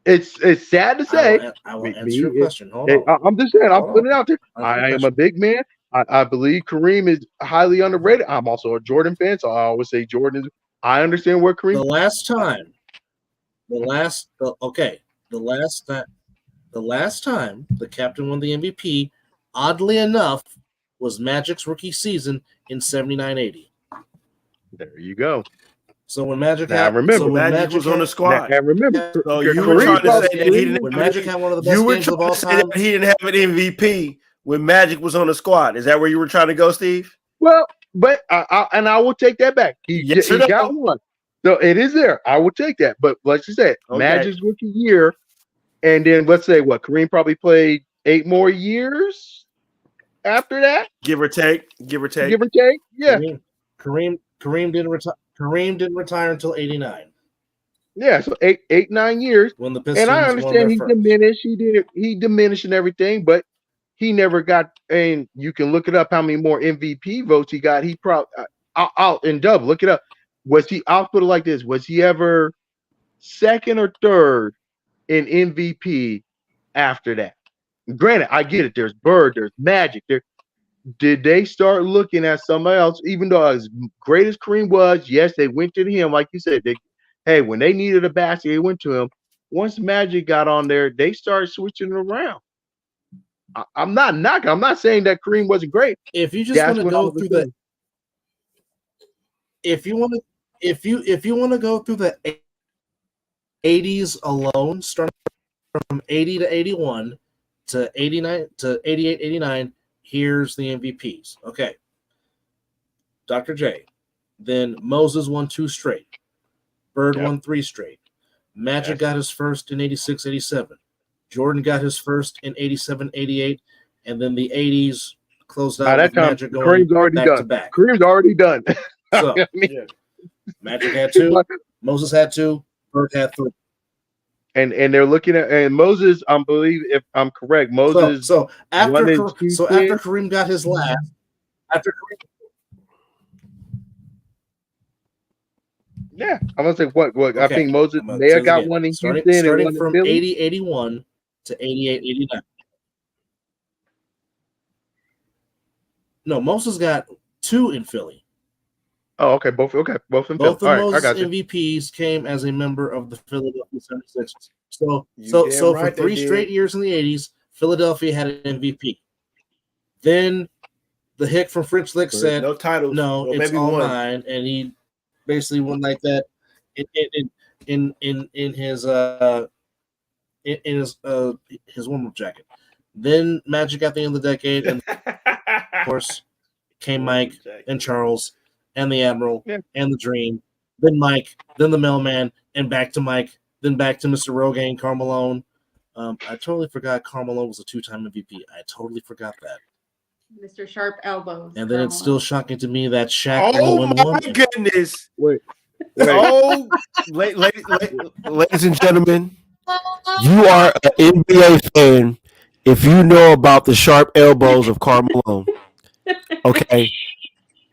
Speaker 5: It's sad to say.
Speaker 3: I will answer your question. Hold on.
Speaker 5: I'm just saying. I'm putting it out there. I am a big man. I believe Kareem is highly underrated. I'm also a Jordan fan, so I always say Jordan is. I understand where Kareem.
Speaker 3: The last time the captain won the MVP, oddly enough, was Magic's rookie season in 79-80.
Speaker 5: There you go.
Speaker 3: So when Magic
Speaker 4: Magic was on the squad.
Speaker 5: And remember,
Speaker 4: so you were trying to say that he didn't.
Speaker 3: When Magic had one of the best games of all time,
Speaker 4: he didn't have an MVP when Magic was on the squad. Is that where you were trying to go, Steve?
Speaker 5: Well, but I will take that back. He got one, so it is there. I will take that. But like you said, Magic's rookie year, and then let's say what Kareem probably played 8 more years after that,
Speaker 4: give or take.
Speaker 5: Yeah,
Speaker 3: Kareem didn't retire. Kareem didn't retire until 89.
Speaker 5: Yeah, so 9 years.
Speaker 3: When the Pistons
Speaker 5: and I understand he diminished. He diminished and everything, but he never got. And you can look it up how many more MVP votes he got. He probably I'll in Dub look it up. Was he? I'll put it like this: was he ever second or third in MVP after that? Granted, I get it. There's Bird. There's Magic. Did they start looking at somebody else? Even though as great as Kareem was, yes, they went to him. Like you said, when they needed a basket, they went to him. Once Magic got on there, they started switching around. I'm not knocking. I'm not saying that Kareem wasn't great.
Speaker 3: If you just want to go through the, if you want to go through the 80s alone, starting from 80 to 81 to 89 to 88, 89. Here's the MVPs. Okay. Dr. J. Then Moses won 2 straight. Bird won 3 straight. Magic got his first in 86, 87. Jordan got his first in 87, 88. And then the 80s closed out with Magic going back to back.
Speaker 5: Kareem's already done.
Speaker 3: So, Magic had 2. Moses had 2. Bird had 3.
Speaker 5: And they're looking at Moses. I believe if I'm correct, Moses.
Speaker 3: So after Kareem got his last,
Speaker 5: I'm gonna say what okay. I think Moses may have got one in Houston
Speaker 3: starting from 80, 81 to 88, 89. No, Moses got 2 in Philly.
Speaker 5: Oh, okay. Both of them.
Speaker 3: Both of
Speaker 5: All right, I
Speaker 3: Moses'
Speaker 5: got you.
Speaker 3: MVPs came as a member of the Philadelphia 76ers. So,
Speaker 4: You
Speaker 3: so,
Speaker 4: damn
Speaker 3: so for
Speaker 4: right they
Speaker 3: 3
Speaker 4: did.
Speaker 3: straight years in the 80s, Philadelphia had an MVP. Then the hick from French Lick said,
Speaker 4: No titles.
Speaker 3: "No,
Speaker 4: Well,
Speaker 3: it's
Speaker 4: maybe
Speaker 3: all
Speaker 4: one.
Speaker 3: mine," and he basically went like that in his warm-up jacket. Then Magic at the end of the decade, and of course came Mike and Charles and the Admiral
Speaker 5: Yeah.
Speaker 3: and the Dream. Then Mike, then the Mailman, and back to Mike. Then back to Mr. Rogaine, Carmelone. I totally forgot Carmelone was a 2-time MVP. I totally forgot that.
Speaker 6: Mr. Sharp Elbows.
Speaker 3: And then it's still shocking to me that Shaq
Speaker 4: Oh
Speaker 3: only won
Speaker 4: my
Speaker 3: one.
Speaker 4: goodness!
Speaker 5: Wait.
Speaker 4: Oh, ladies and gentlemen, you are an NBA fan if you know about the sharp elbows of Carmelo. Okay,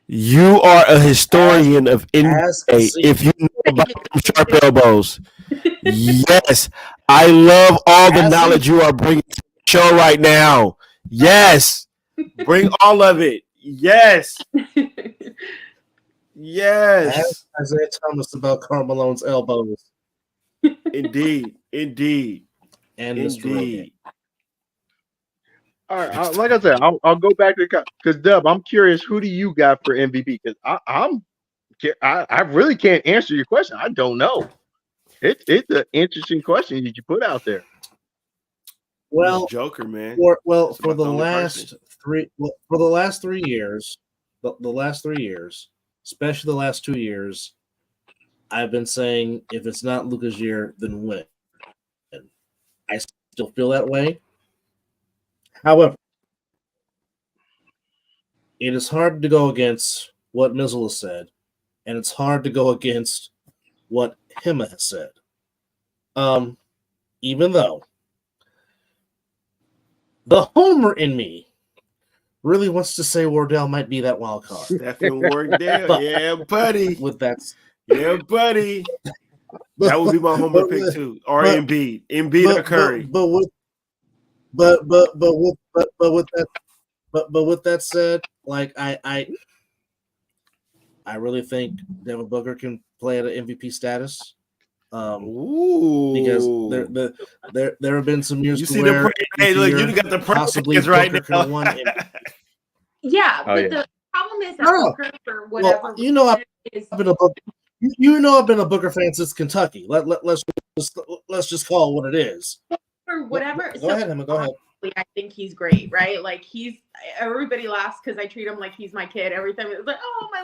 Speaker 4: you are a historian of NBA if you know about them sharp elbows. Yes, I love all the knowledge you are bringing to the show right now. Yes, bring all of it. Yes. Yes.
Speaker 3: Ask Isaiah Thomas about Carmelone's elbows.
Speaker 4: Indeed.
Speaker 3: And Mr. Rogaine.
Speaker 5: All right, like I said, I'll go back to because Dub, I'm curious, who do you got for MVP? Because I really can't answer your question. I don't know. It's an interesting question that you put out there.
Speaker 3: Well,
Speaker 4: Joker, man.
Speaker 3: For the last 3 years, especially the last 2 years, I've been saying if it's not Luka's year, then win. I still feel that way. However, it is hard to go against what Mizzle has said, and it's hard to go against what Hima has said. Even though the homer in me really wants to say Wardell might be that wild card.
Speaker 4: Stephen Wardell, yeah, buddy.
Speaker 3: With that,
Speaker 4: yeah, buddy. That would be my homer pick too, or Embiid, or Curry.
Speaker 3: But with that said, like I really think Devin Booker can play at an MVP status. Because there have been some years
Speaker 4: you where hey, look, you got the possibly right now.
Speaker 6: Yeah, but the problem is that Booker, for whatever
Speaker 3: I've been a Booker fan since Kentucky. Let's just call it what it is.
Speaker 6: For whatever.
Speaker 3: Go ahead, Emma. Go ahead.
Speaker 6: I think he's great, right? Like everybody laughs because I treat him like he's my kid every time. It's like, oh, my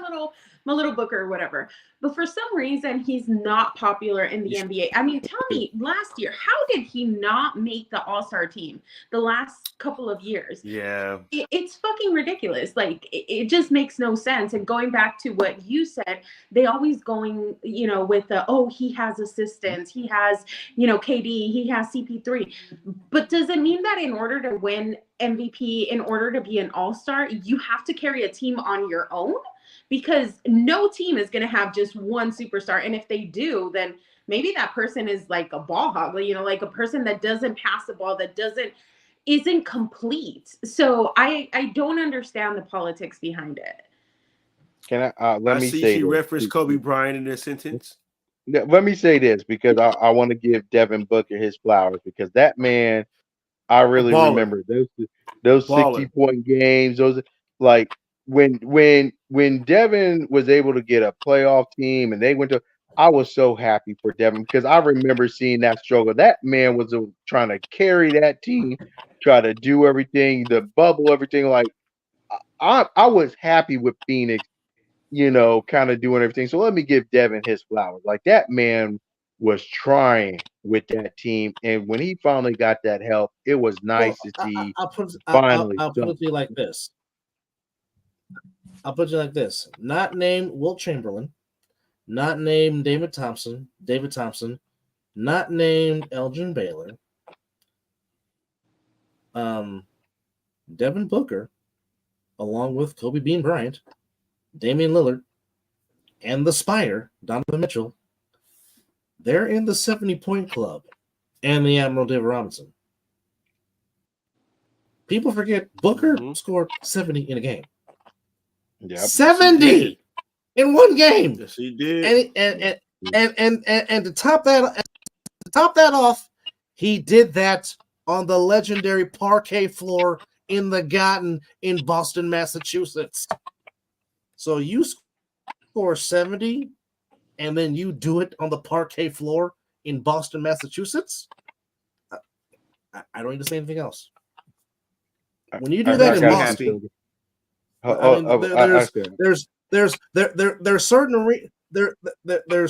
Speaker 6: little Booker or whatever. But for some reason, he's not popular in the NBA. I mean, tell me, last year, how did he not make the All-Star team the last couple of years?
Speaker 4: Yeah.
Speaker 6: It's fucking ridiculous. Like, it just makes no sense. And going back to what you said, they always going, with he has assistants. He has, KD. He has CP3. But does it mean that in order to win MVP, in order to be an all-star, you have to carry a team on your own? Because no team is going to have just one superstar. And if they do, then maybe that person is like a ball hog, like a person that doesn't pass the ball, that isn't complete. So I don't understand the politics behind it.
Speaker 5: Can I let me say
Speaker 4: she referenced Kobe Bryant in this sentence.
Speaker 5: Let me say this because I want to give Devin Booker his flowers because that man, I really remember those 60-point games. Those like when Devin was able to get a playoff team and they went to, I was so happy for Devin because I remember seeing that struggle. That man was trying to carry that team, try to do everything, the bubble, everything. Like I was happy with Phoenix, kind of doing everything. So let me give Devin his flowers. Like that man was trying with that team, and when he finally got that help, it was nice to see. I'll put it
Speaker 3: to you like this. I'll put it like this. Not named Wilt Chamberlain, not named David Thompson, not named Elgin Baylor. Devin Booker, along with Kobe Bean Bryant, Damian Lillard, and the Spire, Donovan Mitchell, they're in the 70-point club, and the Admiral David Robinson. People forget Booker scored 70 in a game.
Speaker 5: Yep.
Speaker 3: 70 in one game.
Speaker 4: Yes, he did.
Speaker 3: And to top that off, he did that on the legendary parquet floor in the Garden in Boston, Massachusetts. So you score 70, and then you do it on the parquet floor in Boston, Massachusetts. I don't need to say anything else. When you do that in Boston, there's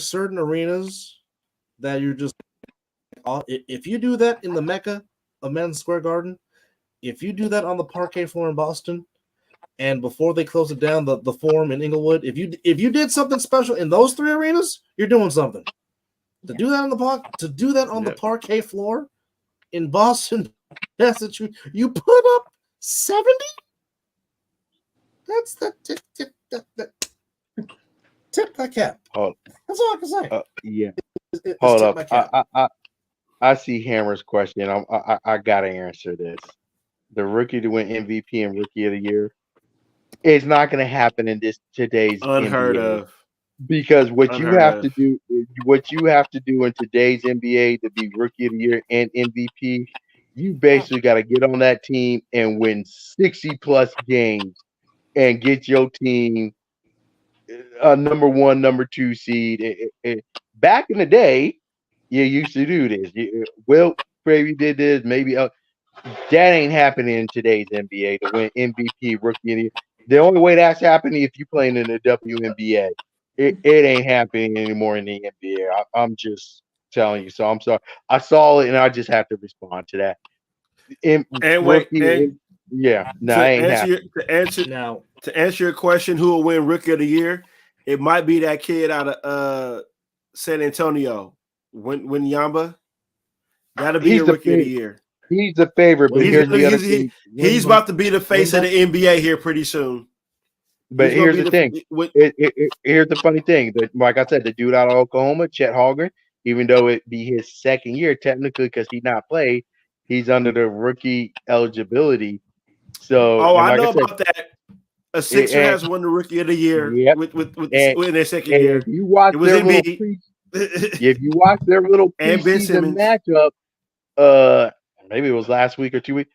Speaker 3: certain arenas that you're just. If you do that in the Mecca of Madison Square Garden, if you do that on the parquet floor in Boston, and before they close it down, the Forum in Inglewood, if you did something special in those three arenas, you're doing something. To do that on the parquet floor in Boston, Massachusetts, you put up 70. That's the tip that cap. That's all I can say.
Speaker 5: Yeah.
Speaker 3: It's
Speaker 5: Hold
Speaker 3: tip my cap.
Speaker 5: up. I see Hammer's question. I gotta answer this. The rookie to win MVP and rookie of the year. It's not going to happen in today's
Speaker 4: Unheard
Speaker 5: NBA.
Speaker 4: of.
Speaker 5: Because what you have to do in today's NBA to be rookie of the year and MVP, you basically got to get on that team and win 60 plus games and get your team a number 1, number 2 seed. Back in the day, you used to do this. Will Cravey did this. Maybe that ain't happening in today's NBA to win MVP, rookie of the year. The only way that's happening if you're playing in the WNBA. It ain't happening anymore in the NBA. I'm just telling you. So I'm sorry. I saw it and I just have to respond to that.
Speaker 4: Ain't happening. To answer your question, who will win rookie of the year? It might be that kid out of San Antonio, Wembanyama. That'll be your rookie of the year.
Speaker 5: He's the favorite, but
Speaker 4: he's about to be the face of the NBA here pretty soon.
Speaker 5: But here's the thing. Here's the funny thing. Like I said, the dude out of Oklahoma, Chet Holmgren, even though it be his second year technically because he not played, he's under the rookie eligibility. So,
Speaker 4: I know about that. A Sixer has won the rookie of the year with their second year.
Speaker 5: If you watch their little preseason matchup, maybe it was last week or 2 weeks.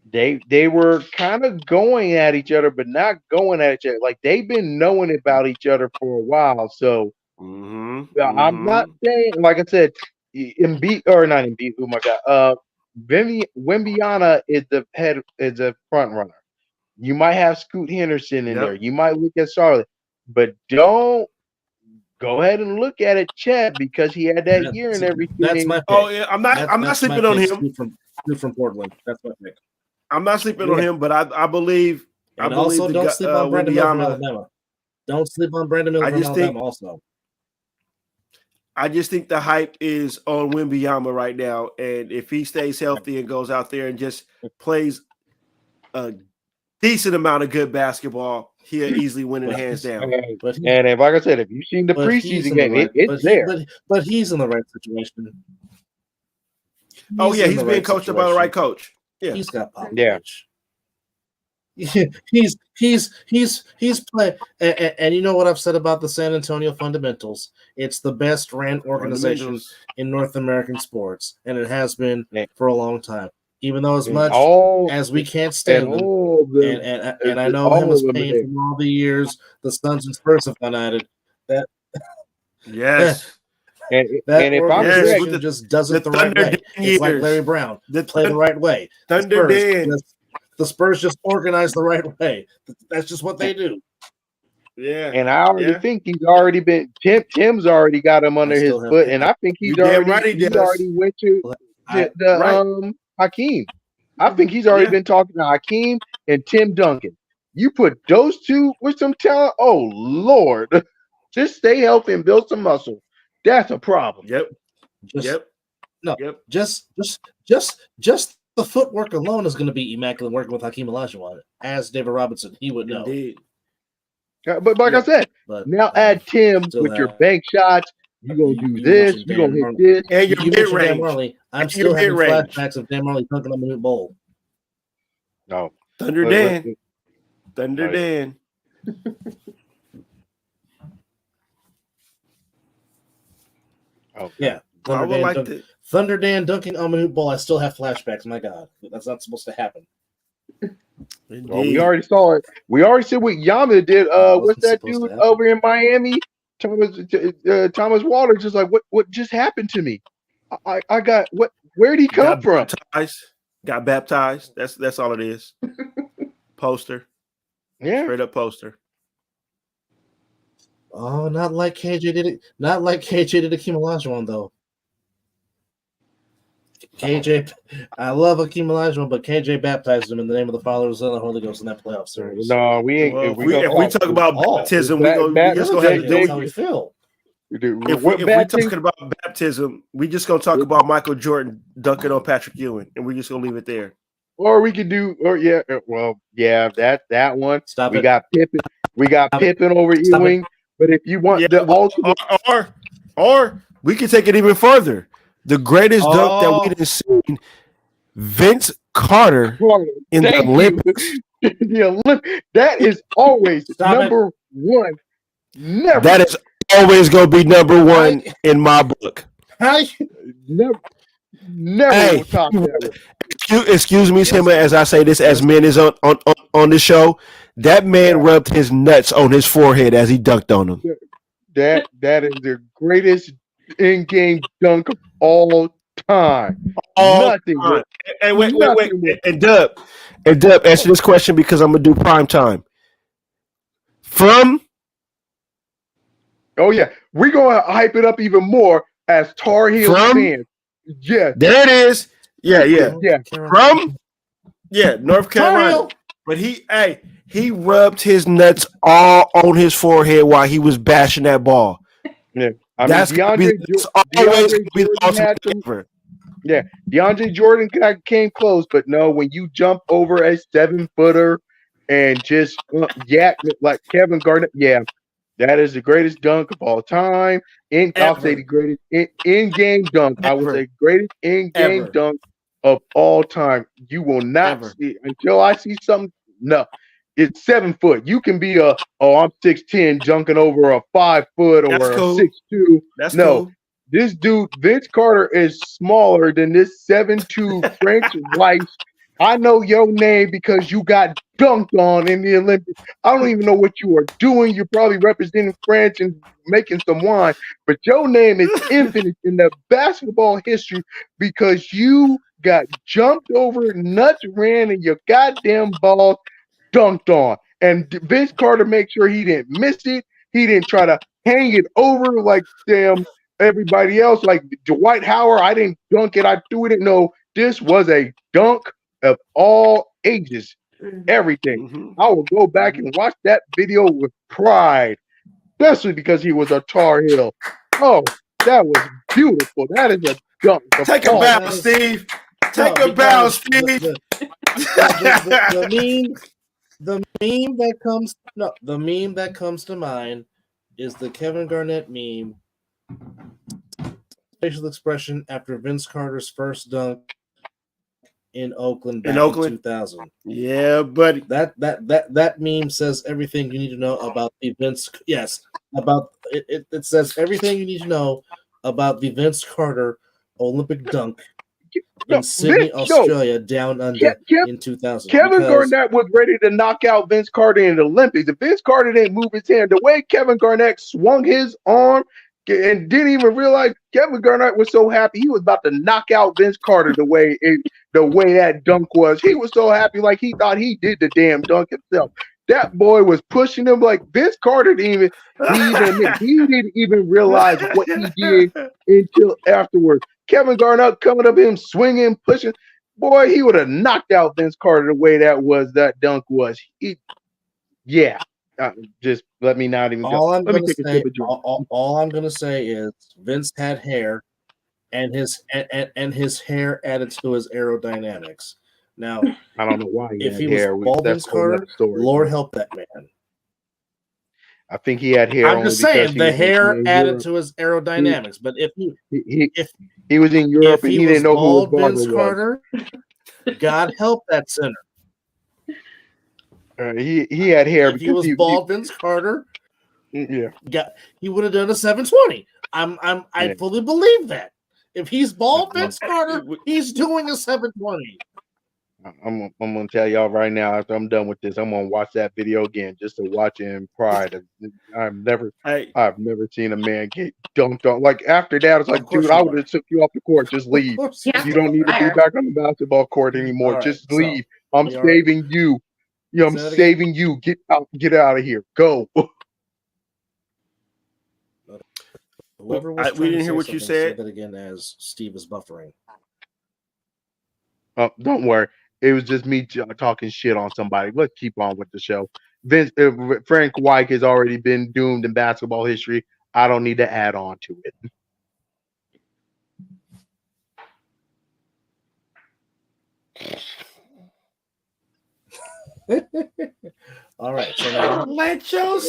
Speaker 5: They were kind of going at each other, but not going at each other. Like they've been knowing about each other for a while. So I'm not saying, like I said, Embiid or not Embiid. Oh my God, Wembanyama is a front runner. You might have Scoot Henderson in there. You might look at Charlotte, but don't go ahead and look at it, Chet, because he had that year and everything.
Speaker 3: That's my pick.
Speaker 4: Oh yeah, I'm not sleeping on him.
Speaker 3: From Portland. That's my pick.
Speaker 4: I'm not sleeping on him, but I believe.
Speaker 3: And also, don't sleep on Brandon Miller from Alabama. Don't sleep on Brandon Miller from Alabama. Also,
Speaker 4: I just think the hype is on Wembanyama right now, and if he stays healthy and goes out there and just plays a decent amount of good basketball, he'll easily win it hands down.
Speaker 5: And like I said, if you've seen the preseason game, it's there.
Speaker 3: But he's in the right situation.
Speaker 4: He's being coached by the right coach. Yeah,
Speaker 3: he's got pop.
Speaker 5: Yeah,
Speaker 3: he's playing. And you know what I've said about the San Antonio Fundamentals? It's the best ran organization in North American sports, and it has been for a long time. Even though as much as we can't stand them, and I know him as pain from all the years the Suns and Spurs have gone at it. That organization just does it the right way. It's like Larry Brown. Play the right way. The Spurs just organize the right way. That's just what they do.
Speaker 4: Yeah.
Speaker 5: And I already think he's already been Tim's already got him under his foot, and I think he's already went to Hakeem. I think he's already been talking to Hakeem and Tim Duncan. You put those two with some talent, oh Lord. Just stay healthy and build some muscle. That's a problem.
Speaker 3: Just the footwork alone is going to be immaculate working with Hakeem Olajuwon. As David Robinson, he would know.
Speaker 4: Indeed.
Speaker 5: But like I said, now add Tim with your bank shots. You're going to do this. You're going to hit this.
Speaker 4: And your mid-range.
Speaker 3: I'm still having flashbacks of Dan Marley dunking on the new bowl.
Speaker 5: No.
Speaker 4: Thunder Dan.
Speaker 5: Okay.
Speaker 3: Yeah.
Speaker 4: Well, I would like to.
Speaker 3: Thunder Dan dunking on Manute Ball. I still have flashbacks. My God, that's not supposed to happen.
Speaker 4: Indeed.
Speaker 5: Well, we already saw it. We already said what Yama did. What's that dude over in Miami? Thomas Waters is like, what just happened to me? I got what? Where'd he come from?
Speaker 4: Got baptized. That's all it is. Poster.
Speaker 5: Yeah.
Speaker 4: Straight up poster.
Speaker 3: Oh, not like KJ did it. Not like KJ did Akeem Olajuwon though. KJ, I love Akeem Olajuwon, but KJ baptized him in the name of the Father, Son, and the Holy Ghost in that playoff series.
Speaker 5: No, we ain't.
Speaker 4: Well, if we talk about baptism, we just gonna have to
Speaker 3: do how we feel.
Speaker 4: If we're talking about baptism, we just gonna talk about Michael Jordan dunking on Patrick Ewing, and we're just gonna leave it there.
Speaker 5: Or we could do, that one. We got Pippen over Ewing. But if you want the ultimate,
Speaker 4: or we can take it even further. The greatest dunk that we didn't see, Vince Carter in the Olympics.
Speaker 5: The Olympics. That is always number one. Never.
Speaker 4: That is always going to be number one in my book.
Speaker 5: Never will top that one.
Speaker 4: Excuse me, Simba, as I say this, as men is on the show. That man rubbed his nuts on his forehead as he dunked on him.
Speaker 5: That is the greatest in-game dunk of all time. Nothing.
Speaker 4: And wait. And Dub, answer this question because I'm gonna do prime time.
Speaker 5: We're gonna hype it up even more as Tar Heel fans. Yeah,
Speaker 4: there it is. Yeah. North Carolina. But he rubbed his nuts all on his forehead while he was bashing that ball.
Speaker 5: Yeah,
Speaker 4: That's always be the ultimate ever.
Speaker 5: Yeah, DeAndre Jordan came close, but no, when you jump over a 7-footer and just like Kevin Garnett, that is the greatest dunk of all time. I'll say the greatest in-game dunk. I would say greatest in-game dunk of all time. You will not see until I see something. No, it's 7 foot. You can be I'm 6'10", dunking over a 5 foot or a 6'2".
Speaker 4: That's cool.
Speaker 5: This dude, Vince Carter, is smaller than this 7'2" French Rice. I know your name because you got dunked on in the Olympics. I don't even know what you are doing. You're probably representing France and making some wine, but your name is infinite in the basketball history because you got jumped over, nuts ran, and your goddamn balls dunked on. And Vince Carter made sure he didn't miss it. He didn't try to hang it over like everybody else, like Dwight Howard. I didn't dunk it. I threw it in. No, this was a dunk of all ages. Everything.
Speaker 4: Mm-hmm.
Speaker 5: I will go back and watch that video with pride, especially because he was a Tar Heel. Oh, that was beautiful. That is a dunk.
Speaker 4: Take a bow, Steve. Take a bow, Steve.
Speaker 3: The meme that comes to mind is the Kevin Garnett meme. Facial expression after Vince Carter's first dunk in Oakland in 2000.
Speaker 4: Yeah, buddy.
Speaker 3: That meme says everything you need to know about the Vince. Yes, about it. It says everything you need to know about the Vince Carter Olympic dunk in Sydney, Australia, down under in 2000.
Speaker 5: Kevin Garnett was ready to knock out Vince Carter in the Olympics. If Vince Carter didn't move his hand, the way Kevin Garnett swung his arm and didn't even realize Kevin Garnett was so happy he was about to knock out Vince Carter the way that dunk was. He was so happy, like he thought he did the damn dunk himself. That boy was pushing him like Vince Carter didn't even realize what he did until afterwards. Kevin Garnett coming up him, swinging, pushing. Boy, he would have knocked out Vince Carter the way that dunk was. Just let me not even go.
Speaker 3: All I'm going to say is Vince had hair, and his hair added to his aerodynamics. Now,
Speaker 5: I don't know why
Speaker 3: if he was bald Vince Carter, Lord help that man.
Speaker 5: I think he had hair.
Speaker 3: I'm just saying the hair added to his aerodynamics. But if
Speaker 5: he was in Europe and he didn't know who
Speaker 3: Vince Carter, God help that sinner.
Speaker 5: He had hair.
Speaker 3: If he was bald Vince Carter,
Speaker 5: he
Speaker 3: he would have done a 720. I fully believe that. If he's bald Vince Carter, he's doing a 720.
Speaker 5: I'm gonna tell y'all right now. After I'm done with this, I'm gonna watch that video again just to watch it in pride. I've never seen a man get dunked on. Like after that, it's like, dude, I would have took you off the court. Just leave. You don't need to be back on the basketball court anymore.
Speaker 3: Right,
Speaker 5: just leave.
Speaker 3: So,
Speaker 5: I'm saving you. I'm saving you. Get out of here. Go.
Speaker 3: Whoever was
Speaker 4: we didn't hear what you said.
Speaker 3: Say that again, as Steve is buffering.
Speaker 5: Don't worry. It was just me talking shit on somebody. Let's keep on with the show. Frank White has already been doomed in basketball history. I don't need to add on to
Speaker 3: it. All right. So now
Speaker 4: let your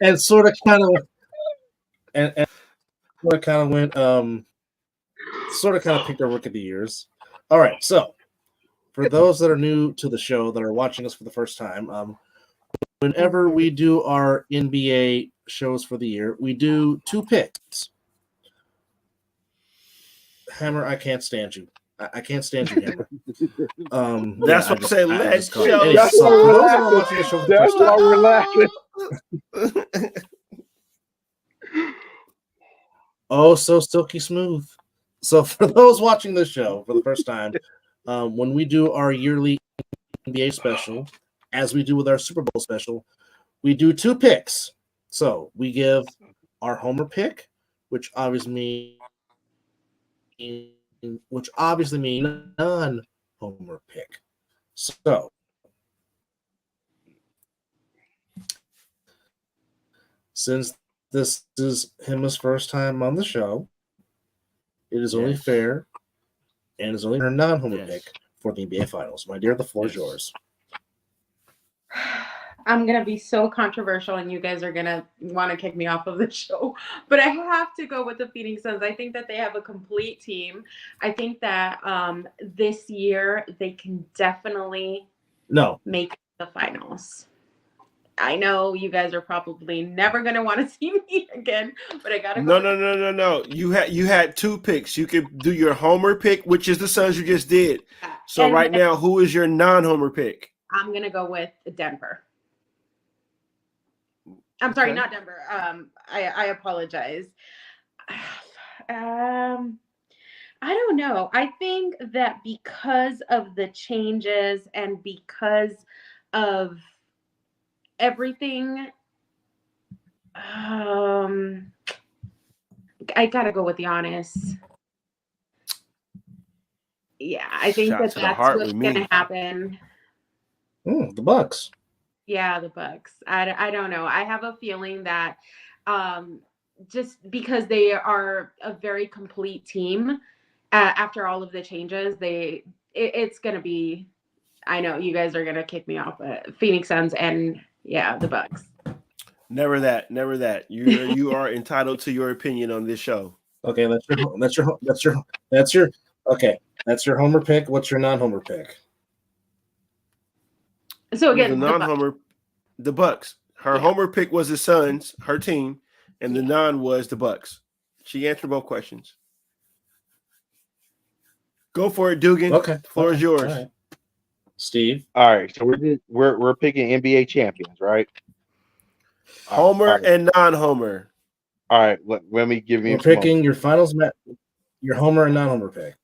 Speaker 3: and sort of kind of went sort of picked our Rook of the Years. All right, so for those that are new to the show that are watching us for the first time, whenever we do our NBA shows for the year, we do 2 picks. Hammer, I can't stand you. I can't stand you, Hammer.
Speaker 4: That's what I say. Let's show.
Speaker 3: Anyway,
Speaker 5: that's
Speaker 3: so for those that are watching the show for the first time,
Speaker 5: we're laughing.
Speaker 3: Oh, so silky smooth. So for those watching this show for the first time, when we do our yearly NBA special, as we do with our Super Bowl special, we do 2 picks. So we give our homer pick, which obviously means non-homer pick. So since this is his first time on the show, it is only fair and is only her non-homer pick for the NBA Finals. My dear, the floor is yours.
Speaker 6: I'm going to be so controversial and you guys are going to want to kick me off of the show, but I have to go with the Phoenix Suns. I think that they have a complete team. I think that this year they can definitely make the finals. I know you guys are probably never going to want to see me again, but I got to go.
Speaker 4: No. You had 2 picks. You could do your homer pick, which is the Suns you just did. So right now, who is your non-homer pick?
Speaker 6: I'm going to go with Denver. I'm sorry, not Denver. I apologize. I don't know. I think that because of the changes and because of everything, I gotta go with Giannis. Yeah, I think that's what's gonna happen.
Speaker 3: The Bucks.
Speaker 6: Yeah, the Bucks. I don't know. I have a feeling that just because they are a very complete team, after all of the changes, it's gonna be. I know you guys are gonna kick me off, but Phoenix Suns and the Bucks.
Speaker 4: Never that. You are entitled to your opinion on this show.
Speaker 3: Okay, that's your homer pick. What's your non-homer pick?
Speaker 6: So again,
Speaker 4: the non-homer, the Bucks. Her homer pick was the Suns, her team, and the non was the Bucks. She answered both questions. Go for it, Dogan.
Speaker 3: Okay,
Speaker 4: the floor is yours.
Speaker 3: All right. Steve.
Speaker 5: All right, so we're picking NBA champions, right?
Speaker 4: Homer and non-homer.
Speaker 5: All right, let me give you.
Speaker 3: We're picking your finals your homer and non-homer pick.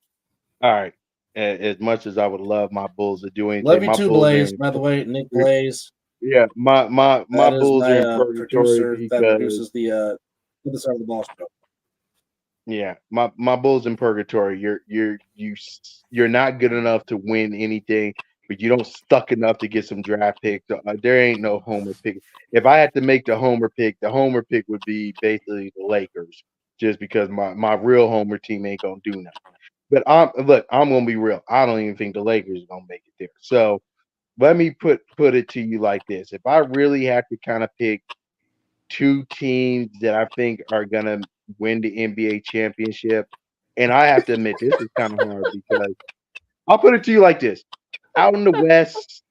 Speaker 5: All right. As much as I would love my Bulls to do anything,
Speaker 3: love you too, Blaze. By the way, Nick Blaze.
Speaker 5: Yeah, my Bulls are in purgatory
Speaker 3: that produces the other side of the ball show.
Speaker 5: Yeah, my Bulls in purgatory. You're not good enough to win anything, but you don't suck enough to get some draft picks. There ain't no homer pick. If I had to make the homer pick would be basically the Lakers, just because my real homer team ain't gonna do nothing. But I'm gonna be real. I don't even think the Lakers are gonna make it there. So let me put it to you like this: if I really have to kind of pick 2 teams that I think are gonna win the NBA championship, and I have to admit this is kind of hard because I'll put it to you like this: out in the West,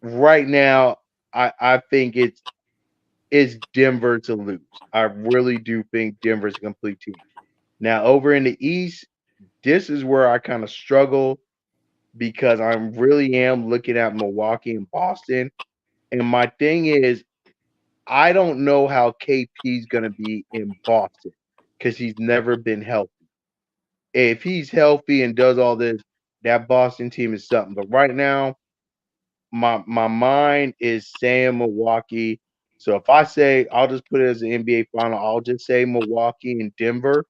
Speaker 5: right now, I think it's Denver to lose. I really do think Denver's a complete team. Now, over in the East, this is where I kind of struggle because I really am looking at Milwaukee and Boston. And my thing is, I don't know how KP's going to be in Boston because he's never been healthy. If he's healthy and does all this, that Boston team is something. But right now, my mind is saying Milwaukee. So if I say I'll just put it as an NBA final, I'll just say Milwaukee and Denver.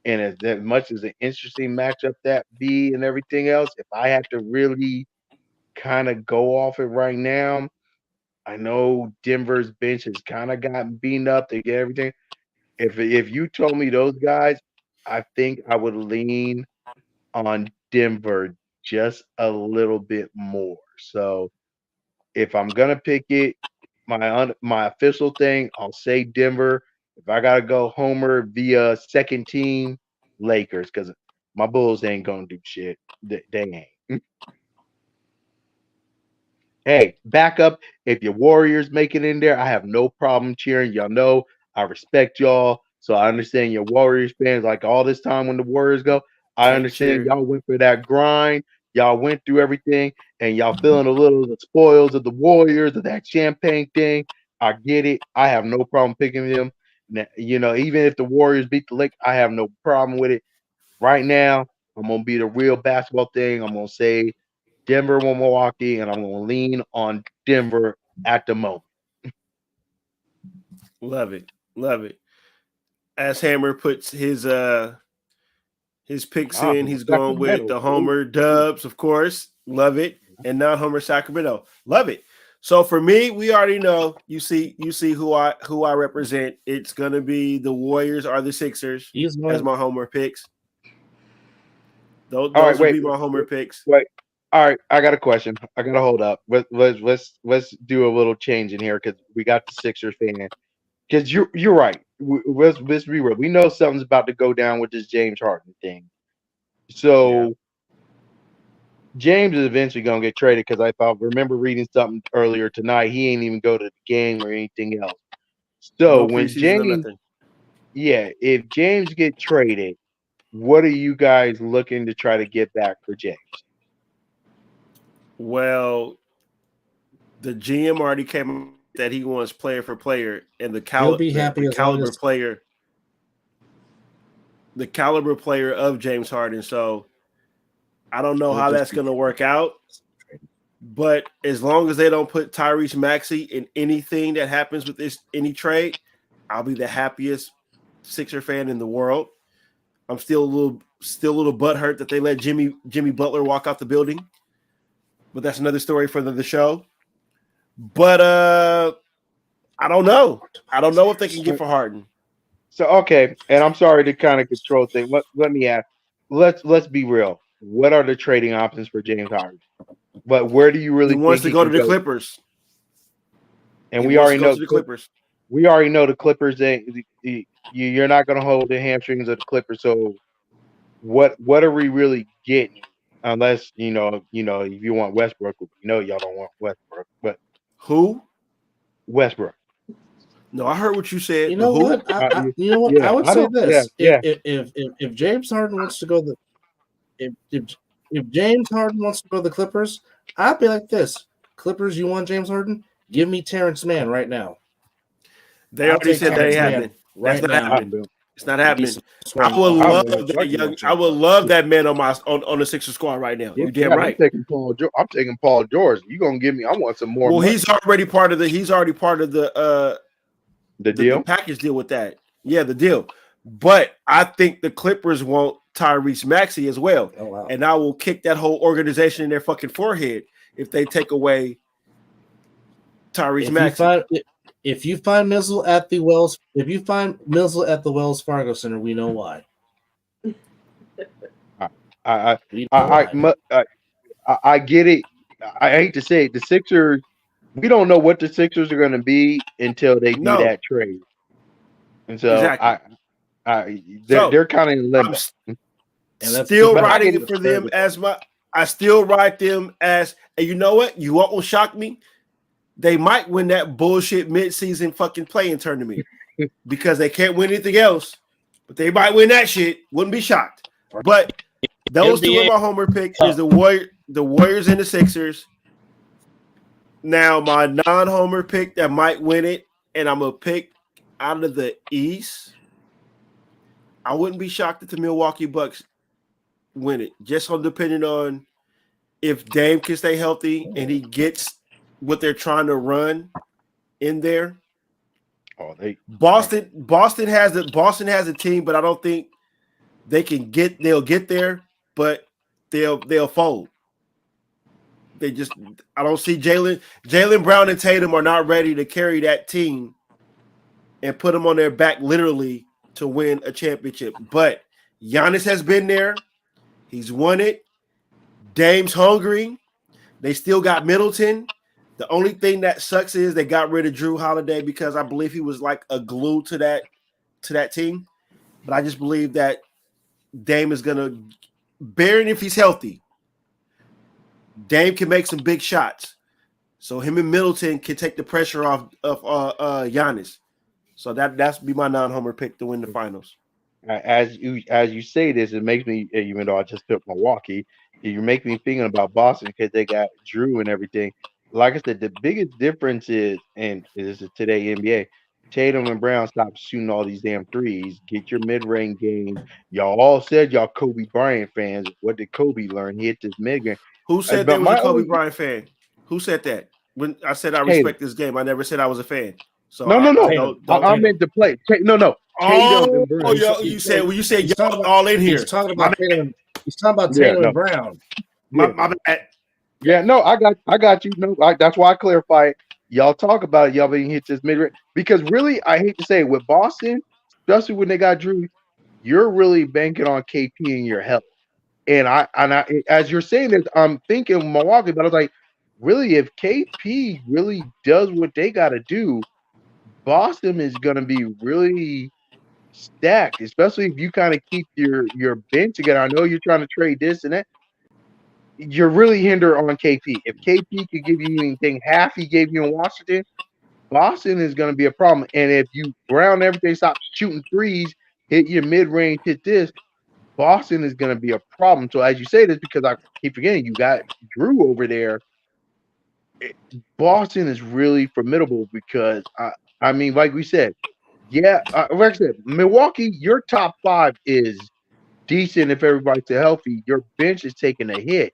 Speaker 5: And as much as an interesting matchup that be and everything else, if I had to really kind of go off it right now, I know Denver's bench has kind of gotten beaten up to get everything. If you told me those guys, I think I would lean on Denver just a little bit more. So if I'm gonna pick it, my official thing, I'll say Denver. If I gotta go Homer via second team, Lakers, because my Bulls ain't gonna do shit. They ain't. Hey, back up. If your Warriors make it in there, I have no problem cheering. Y'all know I respect y'all. So I understand your Warriors fans like all this time when the Warriors go. I
Speaker 4: Can't
Speaker 5: understand
Speaker 4: cheer.
Speaker 5: y'all went for that grind. Y'all went through everything and y'all feeling a little of the spoils of the Warriors of that champagne thing. I get it. I have no problem picking them. You know, even if the Warriors beat the Lakers, I have no problem with it. Right now, I'm gonna be the real basketball thing. I'm gonna say Denver or Milwaukee, and I'm going to lean on Denver at the moment.
Speaker 4: Love it. Love it. As Hammer puts his picks in, he's going with
Speaker 5: Sacramento.
Speaker 4: the Homer Dubs, of course. Love it. And not Homer Sacramento. Love it. So for me, we already know. You see who I represent. It's gonna be the Warriors or the Sixers as my Homer picks. Those would be my Homer picks.
Speaker 5: Wait. All right, I got a question. I got to hold up. Let's do a little change in here because we got the Sixers fan. Because you're right. Let's be real. We know something's about to go down with this James Harden thing. So James is eventually gonna get traded because remember reading something earlier tonight. He ain't even go to the game or anything else. So
Speaker 4: No
Speaker 5: when
Speaker 4: preseason or
Speaker 5: James,
Speaker 4: nothing.
Speaker 5: if James get traded, what are you guys looking to try to get back for James?
Speaker 4: Well, the GM already came out that he wants player for player, and the
Speaker 3: He'll be happy
Speaker 4: the
Speaker 3: as long
Speaker 4: caliber
Speaker 3: as
Speaker 4: player, the caliber player of James Harden. So I don't know
Speaker 3: he'll
Speaker 4: how
Speaker 3: just
Speaker 4: that's
Speaker 3: be
Speaker 4: going to work out, but as long as they don't put Tyrese Maxey in anything that happens with any trade, I'll be the happiest Sixer fan in the world. I'm still a little butthurt that they let Jimmy Butler walk out the building, but that's another story for the show. But I don't know. I don't know if they can get for Harden.
Speaker 5: So okay, and I'm sorry to kind of control things. Let me ask. Let's be real. What are the trading options for James Harden? But where do you
Speaker 4: He
Speaker 5: really
Speaker 4: wants
Speaker 5: think
Speaker 4: to
Speaker 5: he
Speaker 4: go to
Speaker 5: can
Speaker 4: the
Speaker 5: go?
Speaker 4: Clippers.
Speaker 5: And
Speaker 4: He
Speaker 5: we
Speaker 4: wants to
Speaker 5: already
Speaker 4: go
Speaker 5: know
Speaker 4: to the Clippers.
Speaker 5: the Clippers. You're not going to hold the hamstrings of the Clippers. So what are we really getting? Unless if you want Westbrook, y'all don't want Westbrook, but
Speaker 4: Who?
Speaker 5: Westbrook.
Speaker 4: No, I heard what you said,
Speaker 3: you
Speaker 4: but
Speaker 3: know
Speaker 4: who?
Speaker 3: what? I
Speaker 5: Yeah,
Speaker 3: would
Speaker 5: I
Speaker 3: say
Speaker 5: don't. Yeah,
Speaker 3: this:
Speaker 5: yeah.
Speaker 3: if James Harden wants to go if James Harden wants to go to the Clippers, I'd be like this: Clippers, you want James Harden? Give me Terrence Mann right now.
Speaker 4: They
Speaker 3: I'll
Speaker 4: already
Speaker 3: take
Speaker 4: said that ain't
Speaker 3: Terrence Mann
Speaker 4: happening. That's
Speaker 3: right
Speaker 4: not
Speaker 3: now.
Speaker 4: happening. It's not happening. I
Speaker 3: Swearing
Speaker 4: would
Speaker 3: off
Speaker 4: love
Speaker 3: the
Speaker 4: that
Speaker 3: you
Speaker 4: young.
Speaker 3: want
Speaker 4: I
Speaker 3: James
Speaker 4: would
Speaker 3: Harden.
Speaker 4: love that man on the Sixers squad right now. You damn
Speaker 5: Yeah,
Speaker 4: right.
Speaker 5: I'm taking Paul George. You gonna give me? I want some more
Speaker 4: Well,
Speaker 5: money.
Speaker 4: he's already part of the
Speaker 5: The
Speaker 4: the
Speaker 5: deal.
Speaker 4: package deal with that. Yeah, the deal. But I think the Clippers want Tyrese Maxey as well.
Speaker 3: Oh wow!
Speaker 4: And I will kick that whole organization in their fucking forehead if they take away Tyrese Maxey.
Speaker 3: If you find Mizzle at the Wells Fargo Center, we know why.
Speaker 5: I I
Speaker 3: We know
Speaker 5: I
Speaker 3: why.
Speaker 5: I, I get it. I hate to say it. The Sixers. We don't know what the Sixers are going to be until they do
Speaker 4: No,
Speaker 5: that trade, and so
Speaker 4: exactly.
Speaker 5: they're
Speaker 4: So
Speaker 5: kind of in
Speaker 4: I'm
Speaker 5: limbo.
Speaker 3: And that's
Speaker 4: still
Speaker 3: because
Speaker 5: But I
Speaker 3: of
Speaker 5: get
Speaker 4: riding
Speaker 5: it.
Speaker 4: for them as my I still ride them as, and you know what? You won't shock me. They might win that bullshit midseason fucking playing tournament because they can't win anything else. But they might win that shit. Wouldn't be shocked. But those two are my homer pick. Is the Warriors and the Sixers. Now my non-homer pick that might win it, and I'm gonna pick out of the East. I wouldn't be shocked if the Milwaukee Bucks win it, just on depending on if Dame can stay healthy and he gets what they're trying to run in there. Boston has a team, but I don't think they'll get there, but they'll fold. I don't see Jaylen Brown and Tatum are not ready to carry that team and put them on their back literally to win a championship. But Giannis has been there. He's won it. Dame's hungry. They still got Middleton. The only thing that sucks is they got rid of Drew Holiday because I believe he was like a glue to that team. But I just believe that Dame is going to bear it if he's healthy. Dame can make some big shots. So him and Middleton can take the pressure off of Giannis. So that's be my non-homer pick to win the finals.
Speaker 5: As you say this, it makes me, even though I just took Milwaukee, you make me thinking about Boston because they got Drew and everything. Like I said, the biggest difference is, and this is today NBA, Tatum and Brown stop shooting all these damn threes. Get your mid-range game. Y'all all said y'all Kobe Bryant fans. What did Kobe learn? He hit this mid-game.
Speaker 4: Who said they was a Kobe Bryant fan? Who said that? When I said I respect this game, I never said I was a fan. So
Speaker 5: no. I meant to play. No.
Speaker 4: You said y'all all in here.
Speaker 3: He's talking about Tatum. He's talking about Tatum and Brown.
Speaker 4: My bad.
Speaker 5: Yeah, no, I got you. No, that's why I clarify it. Y'all talk about it. Y'all being hit this mid range because really, I hate to say it, with Boston, especially when they got Drew, you're really banking on KP and your health. And I, as you're saying this, I'm thinking Milwaukee, but I was like, really, if KP really does what they got to do, Boston is going to be really stacked, especially if you kind of keep your bench together. I know you're trying to trade this and that. You're really hindered on KP. If KP could give you anything half he gave you in Washington, Boston is going to be a problem. And if you Brown everything, stop shooting threes, hit your mid-range, hit this, Boston is going to be a problem. So as you say this, because I keep forgetting, you got Drew over there. Boston is really formidable because, I mean, like we said, like I said, Milwaukee, your top 5 is decent if everybody's healthy. Your bench is taking a hit.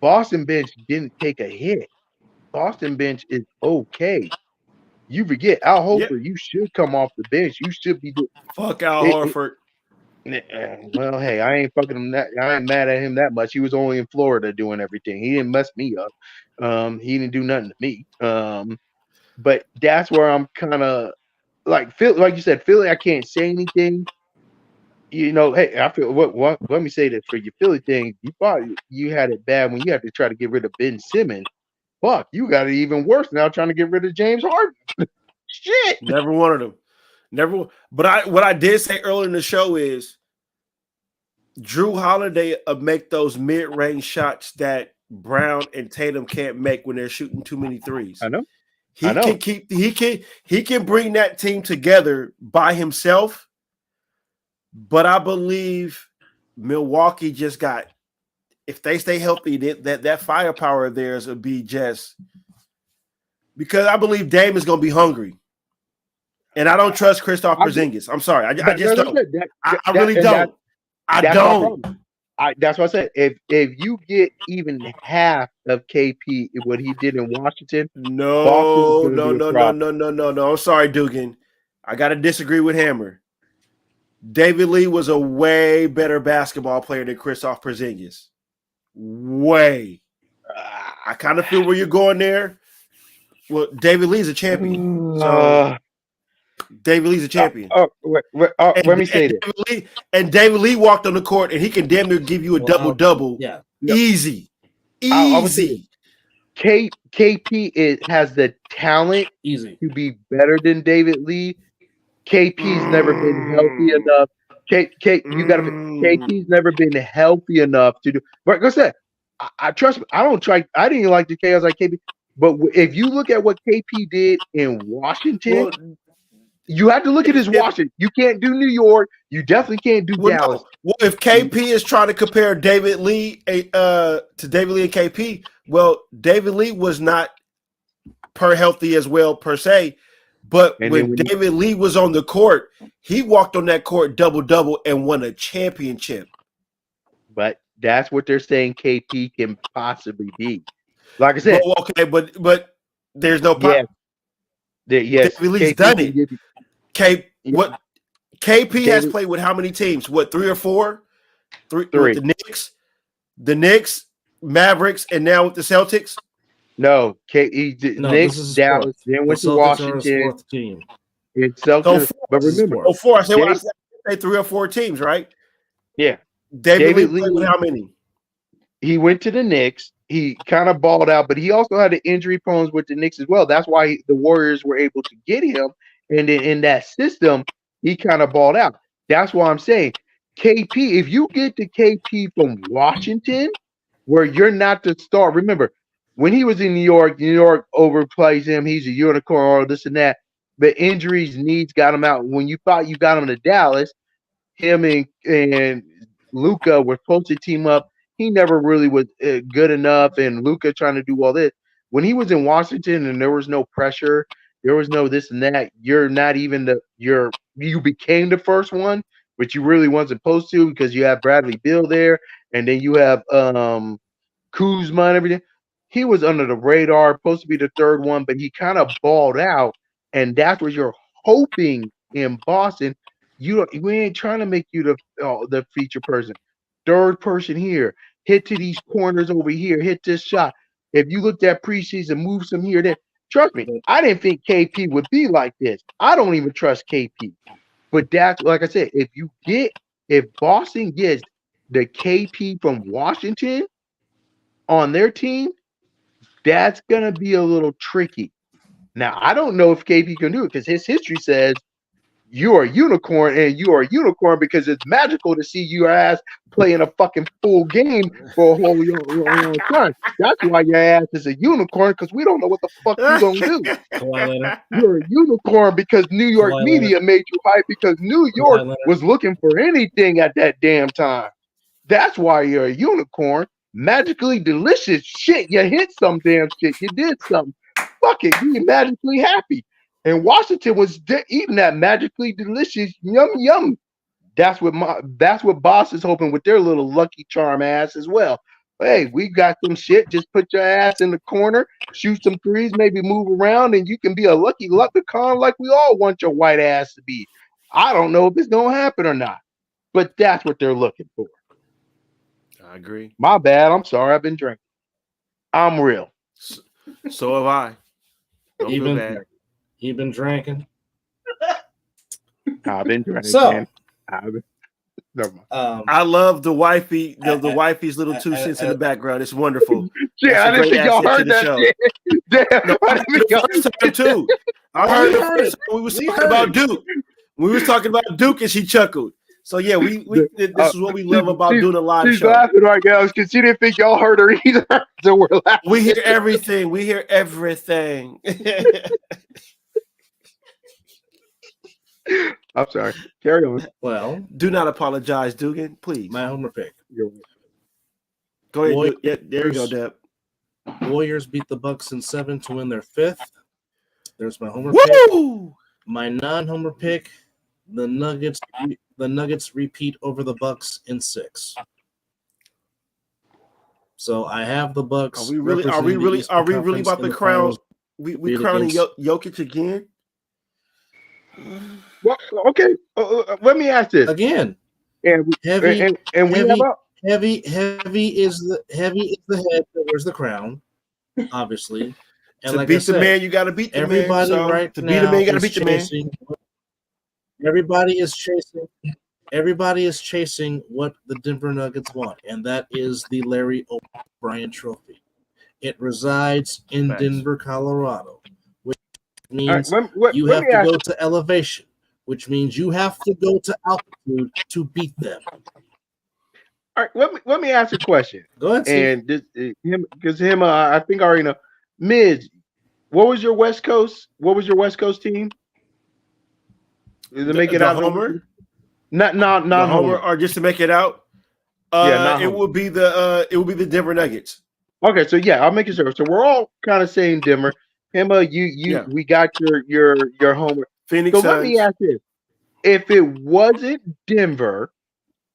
Speaker 5: Boston bench didn't take a hit. Boston bench is okay. You forget Al Horford. You should come off the bench. You should be doing.
Speaker 4: Fuck Al Horford.
Speaker 5: Well, hey, I ain't fucking him that. I ain't mad at him that much. He was only in Florida doing everything. He didn't mess me up. He didn't do nothing to me. But that's where I'm kind of like you said, Philly. I can't say anything. You know, hey, I feel what let me say this for your Philly thing. You thought you had it bad when you had to try to get rid of Ben Simmons. Fuck, you got it even worse now trying to get rid of James Harden. Shit.
Speaker 4: Never wanted him. Never. But what I did say earlier in the show is Drew Holiday make those mid-range shots that Brown and Tatum can't make when they're shooting too many threes.
Speaker 5: I know.
Speaker 4: He can bring that team together by himself. But I believe Milwaukee just got, if they stay healthy, that firepower of theirs will be just, because I believe Dame is going to be hungry. And I don't trust Kristaps Porzingis. I'm sorry. I just don't. I really don't. I don't.
Speaker 5: That's what I said. If you get even half of KP, what he did in Washington,
Speaker 4: no. I'm sorry, Dogan. I got to disagree with Hammer. David Lee was a way better basketball player than Kristaps Porzingis. Way. I kind of feel where you're going there. Well, David Lee's a champion. So David Lee's a champion.
Speaker 5: Let me say this.
Speaker 4: David Lee walked on the court, and he can damn near give you a double-double.
Speaker 3: Yeah.
Speaker 4: Easy.
Speaker 5: KP has the talent to be better than David Lee. KP's never been healthy enough. KP's never been healthy enough to do. But like I said, I trust me. I don't try. I didn't like the chaos like KP. But if you look at what KP did in Washington,
Speaker 4: Well,
Speaker 5: you have to look at his
Speaker 4: if,
Speaker 5: Washington. You can't do New York. You definitely can't do
Speaker 4: well,
Speaker 5: Dallas.
Speaker 4: no. Well, if KP is trying to compare David Lee to David Lee and KP, well, David Lee was not per healthy as well per se. But
Speaker 5: And
Speaker 4: when
Speaker 5: then
Speaker 4: David Lee was on the court, he walked on that court double-double and won a championship.
Speaker 5: but that's what they're saying KP can possibly be. Like I said,
Speaker 4: Well, okay, but there's no
Speaker 5: yes, yes,
Speaker 4: David Lee's
Speaker 5: KP
Speaker 4: done
Speaker 5: can
Speaker 4: it.
Speaker 5: give you-
Speaker 4: What KP has
Speaker 5: David-
Speaker 4: played with how many teams? What, 3 or 4? Three.
Speaker 5: Three.
Speaker 4: The Knicks, Mavericks, and now with the Celtics.
Speaker 5: No,
Speaker 3: No,
Speaker 5: Knicks,
Speaker 3: this is his
Speaker 5: Dallas,
Speaker 3: fourth.
Speaker 5: then
Speaker 3: The
Speaker 5: went to
Speaker 3: Celtics are his
Speaker 5: Washington.
Speaker 3: fourth team.
Speaker 5: It's
Speaker 4: So
Speaker 5: Celtics,
Speaker 4: four.
Speaker 5: but
Speaker 3: This is
Speaker 5: remember,
Speaker 3: fourth.
Speaker 4: 4. I said, well, I
Speaker 5: Dave-
Speaker 4: said 3 or 4 teams, right?
Speaker 5: yeah,
Speaker 4: David
Speaker 5: David
Speaker 4: Lee played with
Speaker 5: Lee-
Speaker 4: how many?
Speaker 5: he went to the Knicks. He kind of balled out, but he also had the injury prone with the Knicks as well. That's why the Warriors were able to get him. And then in that system, he kind of balled out. That's why I'm saying KP, if you get to KP from Washington, where you're not the star, remember, when he was in New York overplays him. He's a unicorn, or this and that. But injuries, needs got him out. When you thought you got him to Dallas, him and Luca were supposed to team up. He never really was good enough, and Luca trying to do all this. When he was in Washington and there was no pressure, there was no this and that. You're not even you became the first one, but you really wasn't supposed to because you have Bradley Beal there, and then you have Kuzma and everything. He was under the radar, supposed to be the third one, but he kind of balled out, and that's what you're hoping in Boston. We ain't trying to make you the feature person. Third person here, hit to these corners over here, hit this shot. If you looked at preseason, move some here, there. Trust me, I didn't think KP would be like this. I don't even trust KP. But that's like I said, if Boston gets the KP from Washington on their team, that's gonna be a little tricky. Now, I don't know if KP can do it because his history says you are a unicorn, and you are a unicorn because it's magical to see your ass playing a fucking full game for a whole long time. That's why your ass is a unicorn, because we don't know what the fuck you gonna do.
Speaker 3: Kawhi Leonard.
Speaker 5: You're a unicorn because New York
Speaker 3: Kawhi
Speaker 5: media made you hype because New York
Speaker 3: Leonard.
Speaker 5: was looking for anything at that damn time. That's why you're a unicorn. Magically delicious shit. You hit some damn shit. You did something. Fuck it. You magically happy. And Washington was eating that magically delicious yum yum. That's what Boss is hoping with their little Lucky Charm ass as well. Hey, we got some shit. Just put your ass in the corner, shoot some threes, maybe move around, and you can be a lucky leprechaun like we all want your white ass to be. I don't know if it's gonna happen or not, but that's what they're looking for.
Speaker 4: I agree.
Speaker 5: My bad. I'm sorry. I've been drinking. I'm real.
Speaker 4: So have I. Don't feel
Speaker 3: Even
Speaker 4: bad.
Speaker 3: he been drinking.
Speaker 5: I've been drinking.
Speaker 3: So-
Speaker 5: Never mind.
Speaker 4: I love the wifey, the wifey's little 2 cents in the background. It's wonderful.
Speaker 5: Yeah, I
Speaker 4: That's a
Speaker 5: didn't
Speaker 4: great
Speaker 5: think y'all
Speaker 4: asset to
Speaker 5: heard
Speaker 4: the
Speaker 5: that
Speaker 4: show.
Speaker 5: shit. Damn,
Speaker 4: No,
Speaker 5: I didn't think y'all
Speaker 4: the first time too. I heard the first time we was talking about Duke. We was talking about Duke and she chuckled. So yeah, this is what we love about doing a live
Speaker 5: She's
Speaker 4: show.
Speaker 5: laughing right now because she didn't think y'all heard her either. So we're laughing.
Speaker 4: We hear everything. We hear everything.
Speaker 5: I'm sorry. Carry on.
Speaker 3: Well,
Speaker 4: Do not apologize, Dogan. Please.
Speaker 3: my homer pick.
Speaker 4: Go ahead.
Speaker 3: Warriors-
Speaker 4: Yeah, there you go, Deb.
Speaker 3: Warriors beat the Bucks in 7 to win their 5th. There's my homer pick.
Speaker 4: Woo!
Speaker 3: My non-homer pick, the Nuggets repeat over the Bucks in 6. So I have the Bucks.
Speaker 4: Are we really about to crown? We crowning Jokic again?
Speaker 5: Well, okay. Let me ask this.
Speaker 3: Again.
Speaker 5: And we
Speaker 3: Heavy,
Speaker 5: and we
Speaker 3: heavy,
Speaker 5: have a,
Speaker 3: heavy is the head that wears the crown, obviously. And
Speaker 4: To
Speaker 3: like
Speaker 4: beat
Speaker 3: I said,
Speaker 4: the man, you got to beat the man.
Speaker 3: everybody
Speaker 4: So
Speaker 3: right
Speaker 4: to
Speaker 3: now
Speaker 4: beat the man, you got to
Speaker 3: is
Speaker 4: beat the man.
Speaker 3: chasing. Everybody is chasing. Everybody is chasing what the Denver Nuggets want, and that is the Larry O'Brien Trophy. It resides in
Speaker 4: Facts.
Speaker 3: Denver, Colorado, which
Speaker 5: all
Speaker 3: means
Speaker 5: right, let
Speaker 3: you
Speaker 5: me
Speaker 3: have to
Speaker 5: ask
Speaker 3: go to elevation, which means you have to go to altitude to beat them.
Speaker 5: All right, let me ask you a question.
Speaker 3: Go ahead, Steve.
Speaker 5: And this him because him I think I already know. Miz, what was your West Coast? What was your West Coast team? Did it make it
Speaker 4: The
Speaker 5: out?
Speaker 4: homer,
Speaker 5: Not
Speaker 4: the homer,
Speaker 5: homer.
Speaker 4: or just to make it out.
Speaker 5: Yeah, not
Speaker 4: It
Speaker 5: homer.
Speaker 4: would be the Denver Nuggets.
Speaker 5: Okay, so yeah, I'll make it sure. So we're all kind of saying Denver. Hima,
Speaker 4: Yeah,
Speaker 5: we got your homer.
Speaker 4: Phoenix
Speaker 5: So let me
Speaker 4: Suns.
Speaker 5: ask this: if it wasn't Denver,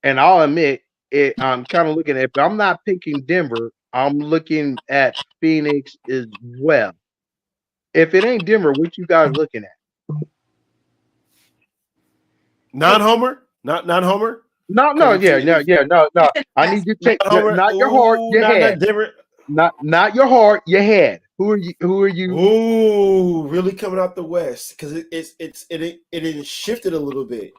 Speaker 5: and I'll admit it, I'm kind of looking at. If I'm not picking Denver, I'm looking at Phoenix as well. If it ain't Denver, what you guys looking at?
Speaker 4: Non-homer, not homer.
Speaker 5: No,
Speaker 4: Because
Speaker 5: no. I need you to take
Speaker 4: homer.
Speaker 5: not your heart,
Speaker 4: Ooh,
Speaker 5: your
Speaker 4: not
Speaker 5: head.
Speaker 4: Denver.
Speaker 5: Not your heart, your head. Who are you? Who are you?
Speaker 4: Ooh, really coming out the West because it shifted a little bit.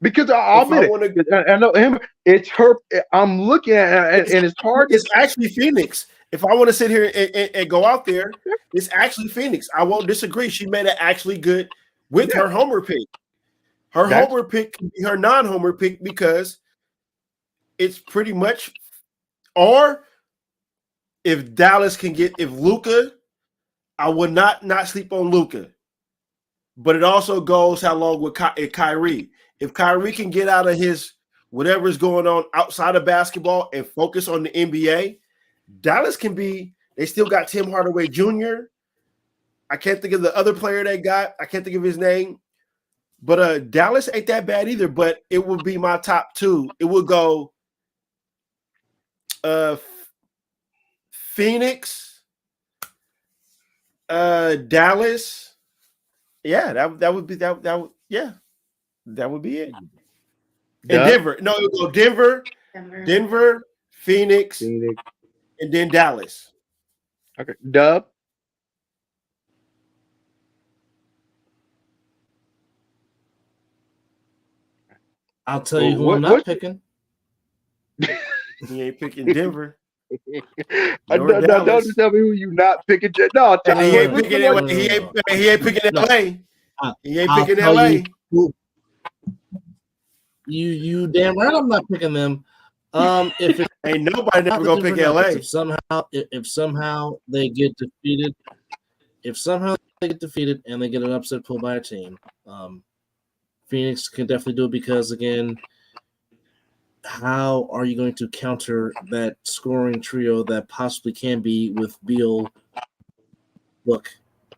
Speaker 5: Because I'll
Speaker 4: If I
Speaker 5: admit
Speaker 4: want to,
Speaker 5: it. I know him. It's her. I'm looking at it, and it's hard.
Speaker 4: it's actually Phoenix. If I want to sit here and go out there, it's actually Phoenix. I won't disagree. She made it actually good with
Speaker 5: Yeah,
Speaker 4: her homer pick. Her
Speaker 5: that's
Speaker 4: homer pick can be her non-homer pick because it's pretty much. Or if Dallas can get if Luka, I would not sleep on Luka. But it also goes how long with Kyrie. If Kyrie can get out of his whatever's going on outside of basketball and focus on the NBA, Dallas can be. They still got Tim Hardaway Jr. I can't think of the other player they got. I can't think of his name. But Dallas ain't that bad either. But it would be my top two. It would go Phoenix, Dallas. Yeah, that would be that would that would be it. And Denver. No, it would go Denver, Phoenix,
Speaker 5: Phoenix.
Speaker 4: and then Dallas.
Speaker 5: Okay, Dub.
Speaker 3: I'll tell you who I'm not picking.
Speaker 4: He ain't picking Denver.
Speaker 5: Don't tell me who you not picking. No,
Speaker 4: And he ain't picking LA. He ain't picking LA. He ain't picking LA.
Speaker 3: You damn right I'm not picking them. If it,
Speaker 4: ain't nobody never gonna pick LA.
Speaker 3: If somehow they get defeated, and they get an upset pulled by a team, Phoenix can definitely do it because again, how are you going to counter that scoring trio that possibly can be with Beal, Book,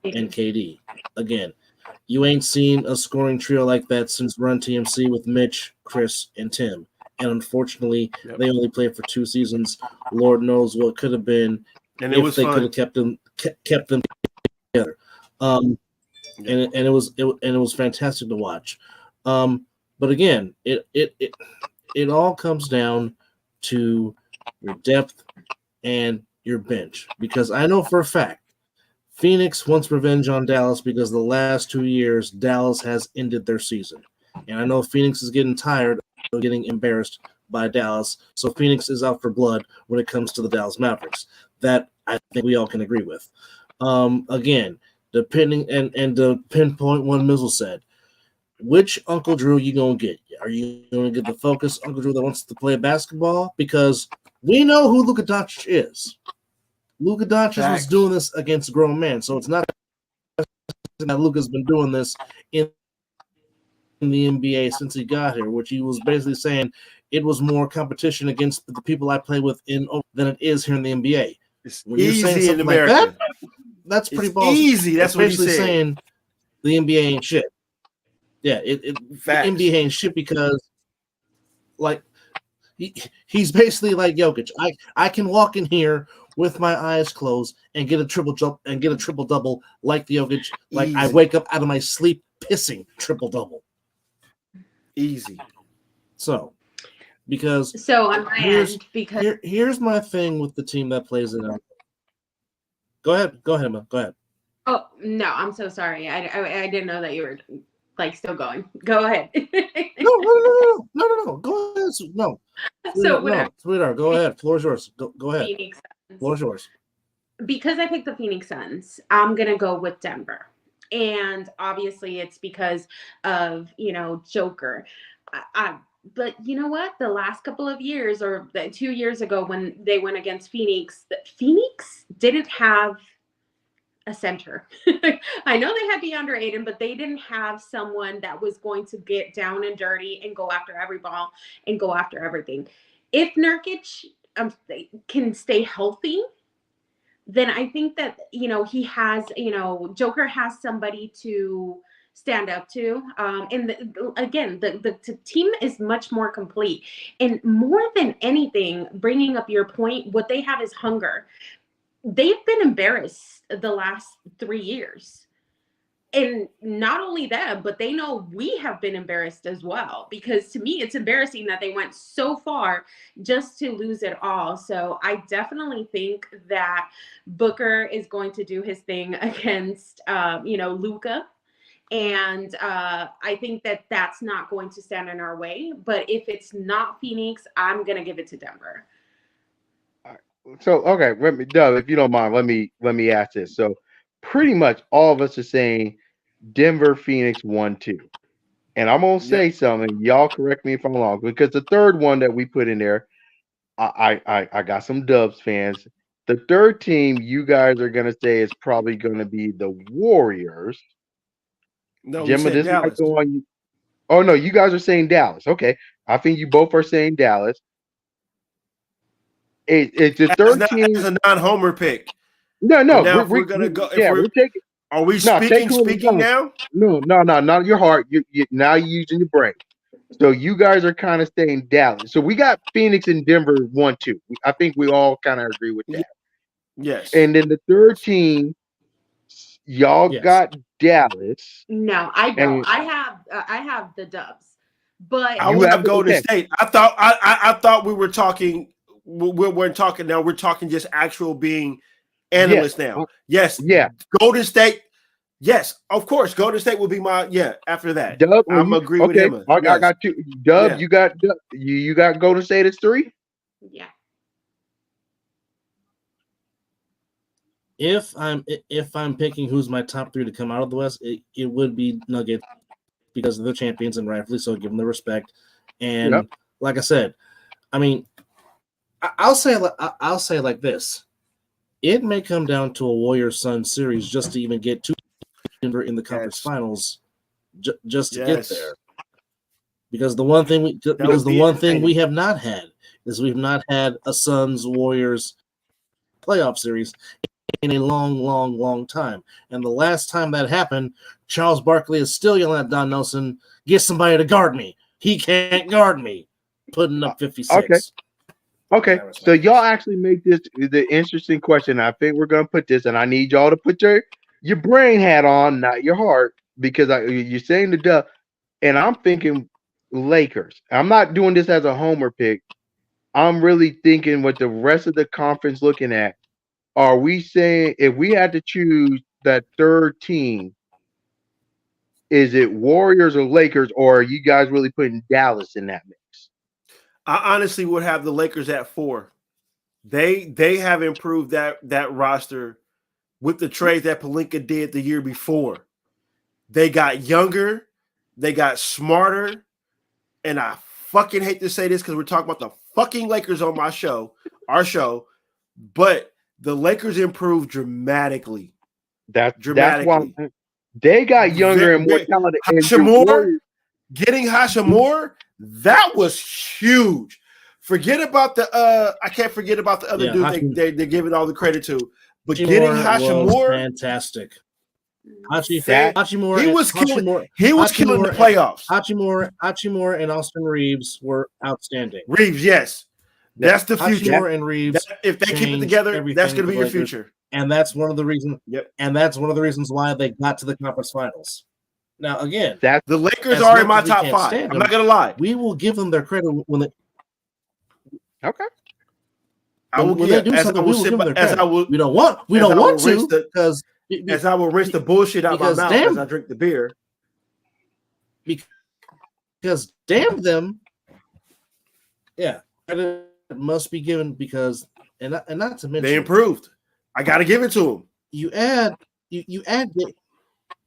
Speaker 3: and KD? Again, you ain't seen a scoring trio like that since Run TMC with Mitch, Chris, and Tim. And unfortunately, they only played for 2 seasons. Lord knows what could have been
Speaker 4: and
Speaker 3: if they could have kept them together. And it was fantastic to watch. But again, it all comes down to your depth and your bench. Because I know for a fact, Phoenix wants revenge on Dallas because the last 2 years, Dallas has ended their season. And I know Phoenix is getting tired of getting embarrassed by Dallas. So Phoenix is out for blood when it comes to the Dallas Mavericks. That I think we all can agree with. Again, depending and the pinpoint one Mizzle said, which Uncle Drew you going to get? Are you going to get the focused Uncle Drew that wants to play basketball? Because we know who Luka Doncic is. Luka Doncic was doing this against a grown man, so it's not that Luka's been doing this in the NBA since he got here, which he was basically saying it was more competition against the people I play with than it is here in the NBA.
Speaker 4: It's
Speaker 3: when you're saying
Speaker 4: easy
Speaker 3: something
Speaker 4: in America.
Speaker 3: like that, that's pretty ballsy.
Speaker 4: Easy. That's what
Speaker 3: basically
Speaker 4: he's
Speaker 3: saying. The NBA ain't shit. Yeah, the NBA ain't shit because, like, he's basically like Jokic. I can walk in here with my eyes closed and get a triple double like the Jokic. Like I wake up out of my sleep pissing triple double.
Speaker 4: Easy.
Speaker 3: So
Speaker 6: on my end, because
Speaker 3: here's my thing with the team that plays it. Go ahead, Emma. Go ahead.
Speaker 6: Oh no, I'm so sorry. I didn't know that you were like still going. Go ahead.
Speaker 3: No. Go ahead. No. Sweetheart, go ahead. Floor's yours. Go ahead. Floor's yours.
Speaker 6: Because I picked the Phoenix Suns, I'm gonna go with Denver. And obviously it's because of Joker. But you know what? The last couple of years, or 2 years ago when they went against Phoenix, Phoenix didn't have a center. I know they had DeAndre Ayton, but they didn't have someone that was going to get down and dirty and go after every ball and go after everything. If Nurkic can stay healthy, then I think that, he has, Joker has somebody to stand up to. And again, the team is much more complete. And more than anything, bringing up your point, what they have is hunger. They've been embarrassed the last 3 years. And not only them, but they know we have been embarrassed as well. Because to me, it's embarrassing that they went so far just to lose it all. So I definitely think that Booker is going to do his thing against, Luka. And I think that that's not going to stand in our way. But if it's not Phoenix, I'm going to give it to Denver.
Speaker 5: So okay, Doug, if you don't mind, let me ask this. So pretty much all of us are saying Denver, Phoenix 1-2. And I'm gonna say something. Y'all correct me if I'm wrong, because the third one that we put in there, I got some Dubs fans. The third team you guys are gonna say is probably gonna be the Warriors.
Speaker 4: No,
Speaker 5: Gemma,
Speaker 4: we said
Speaker 5: this might
Speaker 4: Dallas.
Speaker 5: go on you. Oh no, you guys are saying Dallas. Okay, I think you both are saying Dallas. It's the third team.
Speaker 4: As a non-homer pick.
Speaker 5: No,
Speaker 4: Now, if we're gonna go,
Speaker 5: we're taking.
Speaker 4: are we
Speaker 5: No,
Speaker 4: speaking now?
Speaker 5: No, not your heart. Now you're using your brain. So you guys are kind of saying Dallas. So we got Phoenix and Denver 1-2. I think we all kind of agree with that.
Speaker 4: Yes.
Speaker 5: And then the third team, y'all got Dallas.
Speaker 6: No, I don't. I have the Dubs, but
Speaker 4: I would have Golden State. I thought we were talking. We weren't talking now. We're talking just actual being analysts now. Yes.
Speaker 5: Yeah.
Speaker 4: Golden State. Yes, of course. Golden State will be my after that.
Speaker 5: Dub,
Speaker 4: I'm agree with him.
Speaker 5: I got two. Dub, you got you got Golden State as 3?
Speaker 6: Yeah.
Speaker 3: If I'm picking who's my top 3 to come out of the West, it would be Nuggets because they're the champions and rightfully so, give them the respect. And like I said, I mean, I'll say like this: it may come down to a Warriors-Suns series just to even get to Denver in the conference finals, just to get there. Because the one thing we have not had is we've not had a Suns-Warriors playoff series in a long time. And the last time that happened, Charles Barkley is still yelling at Don Nelson, "Get somebody to guard me. He can't guard me." Putting up 56.
Speaker 5: Okay. So y'all actually make this the interesting question. I think we're gonna put this, and I need y'all to put your brain hat on, not your heart, because you're saying the Dub, and I'm thinking Lakers. I'm not doing this as a homer pick. I'm really thinking what the rest of the conference looking at. Are we saying if we had to choose that third team, is it Warriors or Lakers, or are you guys really putting Dallas in that mix?
Speaker 4: I honestly would have the Lakers at 4. They have improved that roster with the trades that Pelinka did the year before. They got younger, they got smarter, and I fucking hate to say this because we're talking about the fucking Lakers on our show, but the Lakers improved dramatically.
Speaker 5: That's why they got younger and more talented.
Speaker 4: Getting Hashimura, that was huge. Forget about the I can't forget about the other dude they're giving all the credit to. But getting Hashimura,
Speaker 3: fantastic. Hachimura,
Speaker 4: he was killing the playoffs.
Speaker 3: Hachimura and Austin Reeves were outstanding.
Speaker 4: Reeves, yes. That's the future.
Speaker 3: Hachimura and Reeves,
Speaker 4: if they keep it together, that's going to be your future.
Speaker 3: And that's one of the reasons. Yep. And that's one of the reasons why they got to the conference finals. Now, again,
Speaker 4: the Lakers are in my top 5. I'm not going to lie.
Speaker 3: We will give them their credit when they.
Speaker 5: Okay.
Speaker 4: I will give as I will.
Speaker 3: We don't want to because
Speaker 4: as I will rinse the bullshit out of my mouth as I drink the beer.
Speaker 3: Because damn them, credit must be given because and not to mention
Speaker 4: they improved. I got to give it to them.
Speaker 3: You add,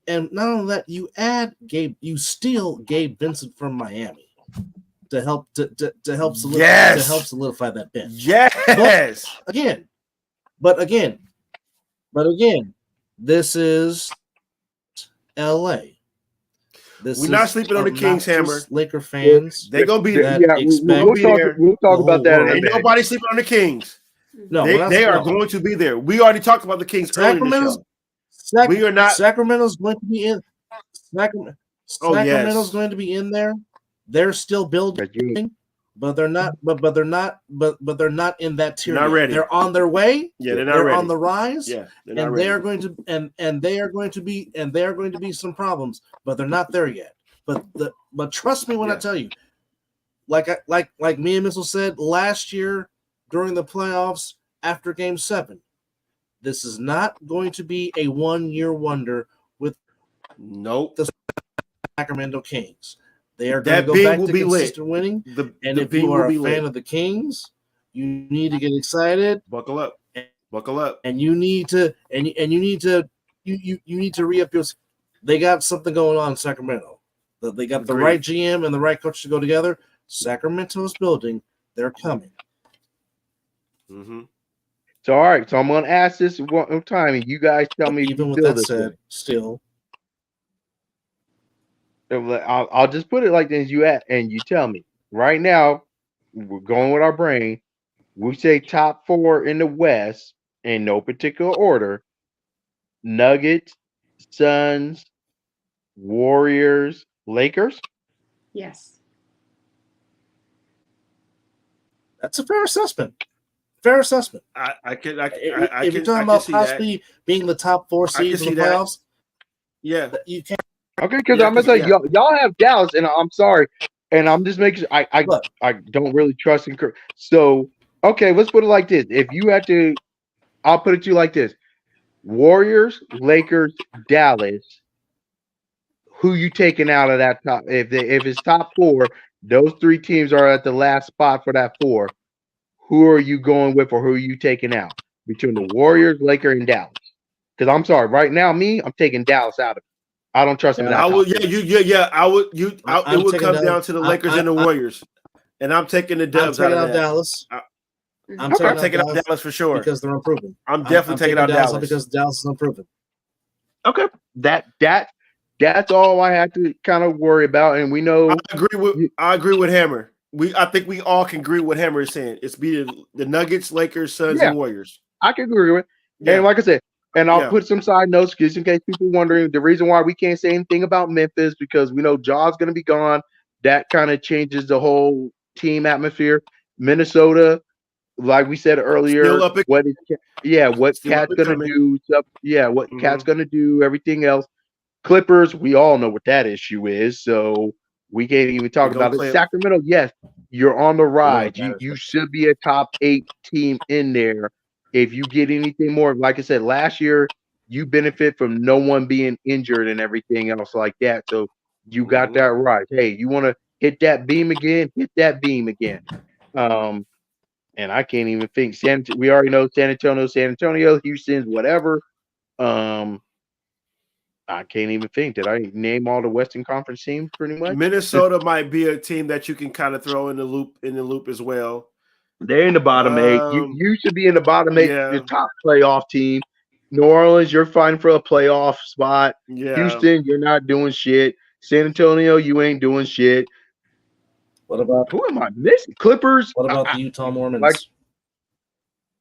Speaker 3: and not only that, you still Gabe Vincent from Miami. to help solidify that bench.
Speaker 4: Yes.
Speaker 3: But again, this is LA.
Speaker 4: We're not sleeping on the Kings, Hammer.
Speaker 3: Laker fans,
Speaker 4: they're gonna be there.
Speaker 5: We'll talk about that.
Speaker 4: Ain't nobody sleeping on the Kings.
Speaker 3: No,
Speaker 4: they are going to be there. We already talked about the Kings earlier in the show. We are not.
Speaker 3: Sacramento's going to be in. Sacramento's going to be in there. They're still building, but they're not. But they're not in that tier.
Speaker 4: Not ready.
Speaker 3: They're on their way.
Speaker 4: Yeah, they're not ready.
Speaker 3: On the rise.
Speaker 4: Yeah,
Speaker 3: and they are going to and they are going to be some problems, but they're not there yet. But trust me when I tell you, like me and Mizzle said last year during the playoffs after Game 7, this is not going to be a 1-year wonder with the Sacramento Kings. They are going to go back to consistent winning. And if you are a fan of the Kings, you need to get excited.
Speaker 4: Buckle up.
Speaker 3: And you need to re-up your. They got something going on in Sacramento. They got the right GM and the right coach to go together. Sacramento's building. They're coming.
Speaker 4: Mm-hmm.
Speaker 5: So all right. So I'm going to ask this one more time, and you guys tell me.
Speaker 3: Even with that said, still.
Speaker 5: I'll just put it like this: and you tell me right now. We're going with our brain. We say top 4 in the West in no particular order: Nuggets, Suns, Warriors, Lakers.
Speaker 6: Yes,
Speaker 3: that's a fair assessment.
Speaker 4: If
Speaker 3: you're talking about possibly being the top 4 seeds in the playoffs, you can't.
Speaker 5: Okay, because I'm gonna tell you, y'all have Dallas, and I'm sorry, and I'm just making sure I don't really trust in. So, okay, let's put it like this: if you had to, I'll put it to you like this: Warriors, Lakers, Dallas. Who you taking out of that top? If it's top 4, those 3 teams are at the last spot for that 4. Who are you going with, or who are you taking out between the Warriors, Lakers, and Dallas? Because I'm sorry, right now, I'm taking Dallas out of it. I don't trust them.
Speaker 4: I would. I would. It would come down to the Lakers and the Warriors, and I'm taking the Dubs out of
Speaker 3: Dallas.
Speaker 4: I'm taking out Dallas for sure
Speaker 3: because they're improving.
Speaker 4: I'm definitely taking out Dallas
Speaker 3: because Dallas is improving.
Speaker 5: Okay, that's all I had to kind of worry about, and we know.
Speaker 4: I agree with Hammer. I think we all can agree what Hammer is saying. It's be the Nuggets, Lakers, Suns, and Warriors.
Speaker 5: I can agree with it. And like I said. And I'll put some side notes just in case people wondering the reason why we can't say anything about Memphis, because we know Jaw's going to be gone. That kind of changes the whole team atmosphere. Minnesota, like we said earlier, what Cat's going to do. What Cat's going to do, everything else. Clippers, we all know what that issue is, so we can't even talk about it. Sacramento, yes, you're on the rise. You should be a top 8 team in there. If you get anything more, like I said, last year, you benefit from no one being injured and everything else like that. So you got that right. Hey, you want to hit that beam again? Hit that beam again. And I can't even think. We already know San Antonio, Houston's whatever. I can't even think. Did I name all the Western Conference teams pretty much?
Speaker 4: Minnesota might be a team that you can kind of throw in the loop as well.
Speaker 5: They're in the bottom 8. You should be in the bottom 8. Your top playoff team. New Orleans, you're fighting for a playoff spot.
Speaker 4: Yeah.
Speaker 5: Houston, you're not doing shit. San Antonio, you ain't doing shit.
Speaker 3: What about
Speaker 5: who am I missing? Clippers.
Speaker 3: What about the Utah Mormons?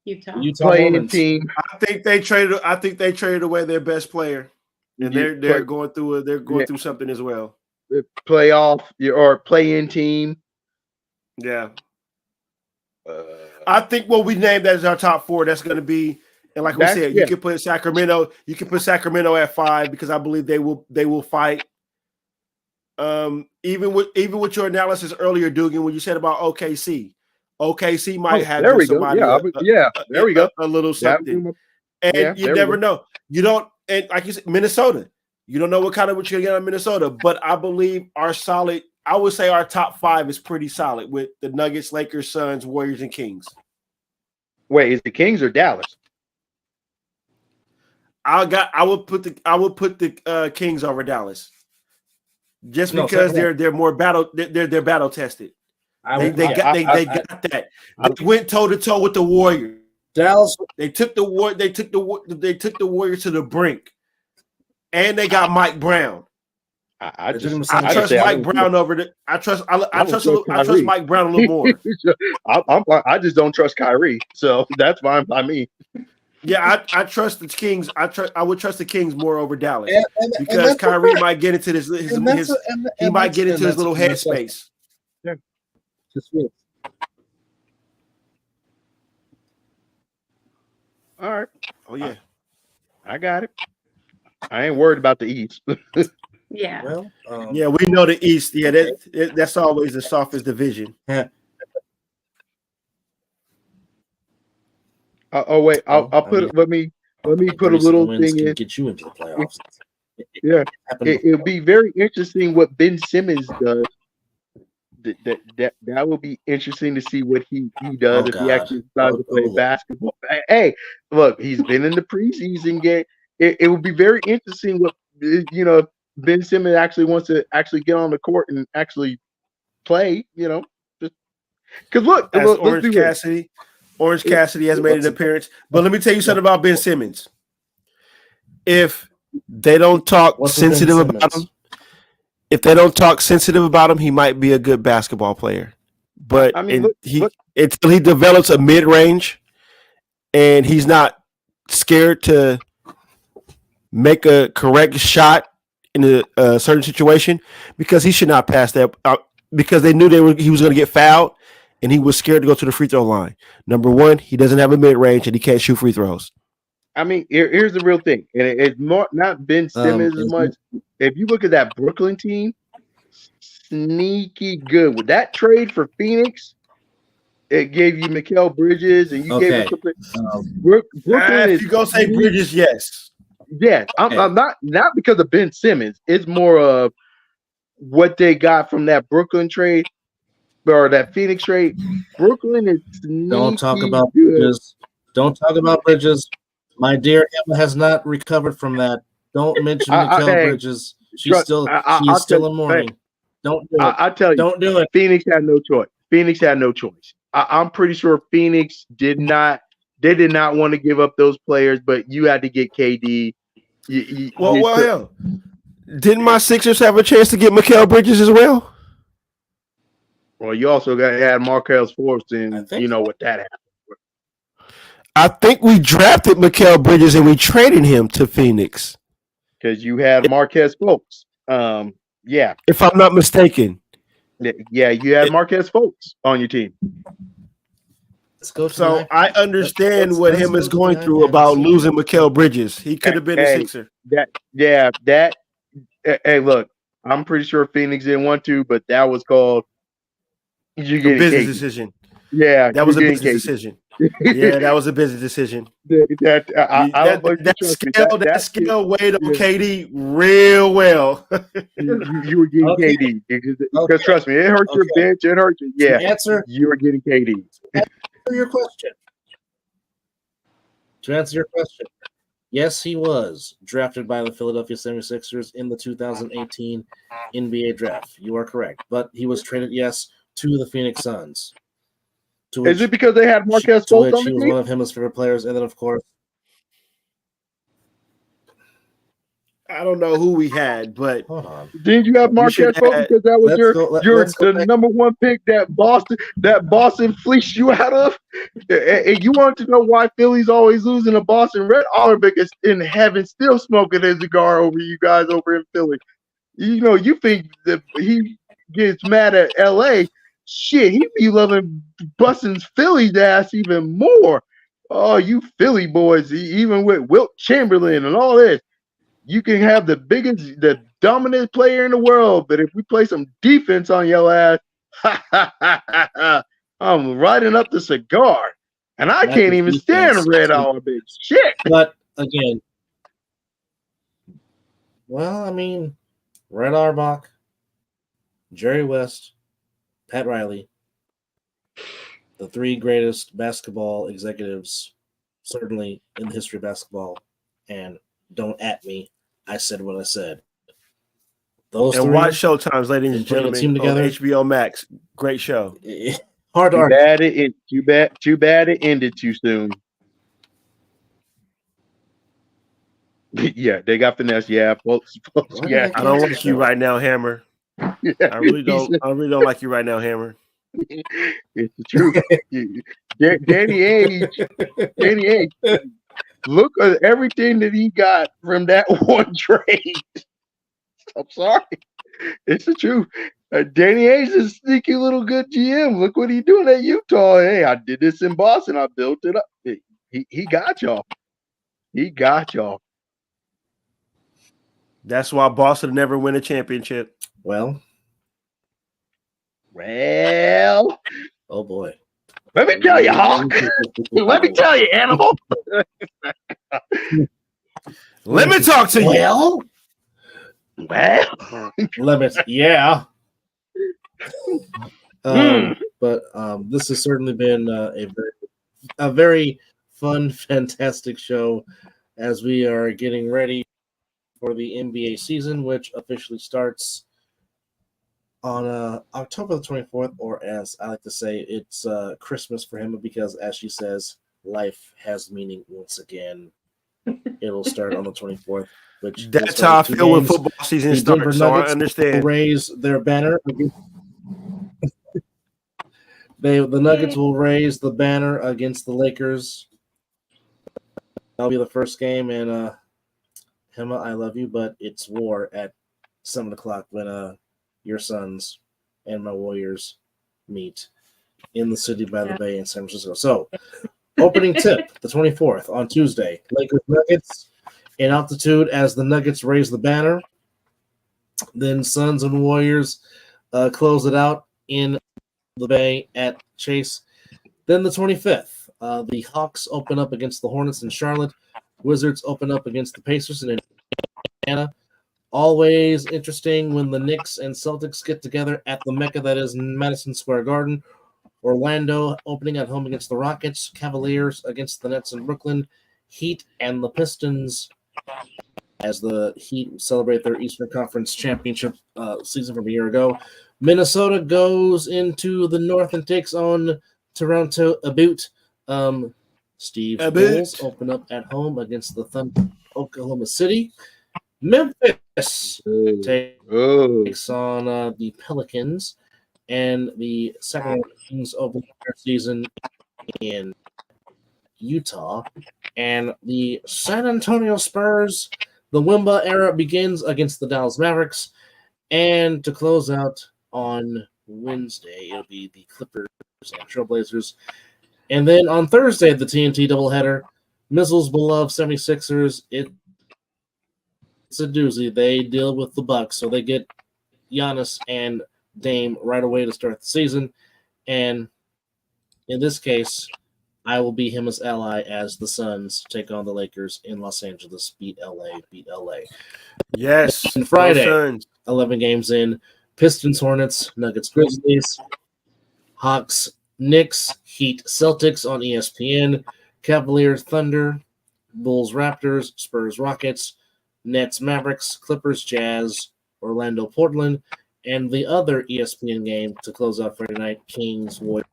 Speaker 6: Utah
Speaker 5: playing
Speaker 3: Mormons.
Speaker 5: Team.
Speaker 4: I think they traded away their best player, and they're going through something as well.
Speaker 5: Playoff or play-in team.
Speaker 4: Yeah. I think what we named as our top 4, that's going to be, and like we said, you can put Sacramento. You can put Sacramento at 5 because I believe they will fight. Even with your analysis earlier, Dogan, when you said about OKC might have somebody.
Speaker 5: There we go.
Speaker 4: A little something, and you never know. You don't, and like you said, Minnesota. You don't know what you're gonna get out of Minnesota, but I believe I would say our top 5 is pretty solid with the Nuggets, Lakers, Suns, Warriors, and Kings.
Speaker 5: Wait, is the Kings or Dallas?
Speaker 4: I would put the Kings over Dallas, just because they're more battle tested. They got that. They went toe to toe with the Warriors.
Speaker 3: Dallas.
Speaker 4: They took the Warriors to the brink, and they got Mike Brown.
Speaker 3: I
Speaker 4: trust Mike Brown over the. I trust Mike Brown a little more.
Speaker 5: I just don't trust Kyrie, so that's fine by me.
Speaker 4: Yeah, I trust the Kings. I would trust the Kings more over Dallas because Kyrie might get into his little headspace.
Speaker 5: Yeah. All right.
Speaker 4: Oh yeah,
Speaker 5: I got it. I ain't worried about the East.
Speaker 6: Yeah.
Speaker 3: Well,
Speaker 4: yeah, we know the East. Yeah, that's always the softest division.
Speaker 5: Wait, I'll put it. Let me put a little thing in.
Speaker 3: Get you into the playoffs.
Speaker 5: Yeah, it'll be very interesting what Ben Simmons does. That will be interesting to see what he does if he actually decides to play basketball. Hey, look, he's been in the preseason game. It will be very interesting what Ben Simmons actually wants to actually get on the court and actually play. Because look,
Speaker 4: Orange Cassidy has made an appearance. But let me tell you something about Ben Simmons. If they don't talk sensitive about him, he might be a good basketball player. But until he develops a mid-range and he's not scared to make a correct shot in a certain situation, because he should not pass that because they knew he was going to get fouled. And he was scared to go to the free throw line. Number one, he doesn't have a mid-range and he can't shoot free throws.
Speaker 5: I mean, here's the real thing. And it's not Ben Simmons as much. If you look at that Brooklyn team, sneaky good. With that trade for Phoenix, it gave you Mikal Bridges and you gave him Brooklyn.
Speaker 4: If you go say Bridges, yes.
Speaker 5: Yes. I'm not because of Ben Simmons. It's more of what they got from that Brooklyn trade. Or that Phoenix trade. Brooklyn is
Speaker 3: Don't talk about Bridges. Don't talk about Bridges. My dear Emma has not recovered from that. Don't mention Mikal Bridges. She's still in mourning. Don't do it.
Speaker 5: I tell you,
Speaker 3: don't do it.
Speaker 5: Phoenix had no choice. I'm pretty sure Phoenix did not want to give up those players, but you had to get KD.
Speaker 4: Hell. Didn't my Sixers have a chance to get Mikal Bridges as well?
Speaker 5: Well, you also had Markelle Fultz, and you know what that happened.
Speaker 4: I think we drafted Mikal Bridges and we traded him to Phoenix.
Speaker 5: Because you had Marquez Fultz. Yeah.
Speaker 4: If I'm not mistaken.
Speaker 5: Yeah, you had Marquez Fultz on your team.
Speaker 4: So I understand what him is going through about losing Mikal Bridges. He could have been a Sixer.
Speaker 5: Hey, look, I'm pretty sure Phoenix didn't want to, but that was called
Speaker 4: a business decision.
Speaker 5: Yeah,
Speaker 4: that was a business decision. Yeah, that was a business decision. That skill weighed on KD real well.
Speaker 5: you were getting KD because trust me, it hurt your bench. It hurt you. Yeah, you were getting KD.
Speaker 3: To answer your question, yes, he was drafted by the Philadelphia 76ers in the 2018 NBA draft. You are correct, but he was traded, to the Phoenix Suns.
Speaker 5: Is it because they had Marquez Fultz on the team?
Speaker 3: He was one of his favorite players, and then of course,
Speaker 4: I don't know who we had, but
Speaker 3: hold on.
Speaker 5: Didn't you have Marquez Fultz because that was the number one pick that Boston fleeced you out of? And you want to know why Philly's always losing to Boston? Red Auerbach is in heaven still smoking a cigar over you guys over in Philly. You think that he gets mad at LA. Shit, he be loving busting Philly's ass even more. Oh, you Philly boys, even with Wilt Chamberlain and all this, you can have the dominant player in the world, but if we play some defense on your ass, I'm riding up the cigar, and I can't even stand Red Auerbach. Shit.
Speaker 3: But again, well, I mean, Red Auerbach, Jerry West, Pat Riley, the three greatest basketball executives, certainly in the history of basketball. And don't at me. I said what I said. Those
Speaker 4: And
Speaker 3: three
Speaker 4: watch Showtimes, ladies and
Speaker 3: putting a
Speaker 4: gentlemen,
Speaker 3: team together.
Speaker 4: on HBO Max. Great show.
Speaker 3: Hard to
Speaker 5: Too
Speaker 3: argue.
Speaker 5: bad too bad it ended too soon. Yeah, they got finesse. Yeah, folks.
Speaker 3: Why did
Speaker 5: Yeah,
Speaker 3: I
Speaker 4: I don't
Speaker 3: cancel
Speaker 4: like you
Speaker 3: show?
Speaker 4: right now, Hammer.
Speaker 5: yeah.
Speaker 4: I really don't like you right now, Hammer.
Speaker 5: It's the truth. Danny Ainge, look at everything that he got from that one trade. I'm sorry. It's the truth. Danny Ainge is a sneaky little good GM. Look what he's doing at Utah. Hey, I did this in Boston. I built it up. He got y'all. He got y'all.
Speaker 4: That's why Boston never win a championship.
Speaker 3: Well, oh boy.
Speaker 5: Let me tell you, Hawk. Let me tell you, Animal.
Speaker 4: Let me talk to you.
Speaker 3: Limits, yeah. But this has certainly been a very fun, fantastic show as we are getting ready for the NBA season, which officially starts on October the 24th, or as I like to say, it's Christmas for him because, as she says, life has meaning once again. It'll start on the 24th. Which
Speaker 4: that's how I feel when football season starts. So I understand.
Speaker 3: Will raise their banner. The Nuggets will raise the banner against the Lakers. That'll be the first game, and Hema, I love you, but it's war at 7:00 when your Suns and my Warriors meet in the city by the bay in San Francisco. So, opening tip, the 24th on Tuesday, Lakers Nuggets. In altitude as the Nuggets raise the banner. Then Suns and Warriors close it out in the Bay at Chase. Then the 25th, the Hawks open up against the Hornets in Charlotte. Wizards open up against the Pacers in Indiana. Always interesting when the Knicks and Celtics get together at the Mecca that is Madison Square Garden. Orlando opening at home against the Rockets. Cavaliers against the Nets in Brooklyn. Heat and the Pistons as the Heat celebrate their Eastern Conference Championship season from a year ago. Minnesota goes into the North and takes on Toronto about. Steve Bulls open up at home against the Thunder, Oklahoma City. Memphis takes on the Pelicans, and the Sacramento Kings open their season in Utah, and the San Antonio Spurs, the Wemba era begins against the Dallas Mavericks, and to close out on Wednesday, it'll be the Clippers and Trailblazers, and then on Thursday, the TNT doubleheader, Mizzle's beloved 76ers, it's a doozy. They deal with the Bucks, so they get Giannis and Dame right away to start the season, and in this case, I will be him as ally as the Suns take on the Lakers in Los Angeles. Beat LA.
Speaker 4: Yes.
Speaker 3: And Friday, 11 games in. Pistons, Hornets, Nuggets, Grizzlies, Hawks, Knicks, Heat, Celtics on ESPN, Cavaliers, Thunder, Bulls, Raptors, Spurs, Rockets, Nets, Mavericks, Clippers, Jazz, Orlando, Portland, and the other ESPN game to close out Friday night, Kings, Warriors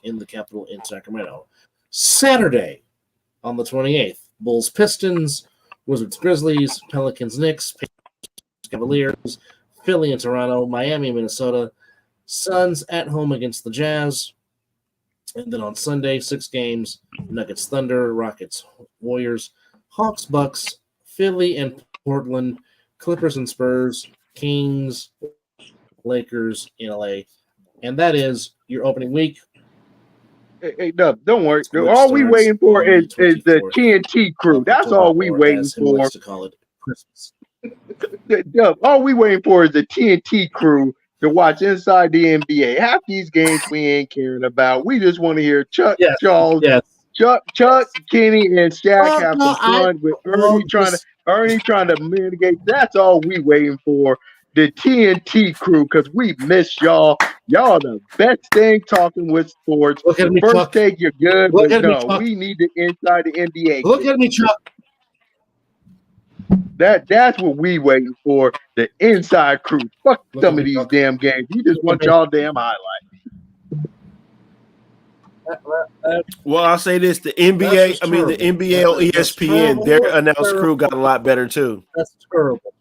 Speaker 3: in the Capitol in Sacramento. Saturday on the 28th, Bulls, Pistons, Wizards, Grizzlies, Pelicans, Knicks, Pacers, Cavaliers, Philly and Toronto, Miami, Minnesota, Suns at home against the Jazz. And then on Sunday, 6 games, Nuggets, Thunder, Rockets, Warriors, Hawks, Bucks, Philly and Portland, Clippers and Spurs, Kings, Lakers in LA. And that is your opening week.
Speaker 5: Hey, no, don't worry. All we waiting for is the TNT crew. That's all we waiting for.
Speaker 3: Likes to call it Christmas.
Speaker 5: All we waiting for is the TNT crew to watch inside the NBA. Half these games we ain't caring about. We just want to hear Chuck, Charles, Chuck, Kenny, and Shaq have some fun with Ernie trying to mitigate. That's all we waiting for. The TNT crew, because we miss y'all. Y'all the best thing talking with sports. First take, you're good, but no, we need the inside the NBA.
Speaker 3: Look at me, Chuck.
Speaker 5: That's what we waiting for. The inside crew. Fuck
Speaker 3: Look
Speaker 5: some
Speaker 3: at
Speaker 5: of
Speaker 3: me,
Speaker 5: these
Speaker 3: okay.
Speaker 5: damn games. We just want y'all damn highlights.
Speaker 4: Well, I'll say this: the
Speaker 3: That's
Speaker 4: NBA,
Speaker 3: just
Speaker 4: I mean the
Speaker 3: terrible.
Speaker 4: NBA on
Speaker 3: That's
Speaker 4: ESPN,
Speaker 3: terrible.
Speaker 4: their
Speaker 3: That's
Speaker 4: announced crew got a
Speaker 3: terrible.
Speaker 4: lot better too.
Speaker 3: That's terrible.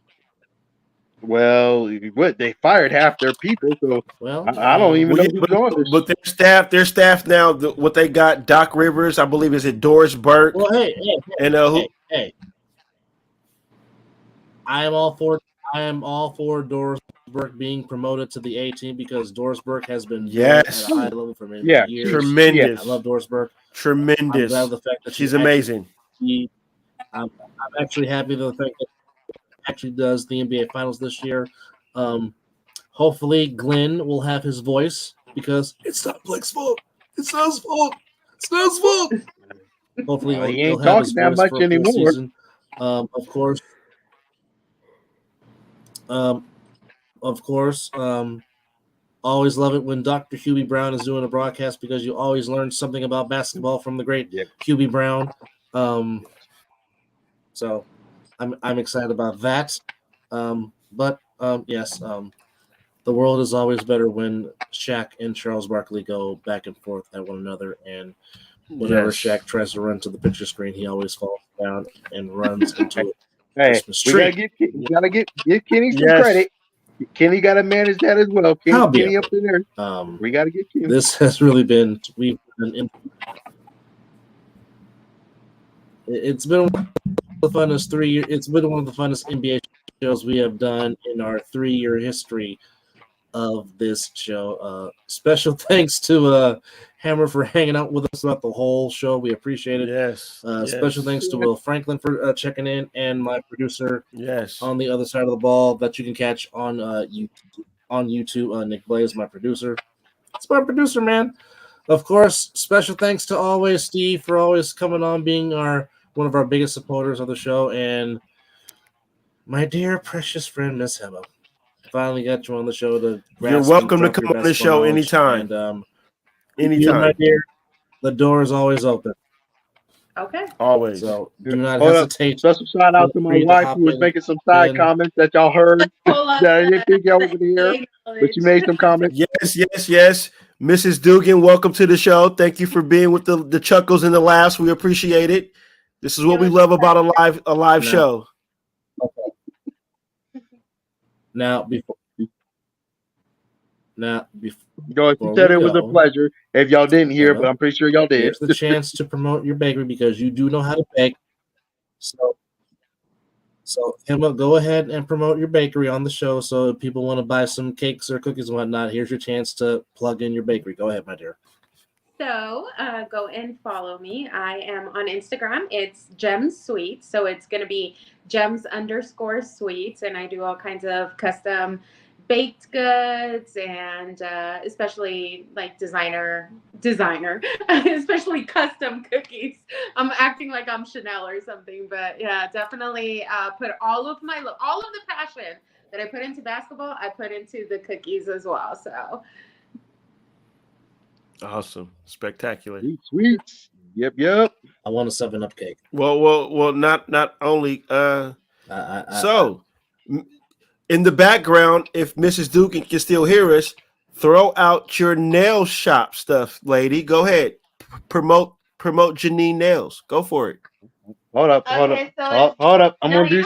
Speaker 5: Well, what they fired half their people, so
Speaker 3: Well,
Speaker 5: I don't even
Speaker 4: Well,
Speaker 5: know
Speaker 4: yeah,
Speaker 5: who's on this.
Speaker 4: but their staff now. What they got: Doc Rivers, I believe, is it Doris Burke,
Speaker 3: well, hey,
Speaker 4: and
Speaker 3: hey. I am all for Doris Burke being promoted to the A team because Doris Burke has been
Speaker 4: Yes.
Speaker 3: at a high level for many
Speaker 5: Yeah,
Speaker 3: years.
Speaker 4: Tremendous.
Speaker 3: I love Doris Burke. I'm
Speaker 4: Tremendous.
Speaker 3: glad of the fact that
Speaker 4: She's amazing.
Speaker 3: I'm actually happy with the fact that she actually does the NBA Finals this year. Hopefully, Glenn will have his voice because it's not Blake's fault. It's not his fault. It's not his fault. Hopefully,
Speaker 5: Well, he
Speaker 3: he'll
Speaker 5: ain't
Speaker 3: have his
Speaker 5: talking that
Speaker 3: voice
Speaker 5: much
Speaker 3: for a full
Speaker 5: anymore.
Speaker 3: season. Of course. Always love it when Dr. Hubie Brown is doing a broadcast because you always learn something about basketball from the great Hubie Brown. So I'm excited about that. Yes, the world is always better when Shaq and Charles Barkley go back and forth at one another, and whenever
Speaker 4: Yes.
Speaker 3: Shaq tries to run to the picture screen, he always falls down and runs into a
Speaker 5: Hey,
Speaker 3: Christmas
Speaker 5: we
Speaker 3: tree.
Speaker 5: gotta give Kenny some
Speaker 4: Yes.
Speaker 5: credit. Kenny got to manage that as well. Kenny up in there. We got to get Kenny.
Speaker 3: This has really been it's been one of the funnest 3 years. It's been one of the funnest NBA shows we have done in our 3-year history of this show. Special thanks to Hammer for hanging out with us throughout the whole show. We appreciate it.
Speaker 4: Yes.
Speaker 3: Special thanks to Will Franklin for checking in, and my producer
Speaker 4: Yes.
Speaker 3: on the other side of the ball that you can catch on YouTube. Nick Blaze, my producer. It's my producer, man. Of course, special thanks to always Steve for always coming on, being one of our biggest supporters of the show, and my dear precious friend Miss Hema. Finally got you on the show to
Speaker 4: You're welcome to come on the show anytime.
Speaker 3: And
Speaker 4: anytime.
Speaker 3: You, my dear, the door is always open.
Speaker 6: Okay.
Speaker 4: Always.
Speaker 3: So do not hesitate.
Speaker 5: Special shout out to my wife who was making some side comments that y'all heard. That I didn't think y'all would hear, but you made some comments.
Speaker 4: Yes. Mrs. Dogan, welcome to the show. Thank you for being with the chuckles and the laughs. We appreciate it. This is what we love about a live show.
Speaker 3: Okay. Now, before
Speaker 5: She said it was a pleasure. If y'all didn't hear, but I'm pretty sure y'all did.
Speaker 3: Here's the chance to promote your bakery because you do know how to bake. So Emma, go ahead and promote your bakery on the show. So if people want to buy some cakes or cookies and whatnot, here's your chance to plug in your bakery. Go ahead, my dear.
Speaker 6: So go and follow me. I am on Instagram. It's Gems Sweets. So it's going to be Gems_Sweets. And I do all kinds of custom baked goods and especially like designer, especially custom cookies. I'm acting like I'm Chanel or something, but yeah, definitely put all of the passion that I put into basketball, I put into the cookies as well. So
Speaker 4: awesome. Spectacular.
Speaker 5: Sweet. Yep.
Speaker 3: I want a 7-Up cake.
Speaker 4: Well, not only so in the background, if Mrs. Dugan can still hear us, throw out your nail shop stuff, lady. Go ahead. Promote Janine Nails. Go for it.
Speaker 5: Hold up. I'm gonna do.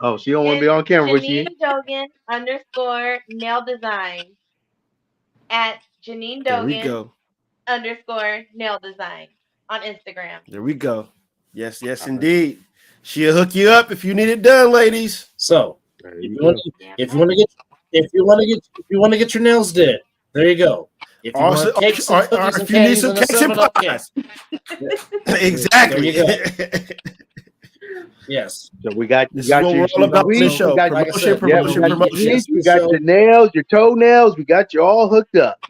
Speaker 5: Oh, she don't want to be on camera with you.
Speaker 7: Janine Dogan _nail design at Janine Dogan _nail design on Instagram.
Speaker 4: There we go. Yes, indeed. She'll hook you up if you need it done, ladies.
Speaker 3: So if you want to get your nails did, there you go. If you want cakes and cookies and candies and a 7-Up cake.
Speaker 5: Exactly.
Speaker 3: There you go. Yes.
Speaker 5: So we got
Speaker 4: this is what we're all about this show. Promotion.
Speaker 5: We got your nails, your toenails. We got you all hooked up.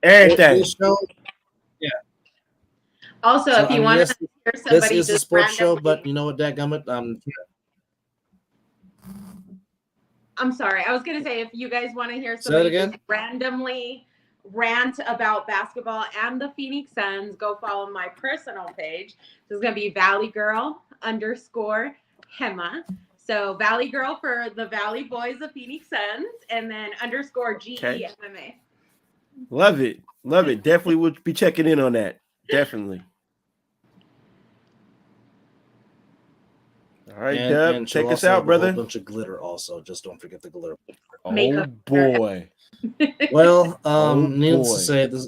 Speaker 4: Everything.
Speaker 6: Also, if you want to hear somebody,
Speaker 3: this is a sports show, but you know what, dadgummit,
Speaker 6: I'm sorry. I was going to say, if you guys want to hear somebody just randomly rant about basketball and the Phoenix Suns, go follow my personal page. This is going to be Valley Girl _ Hema. So Valley Girl for the Valley Boys of Phoenix Suns, and then _ GEMMA.
Speaker 4: Love it. Love it. Definitely would be checking in on that. Definitely. All right, Dub, take us out, brother.
Speaker 3: A bunch of glitter also. Just don't forget the glitter.
Speaker 4: Oh, boy.
Speaker 3: Well, needless to say, this.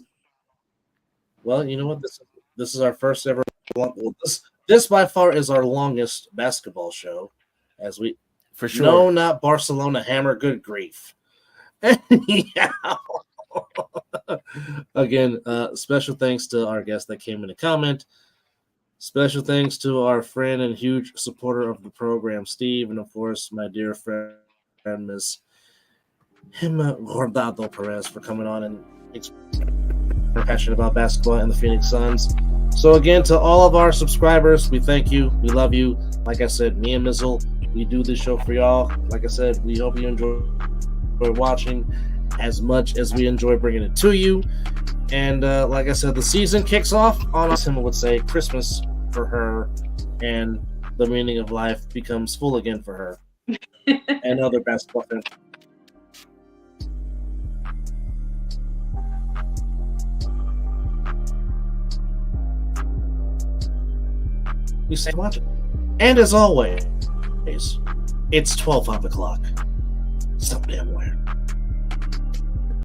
Speaker 3: Well, you know what? This is our first ever. This by far is our longest basketball show, as we
Speaker 4: for sure.
Speaker 3: No, not Barcelona Hammer. Good grief. Yeah. Again, special thanks to our guest that came in to comment. Special thanks to our friend and huge supporter of the program, Steve, and of course, my dear friend, Ms. Hema Gordado Perez, for coming on and we're passionate about basketball and the Phoenix Suns. So again, to all of our subscribers, we thank you. We love you. Like I said, me and Mizzle, we do this show for y'all. Like I said, we hope you enjoy watching as much as we enjoy bringing it to you. And like I said, the season kicks off on, as Hema would say, Christmas for her, and the meaning of life becomes full again for her and other basketball fans. You say watch it. And as always, it's 12 o'clock. Some damn where.